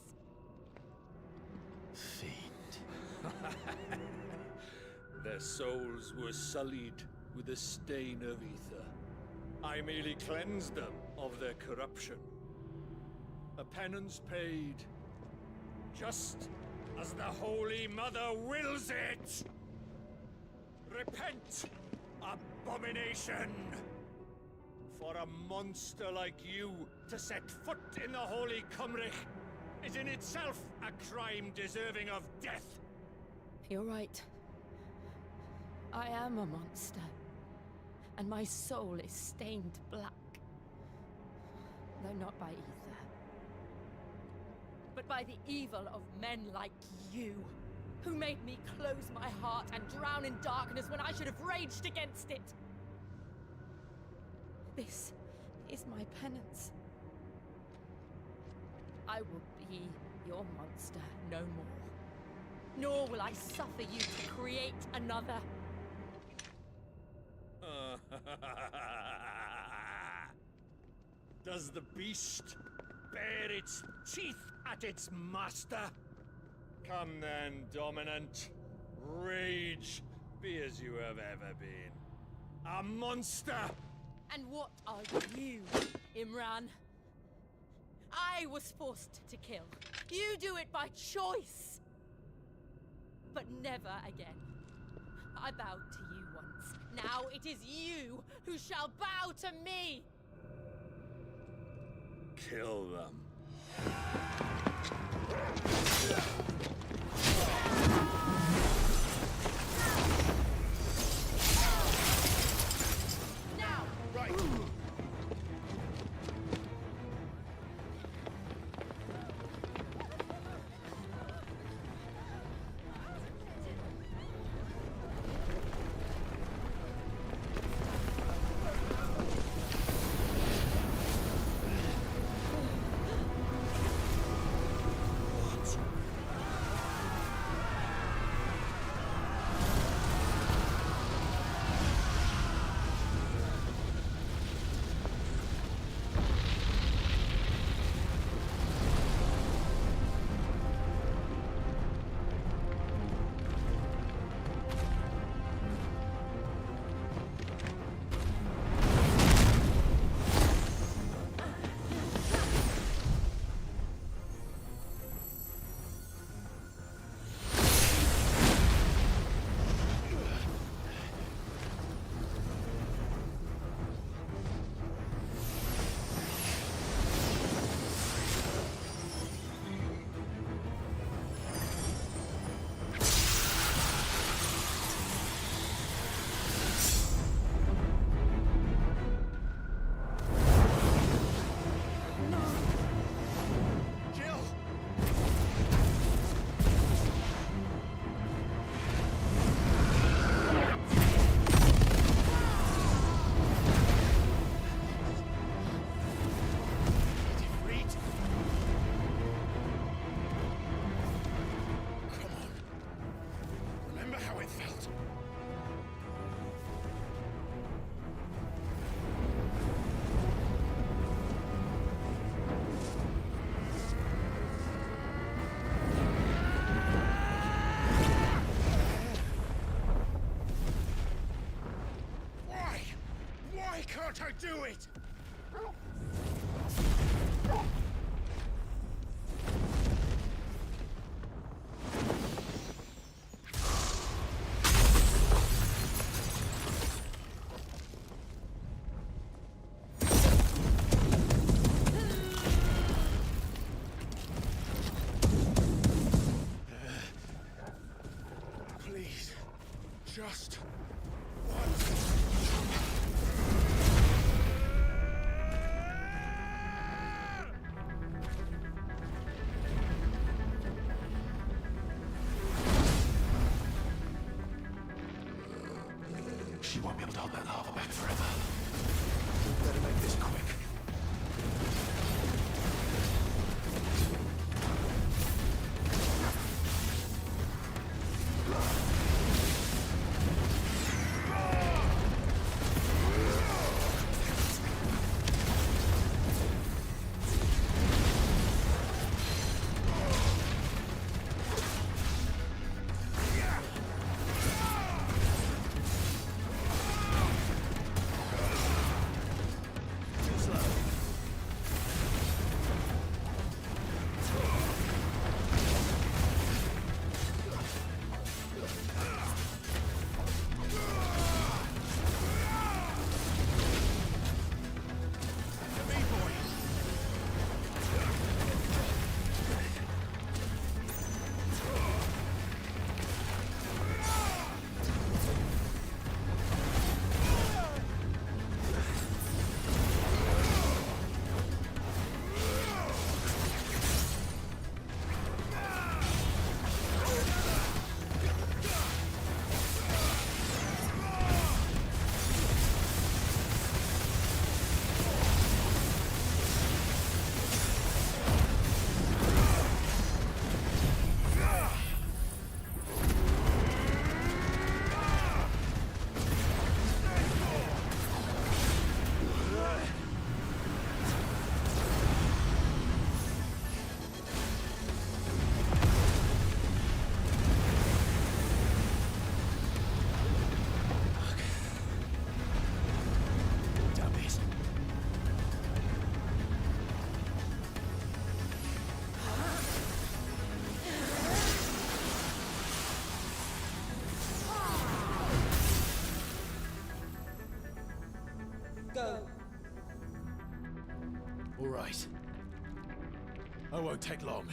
Fiend. Their souls were sullied with the stain of ether. I merely cleansed them of their corruption. A penance paid, just as the Holy Mother wills it! Repent, abomination! For a monster like you to set foot in the Holy Cymric is in itself a crime deserving of death. You're right. I am a monster. And my soul is stained black. Though not by ether. But by the evil of men like you, who made me close my heart and drown in darkness when I should have raged against it. This is my penance. I will be your monster no more. Nor will I suffer you to create another. Does the beast bare its teeth at its master? Come then, dominant. Rage, be as you have ever been. A monster! And what are you, Imran? I was forced to kill. You do it by choice. But never again. I bowed to you once. Now it is you who shall bow to me! Kill them. Now! Right! Can't I do it? Please, just once. She won't be able to hold that lava back forever. Better make this quick. All right. I won't take long.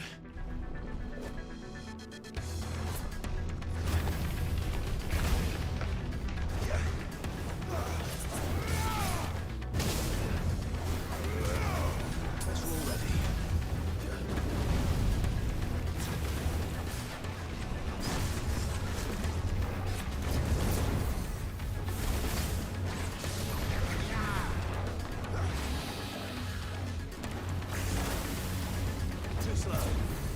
That's all ready. Too slow.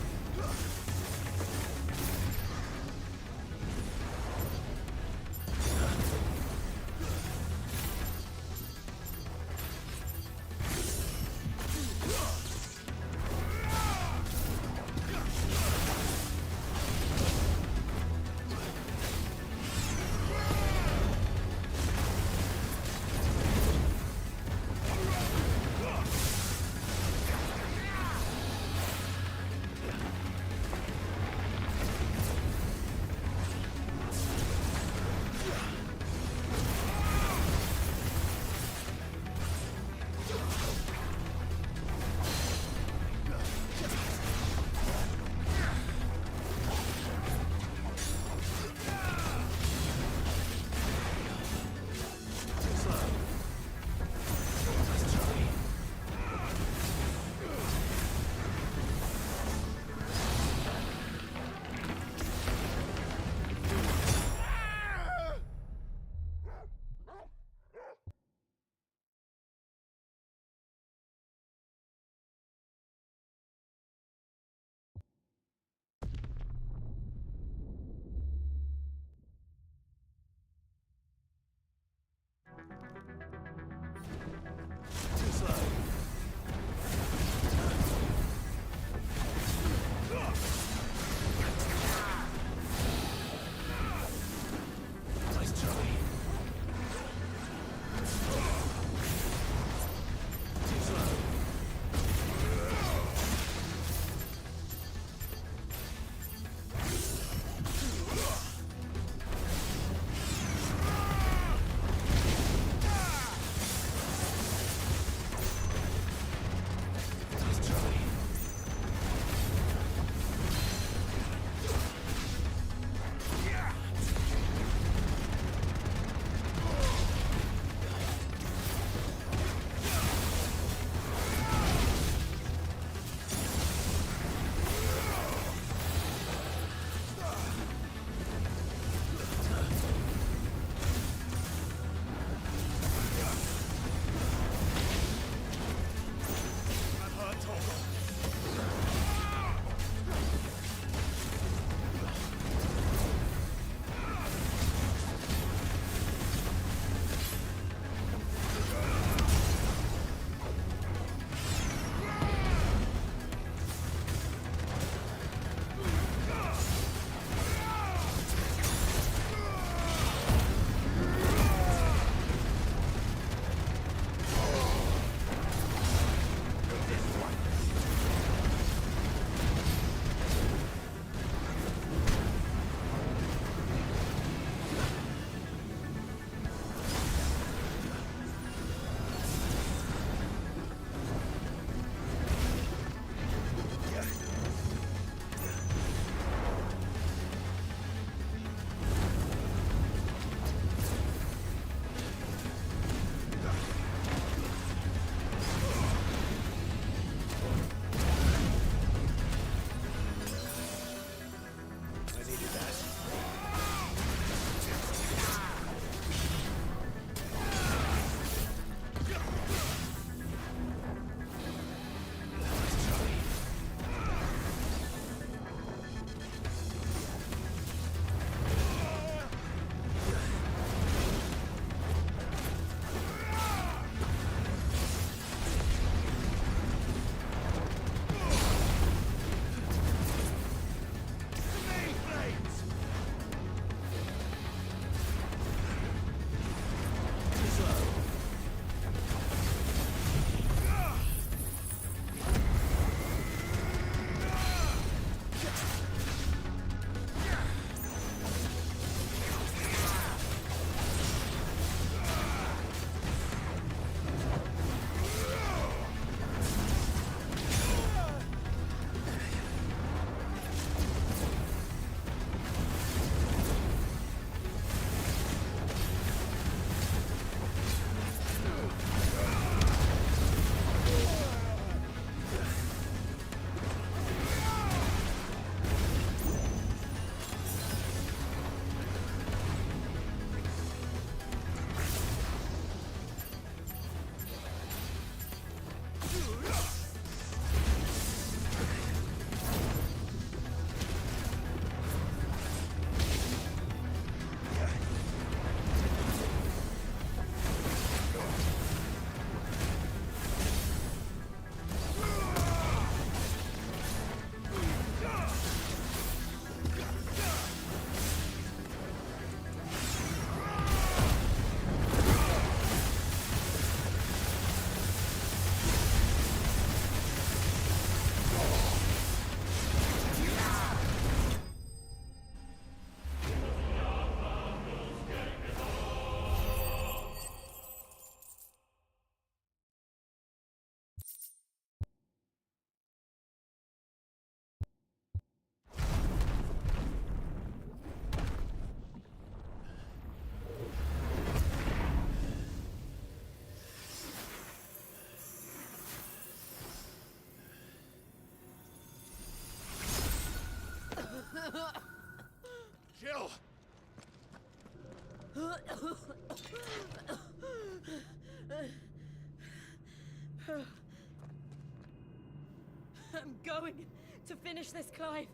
I'm going to finish this, Clive.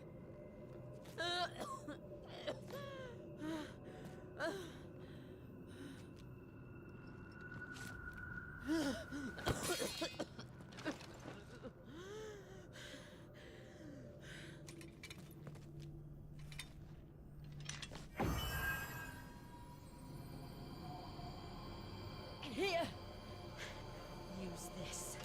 Here. Use this.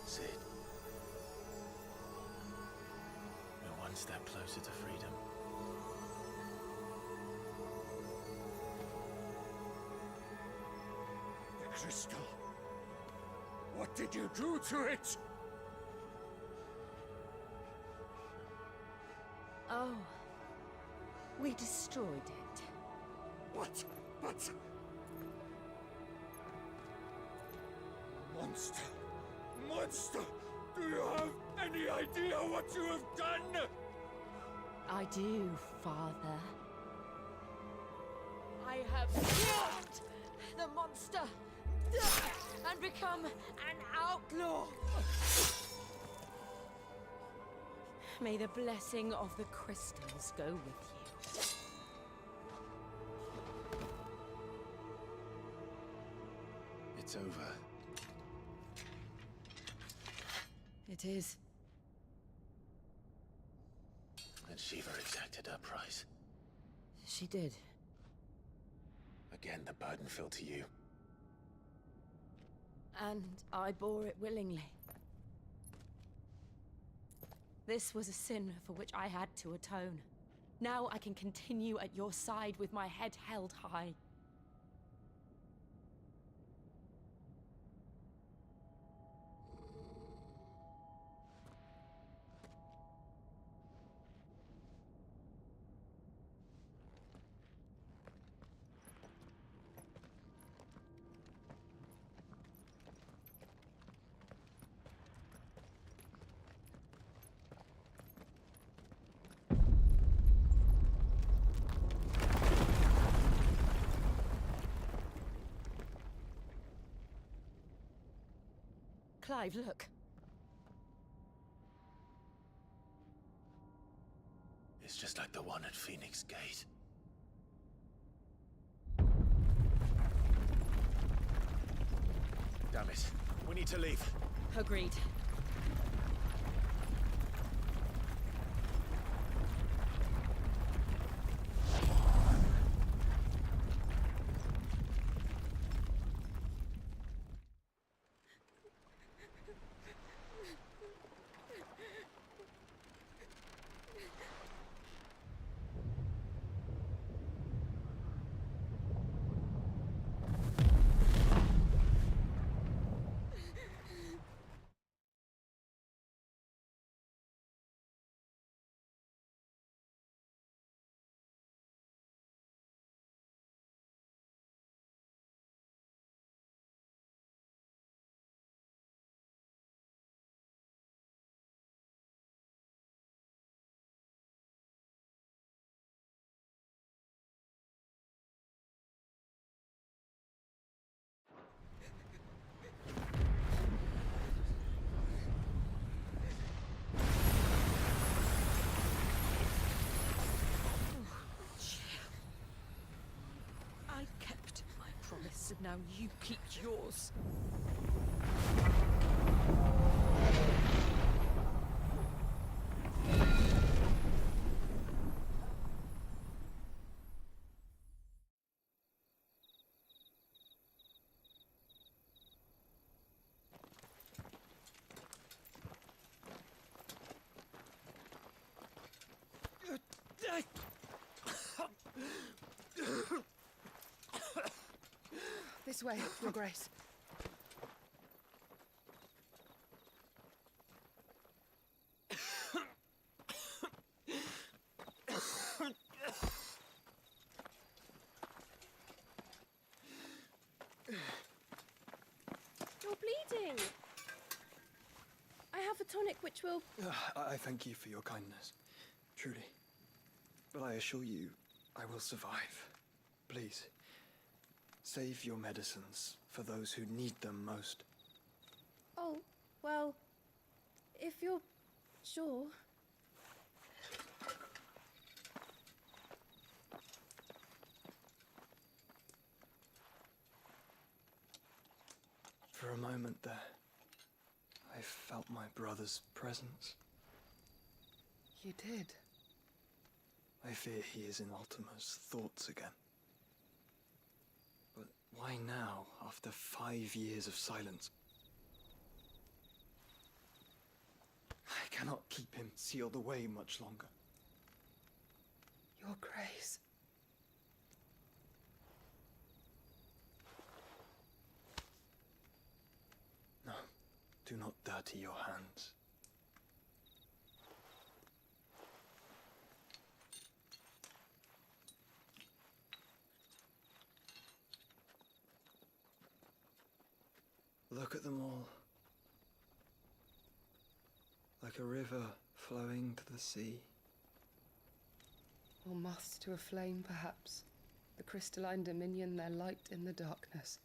Sid. We're one step closer to freedom. The crystal. What did you do to it? Oh. We destroyed it. What? But... Monster! Monster! Do you have any idea what you have done? I do, Father. I have killed the monster and become an outlaw. May the blessing of the crystals go with you. It's over. It is. And Shiva exacted her price. She did. Again, the burden fell to you. And I bore it willingly. This was a sin for which I had to atone. Now I can continue at your side with my head held high. Clive, look. It's just like the one at Phoenix Gate. Damn it. We need to leave. Agreed. I kept my promise, and now you keep yours. This way, Your Grace. You're bleeding. I have a tonic which will... I thank you for your kindness, truly. But I assure you, I will survive. Please, save your medicines for those who need them most. Oh, well, if you're sure. For a moment there, I felt my brother's presence. You did? I fear he is in Ultima's thoughts again. But why now, after 5 years of silence? I cannot keep him sealed away much longer. Your Grace. No, do not dirty your hands. Look at them all. Like a river flowing to the sea. Or moths to a flame, perhaps. The crystalline dominion, their light in the darkness.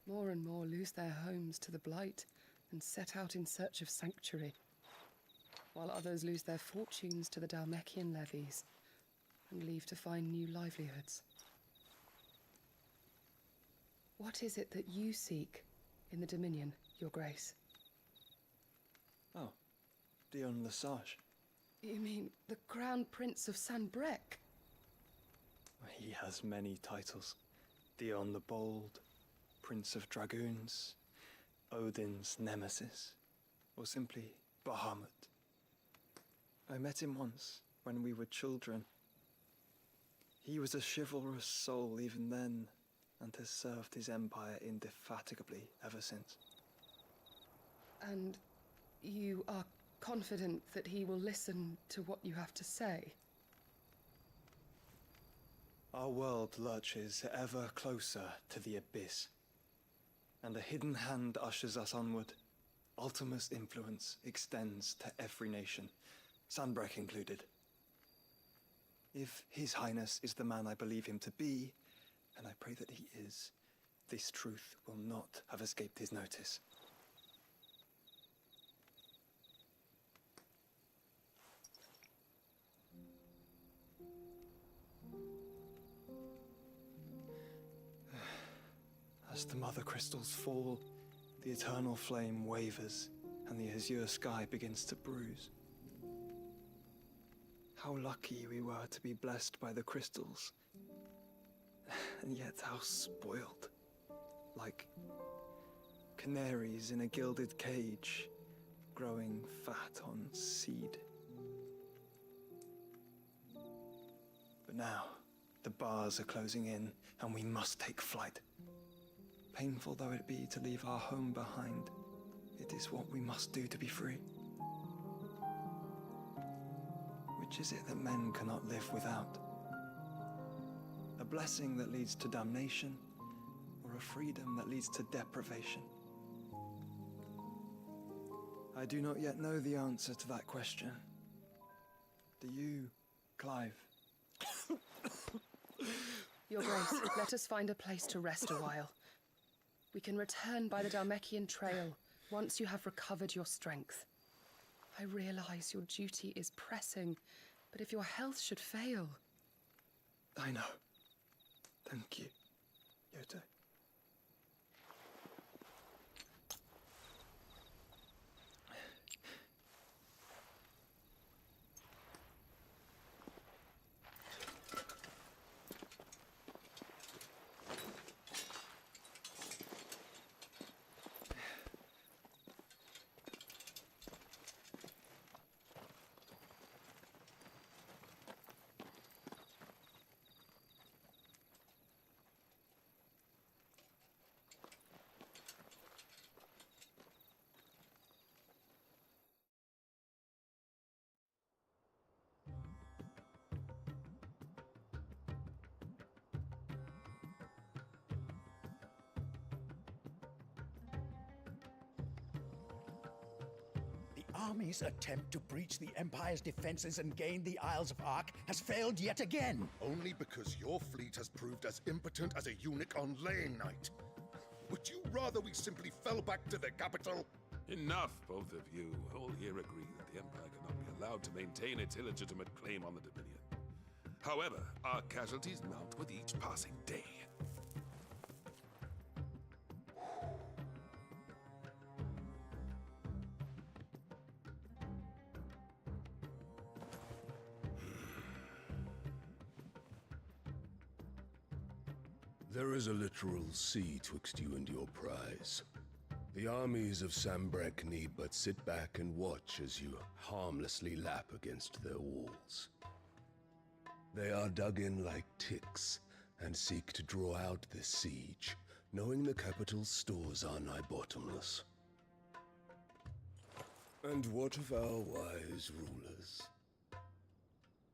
More and more lose their homes to the blight and set out in search of sanctuary, while others lose their fortunes to the Dhalmekian levies and leave to find new livelihoods. What is it that you seek in the Dominion, Your Grace? Oh, Dion Lesage. You mean the Crown Prince of Sanbrec? He has many titles. Dion the Bold, Prince of Dragoons, Odin's Nemesis, or simply Bahamut. I met him once, when we were children. He was a chivalrous soul even then, and has served his empire indefatigably ever since. And you are confident that he will listen to what you have to say? Our world lurches ever closer to the abyss, and a hidden hand ushers us onward. Ultima's influence extends to every nation, Sanbrec included. If His Highness is the man I believe him to be, and I pray that he is, this truth will not have escaped his notice. As the mother crystals fall, the eternal flame wavers, and the azure sky begins to bruise. How lucky we were to be blessed by the crystals, and yet how spoiled. Like canaries in a gilded cage, growing fat on seed. But now, the bars are closing in, and we must take flight. Painful though it be to leave our home behind, it is what we must do to be free. Which is it that men cannot live without? A blessing that leads to damnation, or a freedom that leads to deprivation? I do not yet know the answer to that question. Do you, Clive? Your Grace, let us find a place to rest a while. We can return by the Dhalmekian trail once you have recovered your strength. I realize your duty is pressing, but if your health should fail... I know. Thank you, Yoto. army's attempt to breach the Empire's defenses and gain the Isles of Ark has failed yet again. Only because your fleet has proved as impotent as a eunuch on laying night. Would you rather we simply fell back to the capital? Enough, both of you. All here agree that the Empire cannot be allowed to maintain its illegitimate claim on the Dominion. However, our casualties mount with each passing day. There is a literal sea twixt you and your prize. The armies of Sambrek need but sit back and watch as you harmlessly lap against their walls. They are dug in like ticks and seek to draw out this siege, knowing the capital's stores are nigh bottomless. And what of our wise rulers?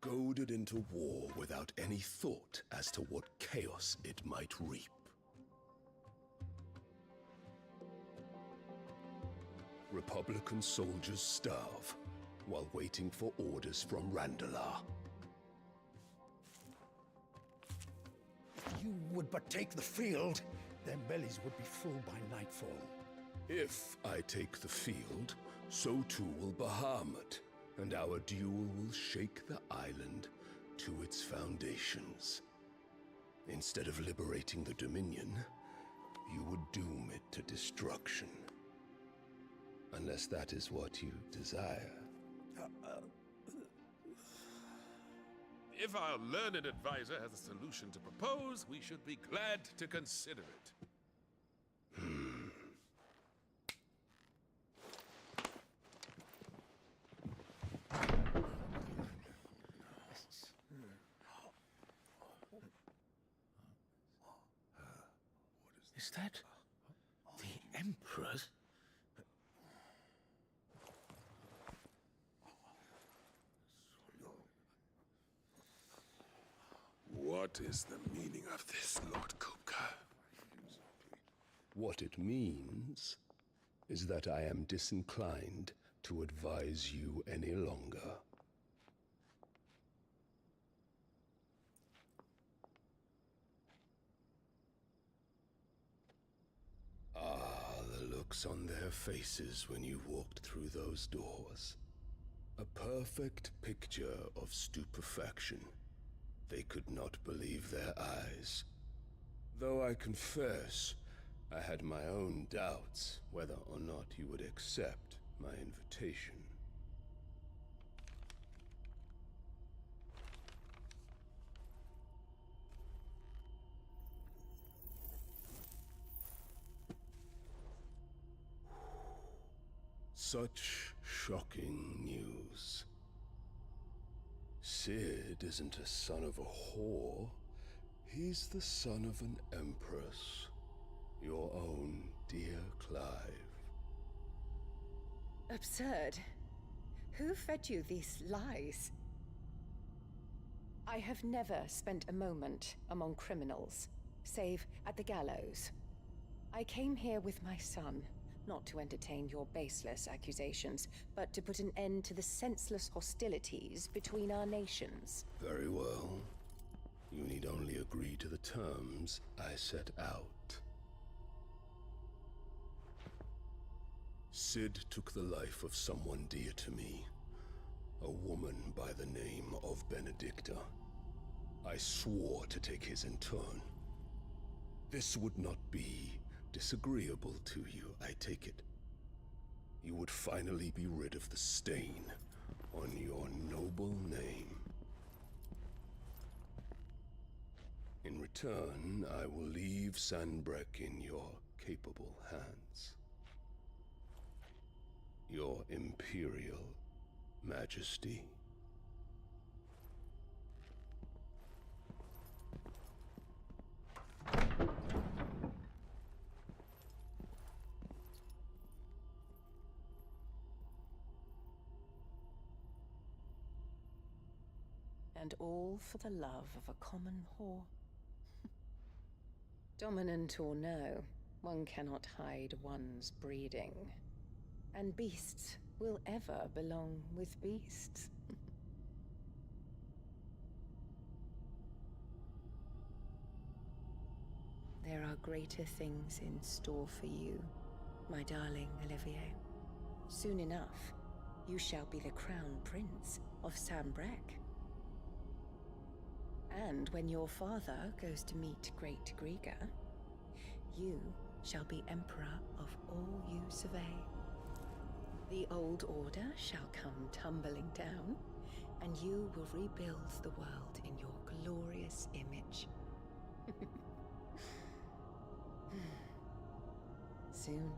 Goaded into war without any thought as to what chaos it might reap. Republican soldiers starve while waiting for orders from Randalar. If you would but take the field, their bellies would be full by nightfall. If I take the field, so too will Bahamut, and our duel will shake the island to its foundations. Instead of liberating the Dominion, you would doom it to destruction. Unless that is what you desire. If our learned advisor has a solution to propose, we should be glad to consider it. Is that the Emperor's? What is the meaning of this, Lord Kupka? What it means is that I am disinclined to advise you any longer. Ah, the looks on their faces when you walked through those doors. A perfect picture of stupefaction. They could not believe their eyes. Though I confess, I had my own doubts whether or not you would accept my invitation. Such shocking news. Sid isn't a son of a whore. He's the son of an empress. Your own dear Clive. Absurd. Who fed you these lies? I have never spent a moment among criminals, save at the gallows. I came here with my son, not to entertain your baseless accusations, but to put an end to the senseless hostilities between our nations. Very well. You need only agree to the terms I set out. Sid took the life of someone dear to me, a woman by the name of Benedicta. I swore to take his in turn. This would not be disagreeable to you, I take it. You would finally be rid of the stain on your noble name. In return, I will leave Sanbrek in your capable hands. Your Imperial Majesty. And all for the love of a common whore. Dominant or no, one cannot hide one's breeding. And beasts will ever belong with beasts. There are greater things in store for you, my darling Olivier. Soon enough, you shall be the crown prince of Sambrec. And when your father goes to meet Great Griga, you shall be emperor of all you survey. The old order shall come tumbling down, and you will rebuild the world in your glorious image. Soon.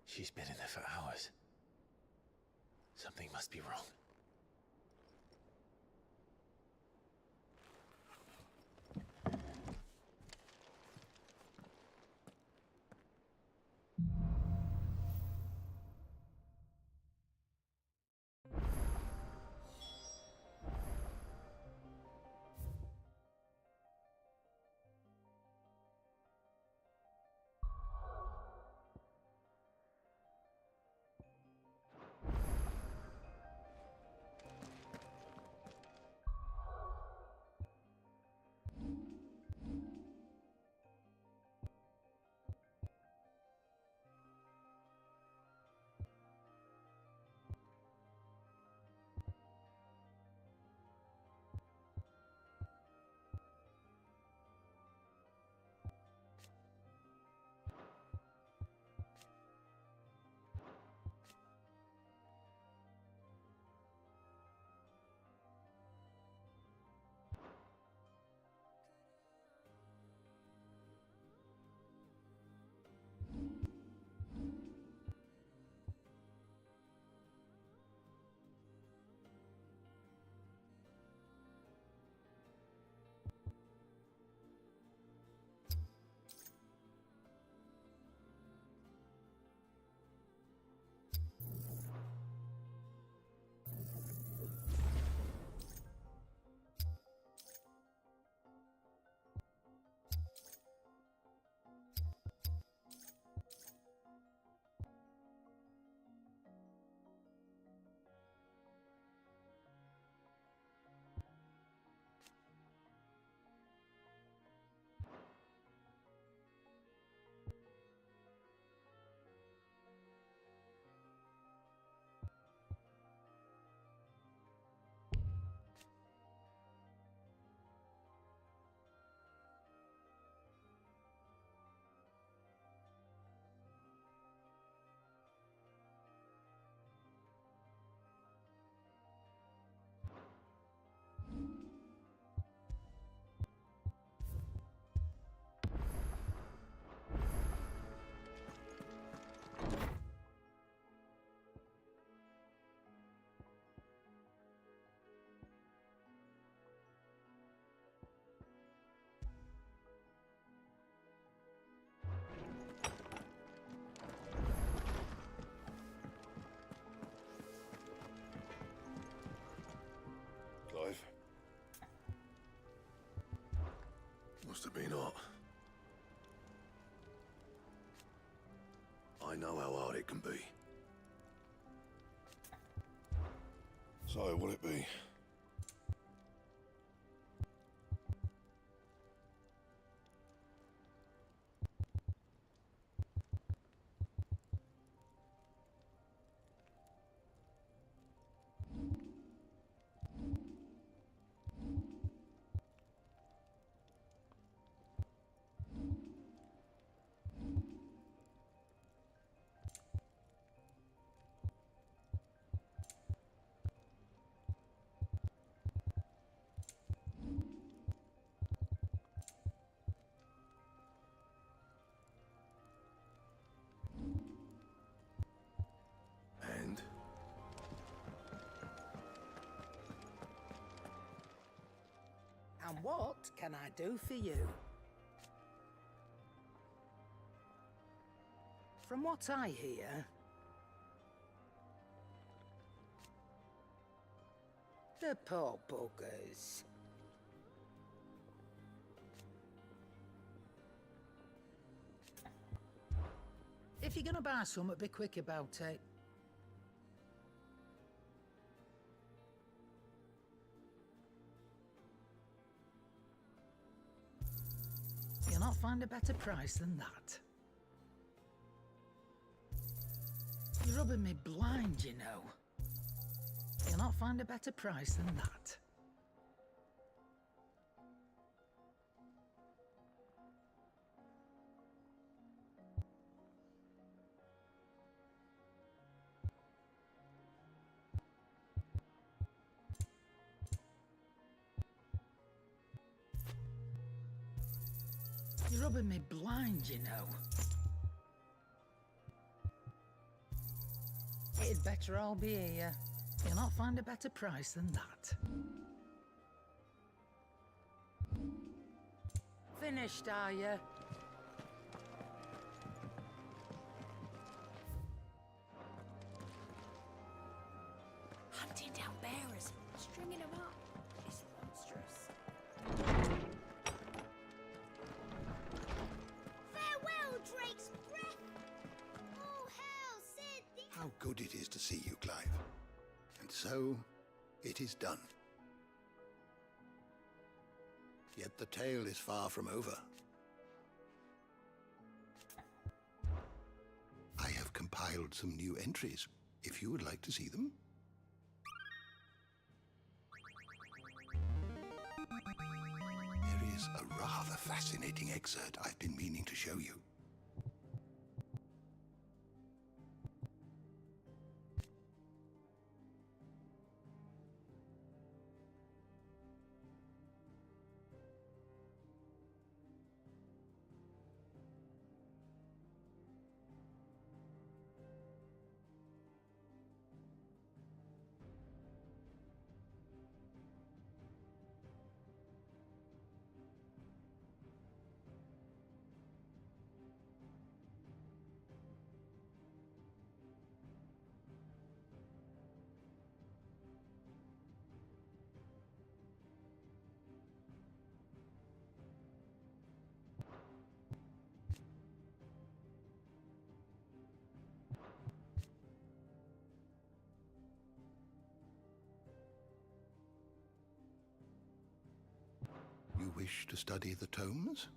She's been in there for hours. Something must be wrong. Must have been hot. I know how hard it can be. So, will it be? And what can I do for you? From what I hear, the poor buggers. If you're gonna buy some, be quick about it. You'll not find a better price than that. You're rubbing me blind, you know. You'll not find a better price than that. You're rubbing me blind, you know. It'd better all be here. You'll not find a better price than that. Finished, are you? Hunting down bearers, stringing them up. It's monstrous. Farewell, Drake's breath! Oh, hell, Sid! How good it is to see you, Clive. And so, it is done. Yet the tale is far from over. I have compiled some new entries, if you would like to see them. There is a rather fascinating excerpt I've been meaning to show you. You wish to study the tomes?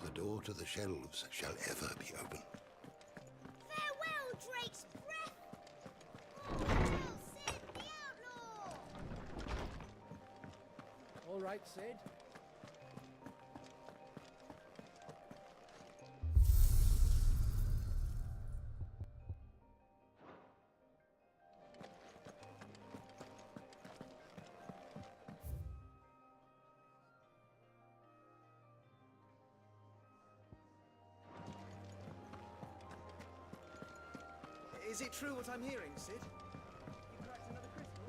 The door to the shelves shall ever be open. Farewell, Drake's breath! Oh, hell, Sid, the outlaw! All right, Sid. Is it true what I'm hearing, Sid? You cracked another crystal?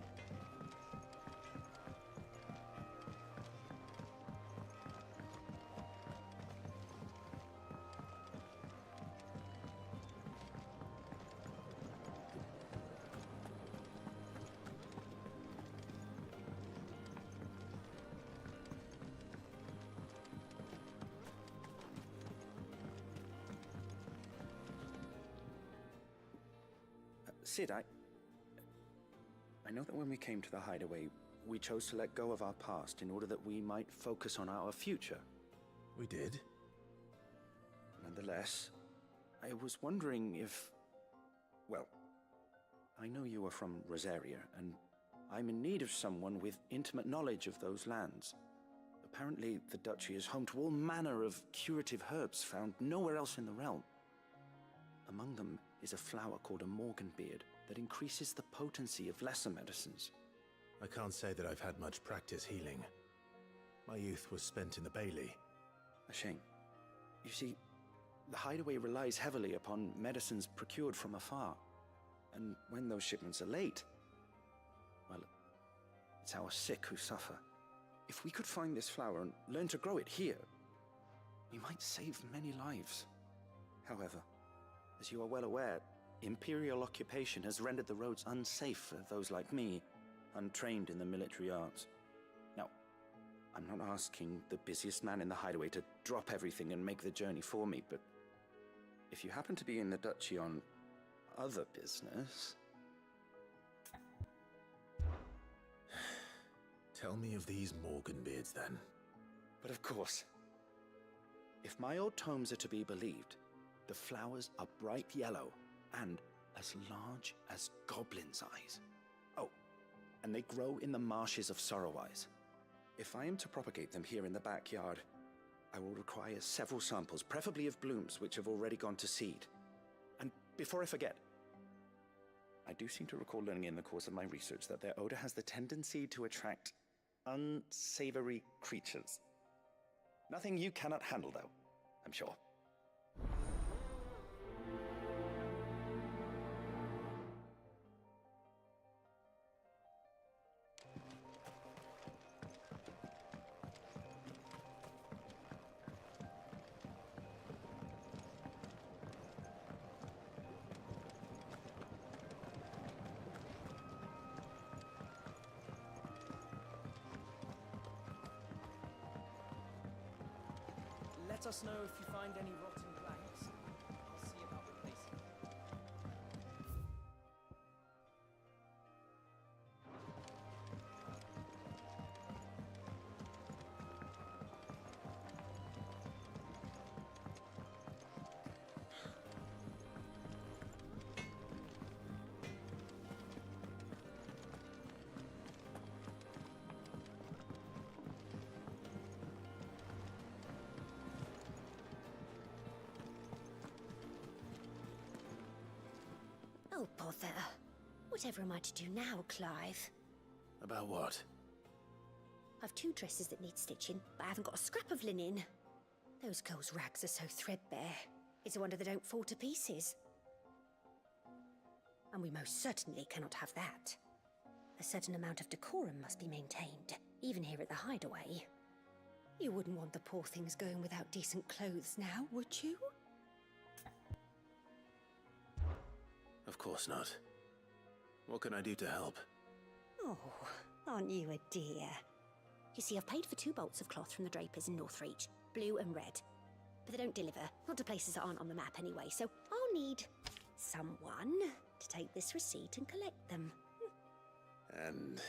Sid, I know that when we came to the hideaway, we chose to let go of our past in order that we might focus on our future. We did? Nonetheless, I was wondering if... Well, I know you are from Rosaria, and I'm in need of someone with intimate knowledge of those lands. Apparently, the duchy is home to all manner of curative herbs found nowhere else in the realm. Among them is a flower called a morganbeard that increases the potency of lesser medicines. I can't say that I've had much practice healing. My youth was spent in the Bailey. A shame. You see, the hideaway relies heavily upon medicines procured from afar. And when those shipments are late, well, it's our sick who suffer. If we could find this flower and learn to grow it here, we might save many lives. However, as you are well aware, Imperial occupation has rendered the roads unsafe for those like me, untrained in the military arts. Now, I'm not asking the busiest man in the hideaway to drop everything and make the journey for me, but if you happen to be in the duchy on other business... Tell me of these morganbeards, then. But of course. If my old tomes are to be believed, the flowers are bright yellow and as large as goblins' eyes. Oh, and they grow in the marshes of Sorrowise. If I am to propagate them here in the backyard, I will require several samples, preferably of blooms which have already gone to seed. And before I forget, I do seem to recall learning in the course of my research that their odor has the tendency to attract unsavory creatures. Nothing you cannot handle, though, I'm sure. Let us know if you find any rotten planks. I'll see about replacing them. Oh, bother. Whatever am I to do now, Clive? About what? I've 2 dresses that need stitching, but I haven't got a scrap of linen. Those girls' rags are so threadbare. It's a wonder they don't fall to pieces. And we most certainly cannot have that. A certain amount of decorum must be maintained, even here at the hideaway. You wouldn't want the poor things going without decent clothes now, would you? Of course not. What can I do to help? Oh, aren't you a dear? You see, I've paid for 2 bolts of cloth from the drapers in Northreach, blue and red. But they don't deliver, not to places that aren't on the map anyway, so I'll need someone to take this receipt and collect them. And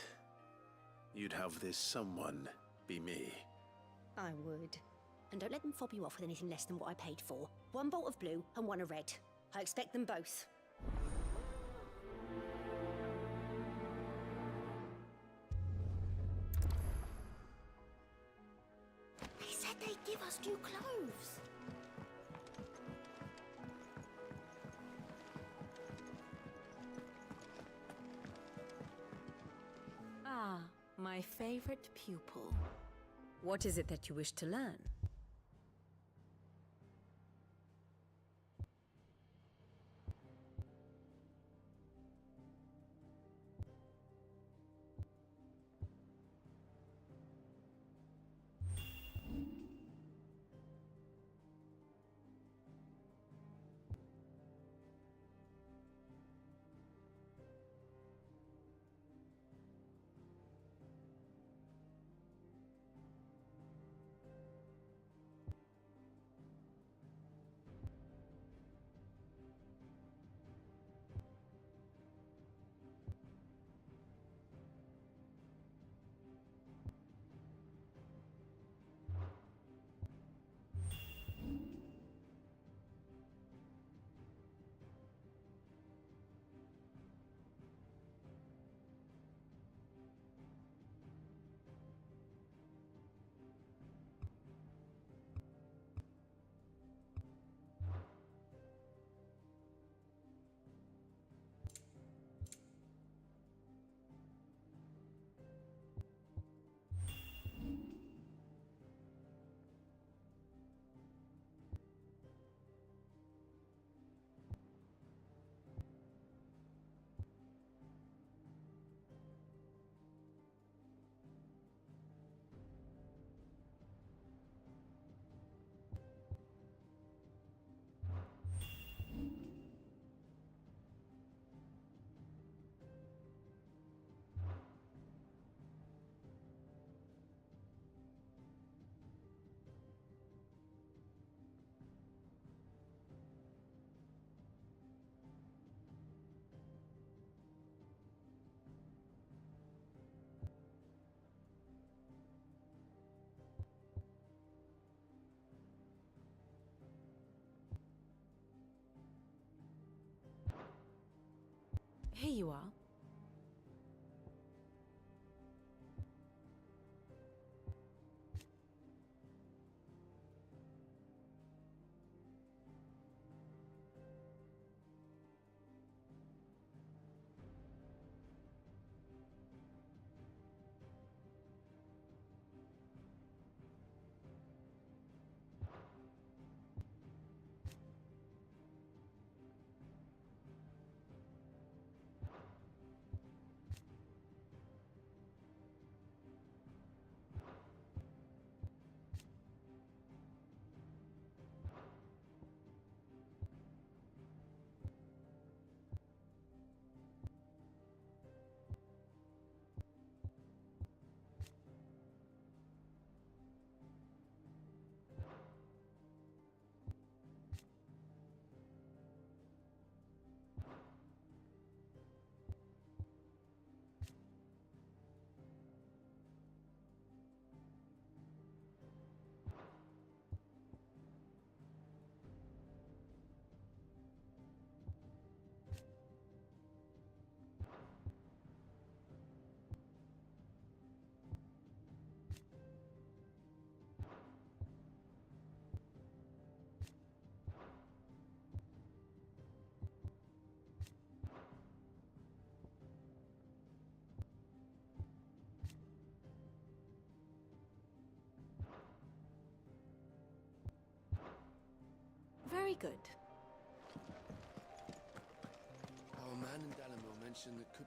you'd have this someone be me? I would. And don't let them fob you off with anything less than what I paid for. 1 bolt of blue and 1 of red. I expect them both. They said they'd give us new clothes. Ah, my favorite pupil. What is it that you wish to learn? Here you are. Very good. Our man in Dalamo mentioned that could.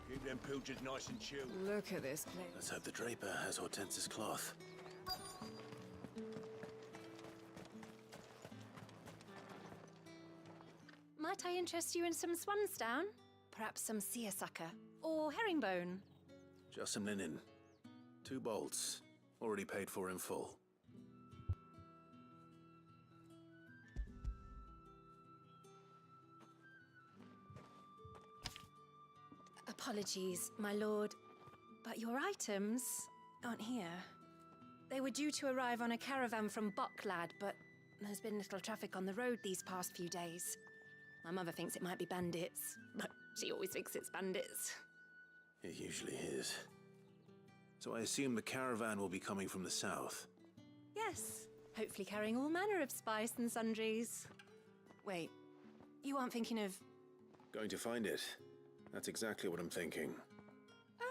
Keep them pilchards nice and chilled. Look at this place. Let's hope the Draper has Hortense's cloth. Might I interest you in some swansdown? Perhaps some seersucker? Or herringbone? Just some linen. 2 bolts. Already paid for in full. Apologies, my lord, but your items aren't here. They were due to arrive on a caravan from Bucklad, but there's been little traffic on the road these past few days. My mother thinks it might be bandits, but she always thinks it's bandits. It usually is. So I assume the caravan will be coming from the south. Yes, hopefully carrying all manner of spice and sundries. Wait, you aren't thinking of... Going to find it. That's exactly what I'm thinking.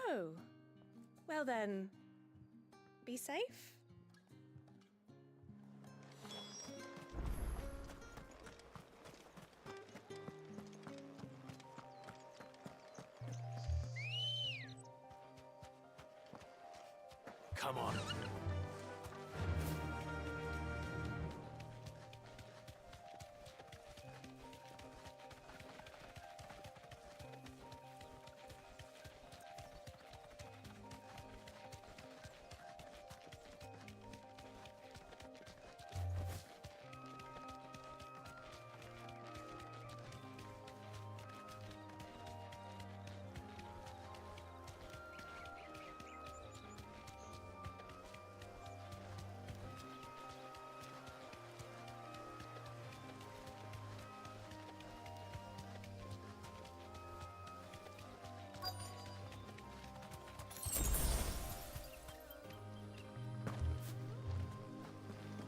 Oh. Well then, be safe? Come on.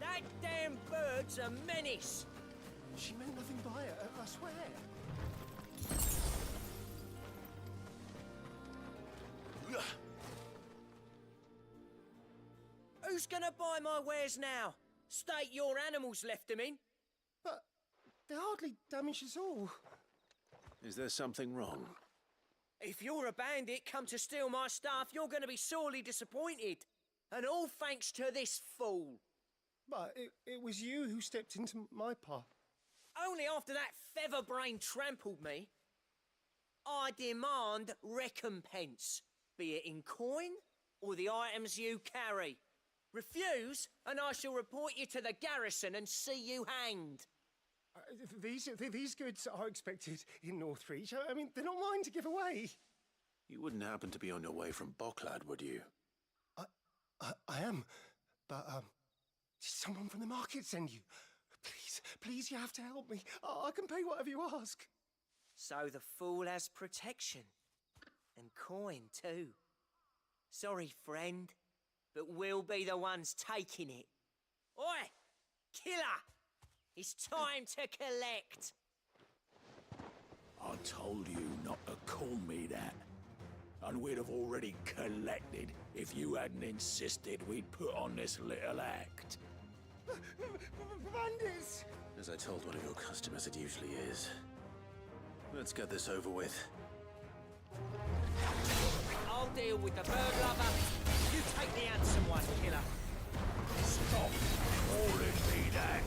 That damn bird's a menace! She meant nothing by it, I swear. Who's gonna buy my wares now? State your animals left them in. But they hardly damaged us all. Is there something wrong? If you're a bandit come to steal my stuff, you're gonna be sorely disappointed. And all thanks to this fool. But it was you who stepped into my path. Only after that feather-brain trampled me. I demand recompense, be it in coin or the items you carry. Refuse, and I shall report you to the garrison and see you hanged. These goods are expected in Northreach. I mean, they're not mine to give away. You wouldn't happen to be on your way from Boklad, would you? I am, but did someone from the market send you? Please, you have to help me. I can pay whatever you ask. So the fool has protection. And coin, too. Sorry, friend, but we'll be the ones taking it. Oi! Killer! It's time to collect! I told you not to call me that. And we'd have already collected if you hadn't insisted we'd put on this little act. Bandits! As I told one of your customers, it usually is. Let's get this over with. I'll deal with the bird lover. You take the handsome one, killer. Stop calling me that.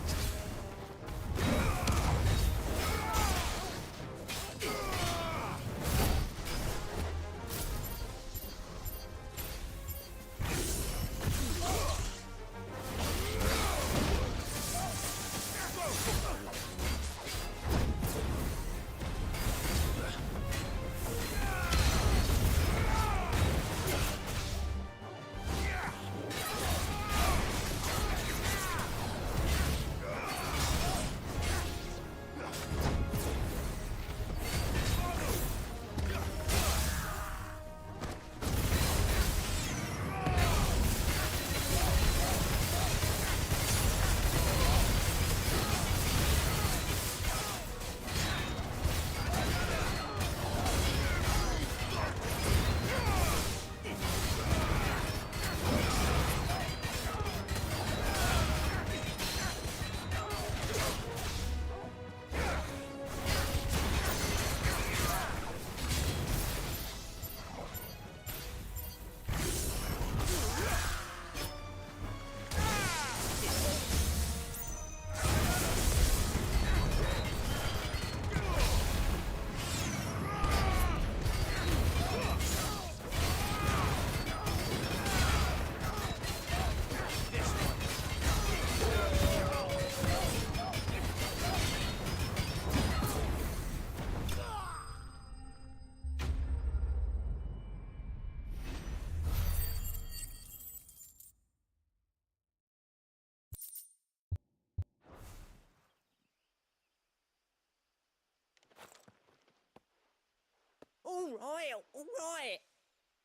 All right.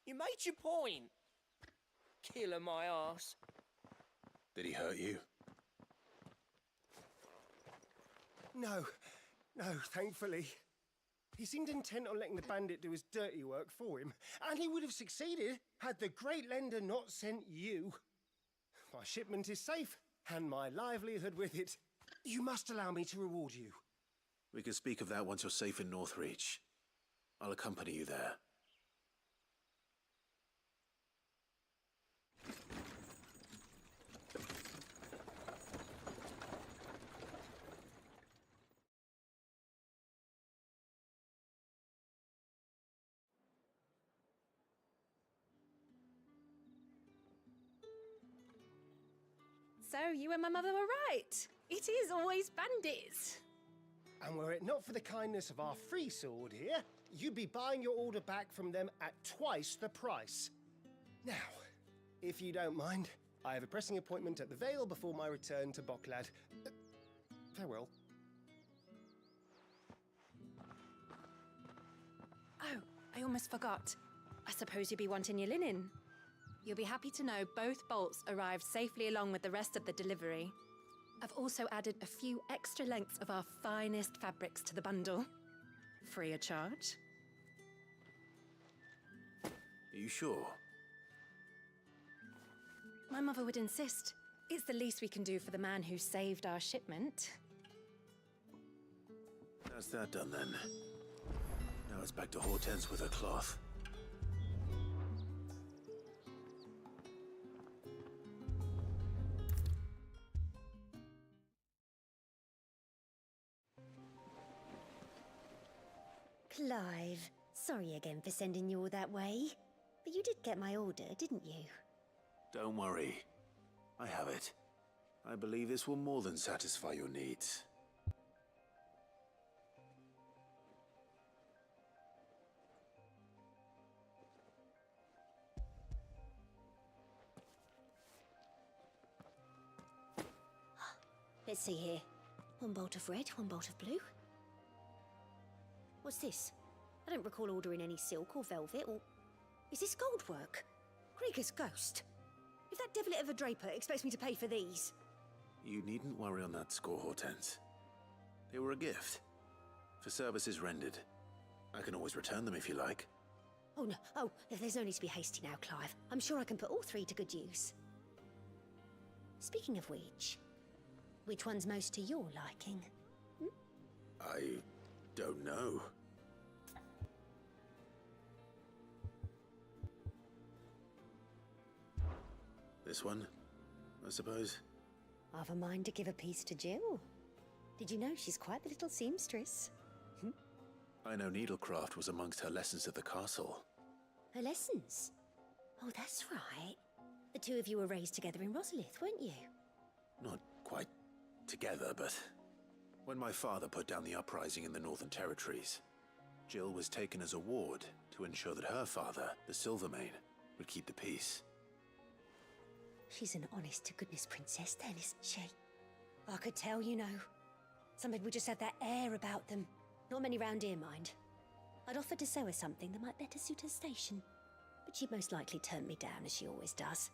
You made your point. Killer my ass. Did he hurt you? No, thankfully. He seemed intent on letting the bandit do his dirty work for him, and he would have succeeded had the great lender not sent you. My shipment is safe, and my livelihood with it. You must allow me to reward you. We can speak of that once you're safe in Northreach. I'll accompany you there. So you and my mother were right. It is always bandits. And were it not for the kindness of our free sword here, you'd be buying your order back from them at twice the price. Now, if you don't mind, I have a pressing appointment at the Vale before my return to Boklad. Farewell. Oh, I almost forgot. I suppose you'll be wanting your linen. You'll be happy to know both bolts arrived safely along with the rest of the delivery. I've also added a few extra lengths of our finest fabrics to the bundle. Free of charge. Are you sure? My mother would insist. It's the least we can do for the man who saved our shipment. That's that done then. Now it's back to Hortense with her cloth. Clive, sorry again for sending you all that way. But you did get my order, didn't you? Don't worry. I have it. I believe this will more than satisfy your needs. Let's see here. One bolt of red, one bolt of blue. What's this? I don't recall ordering any silk or velvet, or... Is this gold work? Krieger's ghost. If that devilet of a draper expects me to pay for these... You needn't worry on that score, Hortense. They were a gift. For services rendered. I can always return them if you like. Oh, no. Oh, there's no need to be hasty now, Clive. I'm sure I can put all three to good use. Speaking of which one's most to your liking? I don't know. This one, I suppose. I've a mind to give a piece to Jill. Did you know she's quite the little seamstress? I know needlecraft was amongst her lessons at the castle. Her lessons? Oh, that's right. The two of you were raised together in Rosalith, weren't you? Not quite together, but when my father put down the uprising in the Northern Territories, Jill was taken as a ward to ensure that her father, the Silvermane, would keep the peace. She's an honest-to-goodness princess then, isn't she? I could tell, you know. Some people just have that air about them. Not many round here, mind. I'd offered to sew her something that might better suit her station. But she'd most likely turn me down, as she always does.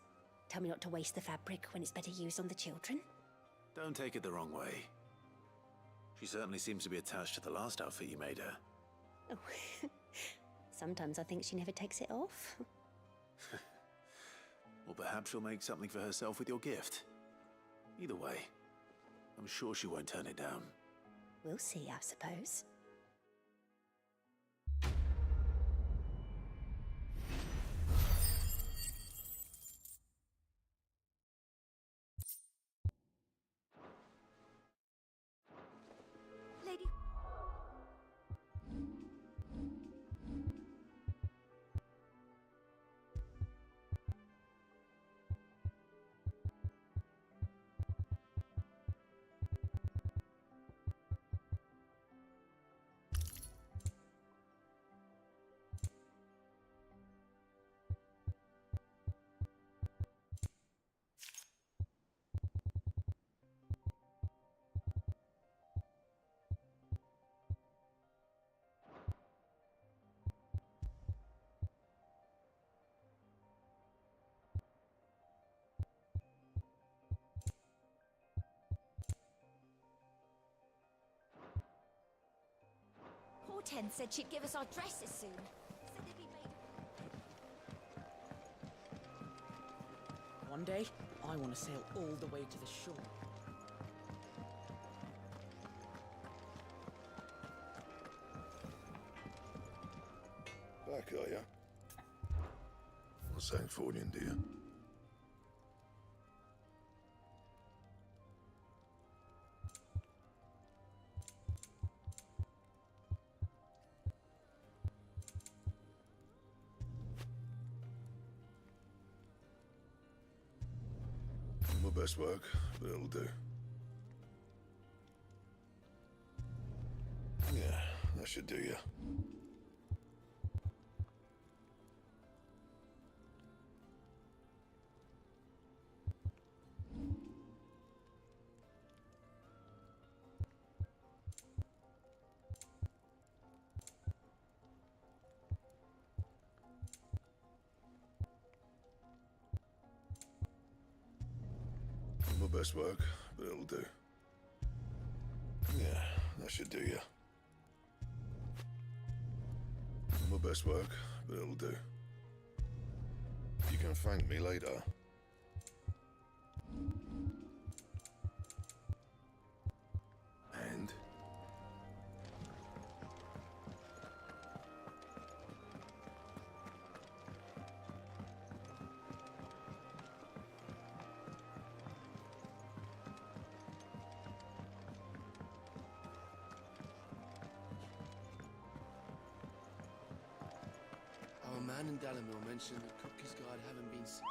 Tell me not to waste the fabric when it's better used on the children. Don't take it the wrong way. She certainly seems to be attached to the last outfit you made her. Oh, sometimes I think she never takes it off. Or perhaps she'll make something for herself with your gift. Either way, I'm sure she won't turn it down. We'll see, I suppose. Lady... Portent said she'd give us our dresses soon. Said they'd be made. One day, I want to sail all the way to the shore. Back, are ya? What's that for you, dear? My best work, but it'll do. Yeah, that should do ya. My best work, but it'll do. Yeah, that should do ya. My best work, but it'll do. You can thank me later. And? Our man in Dalamil mentioned that Cookies Guard haven't been seen.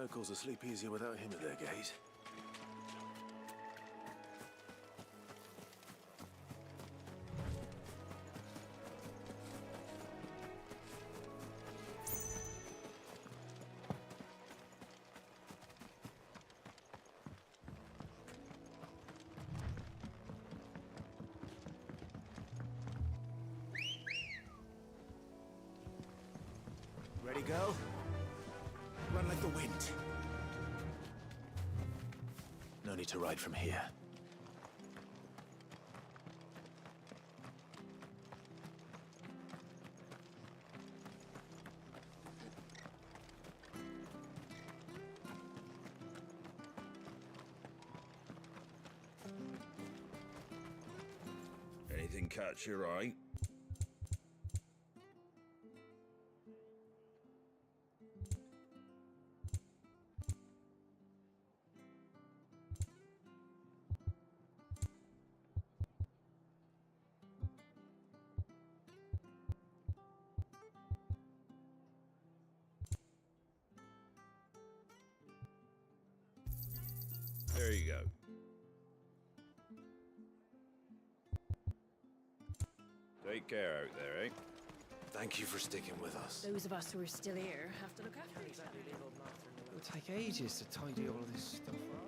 Locals will sleep easier without him at their gate. Ready, go? Run like the wind. No need to ride from here. Anything catch your eye? There you go. Take care out there, eh? Thank you for sticking with us. Those of us who are still here have to look after each other. It'll take ages to tidy all of this stuff up.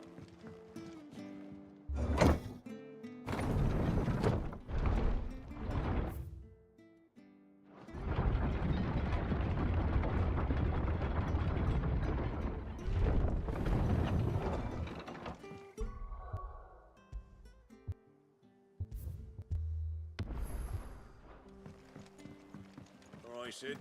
All right, Sid.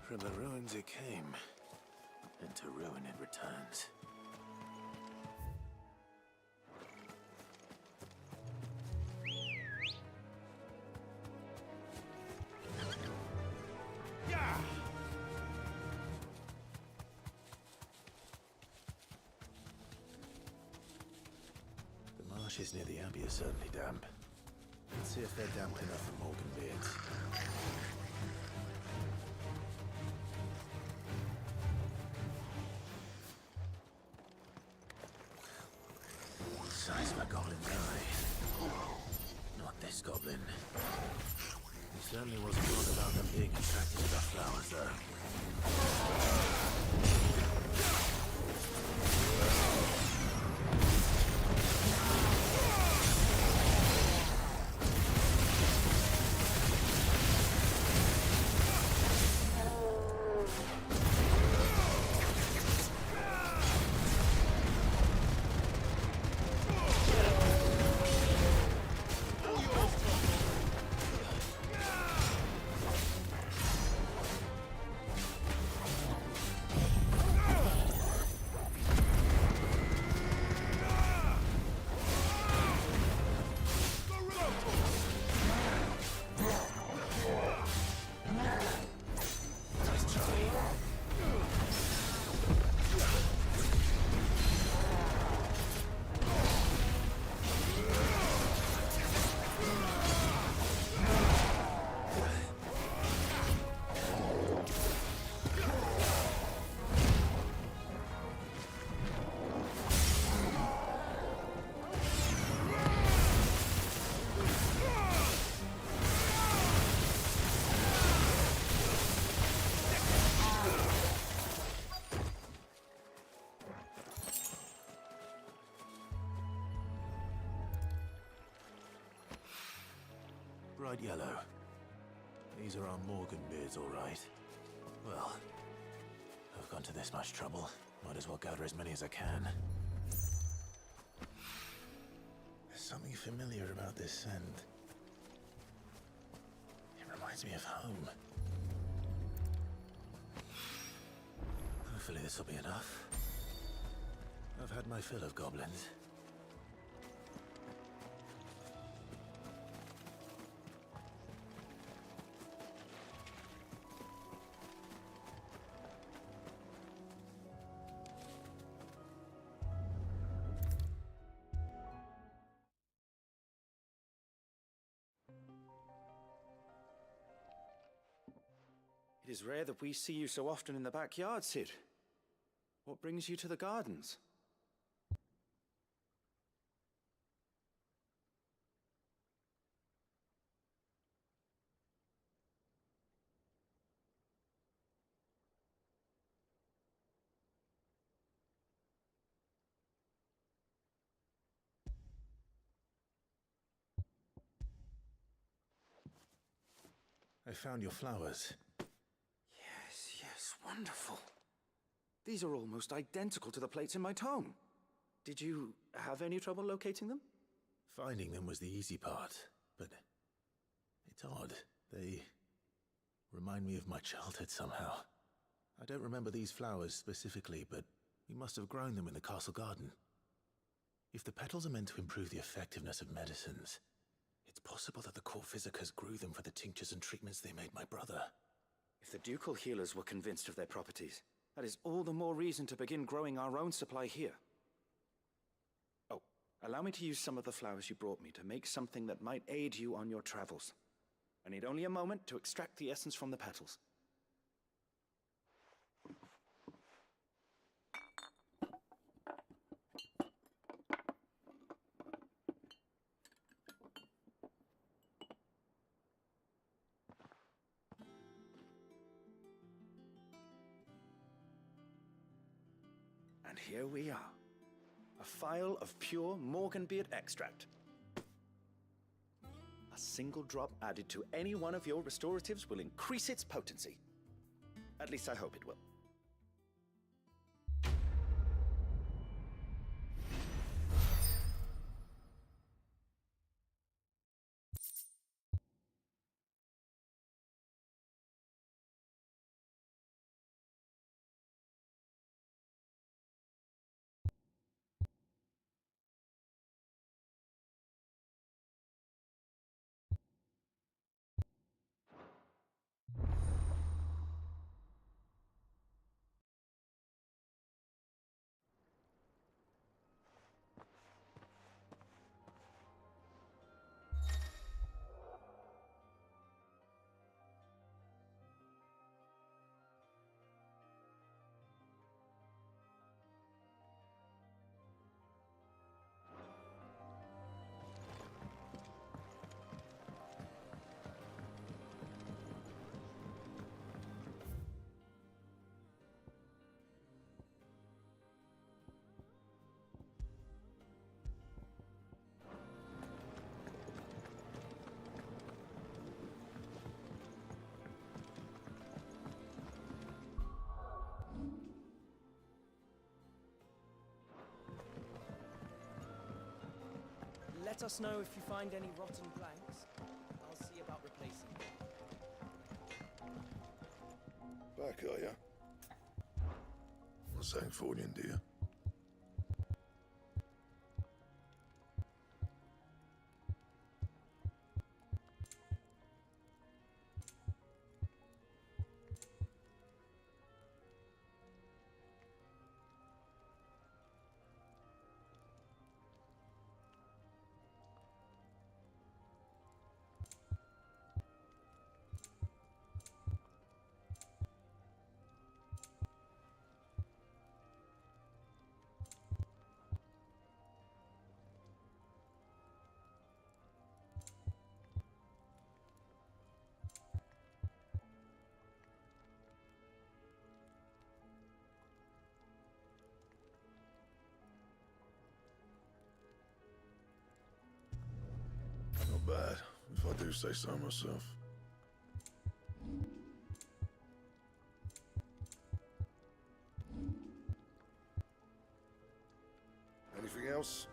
From the ruins it came, and to ruin it returns. The marshes near the Abbey are certainly damp. Let's see if they're damp enough for Morgan beards. Size of a goblin's eye. Not this goblin. He certainly wasn't wrong about them being attracted to the flowers, though. Bright yellow. These are our Morgan beards, all right. Well, I've gone to this much trouble. Might as well gather as many as I can. There's something familiar about this scent. It reminds me of home. Hopefully this will be enough. I've had my fill of goblins. It is rare that we see you so often in the backyard, Sid. What brings you to the gardens? I found your flowers. Yes, wonderful. These are almost identical to the plates in my tome. Did you have any trouble locating them? Finding them was the easy part, but it's odd. They remind me of my childhood somehow. I don't remember these flowers specifically, but we must have grown them in the castle garden. If the petals are meant to improve the effectiveness of medicines, it's possible that the court physicers grew them for the tinctures and treatments they made my brother. If the ducal healers were convinced of their properties, that is all the more reason to begin growing our own supply here. Oh, allow me to use some of the flowers you brought me to make something that might aid you on your travels. I need only a moment to extract the essence from the petals. And here we are. A phial of pure Morganbeard extract. A single drop added to any one of your restoratives will increase its potency. At least I hope it will. let us know if you find any rotten planks. I'll see about replacing them. Back, are ya? What's that for you, dear? Not bad, if I do say so myself. Anything else?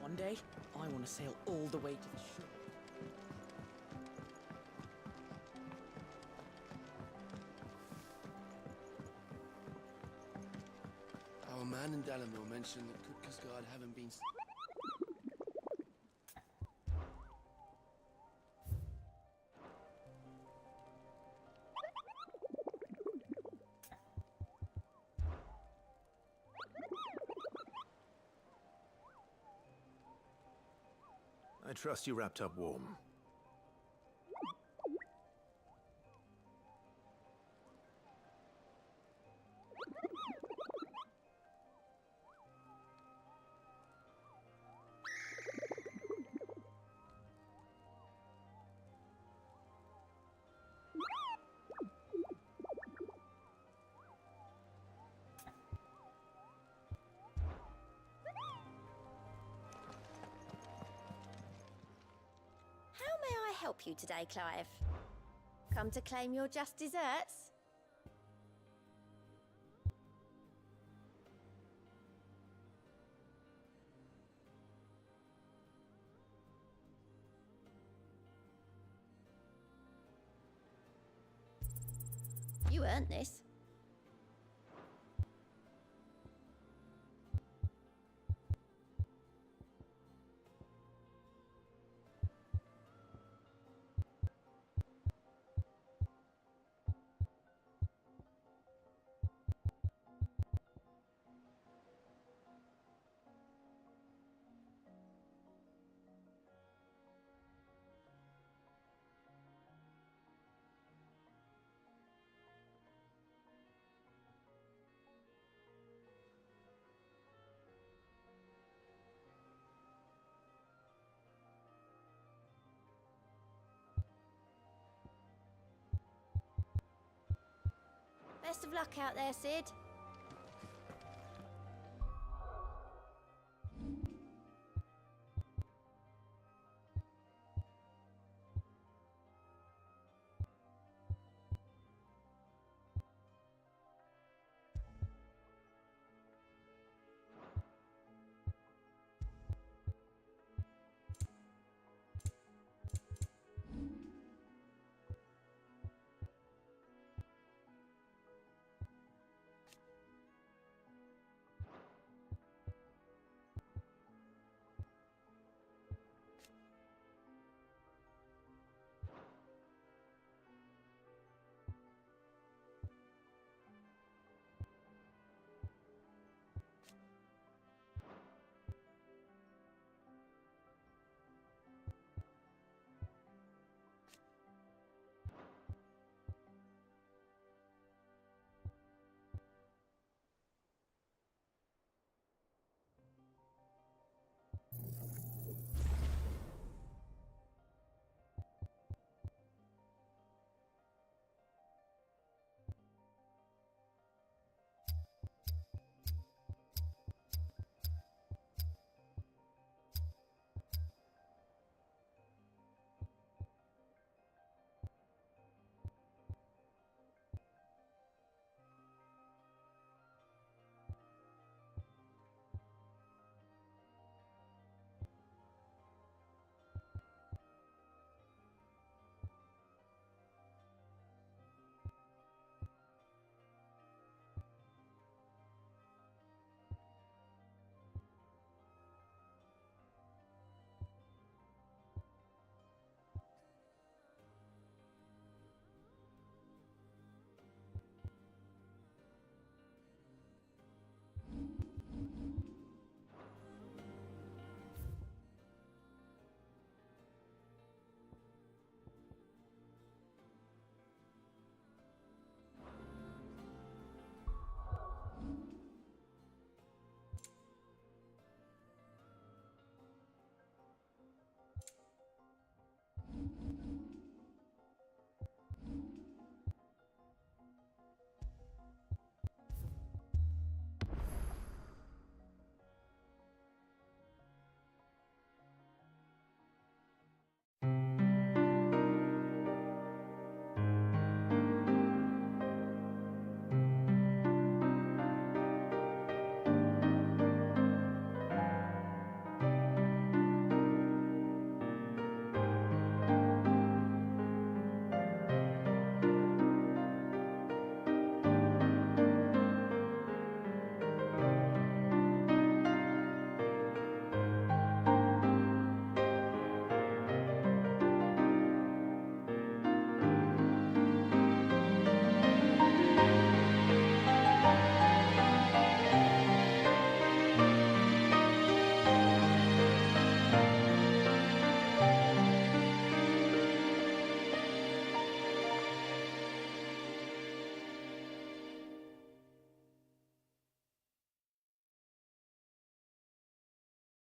One day, I want to sail all the way to the shore. Our man in Dalamil mentioned that Kupka's guard haven't been... I trust you wrapped up warm. How may I help you today, Clive? Come to claim your just desserts? You earned this. Best of luck out there, Sid.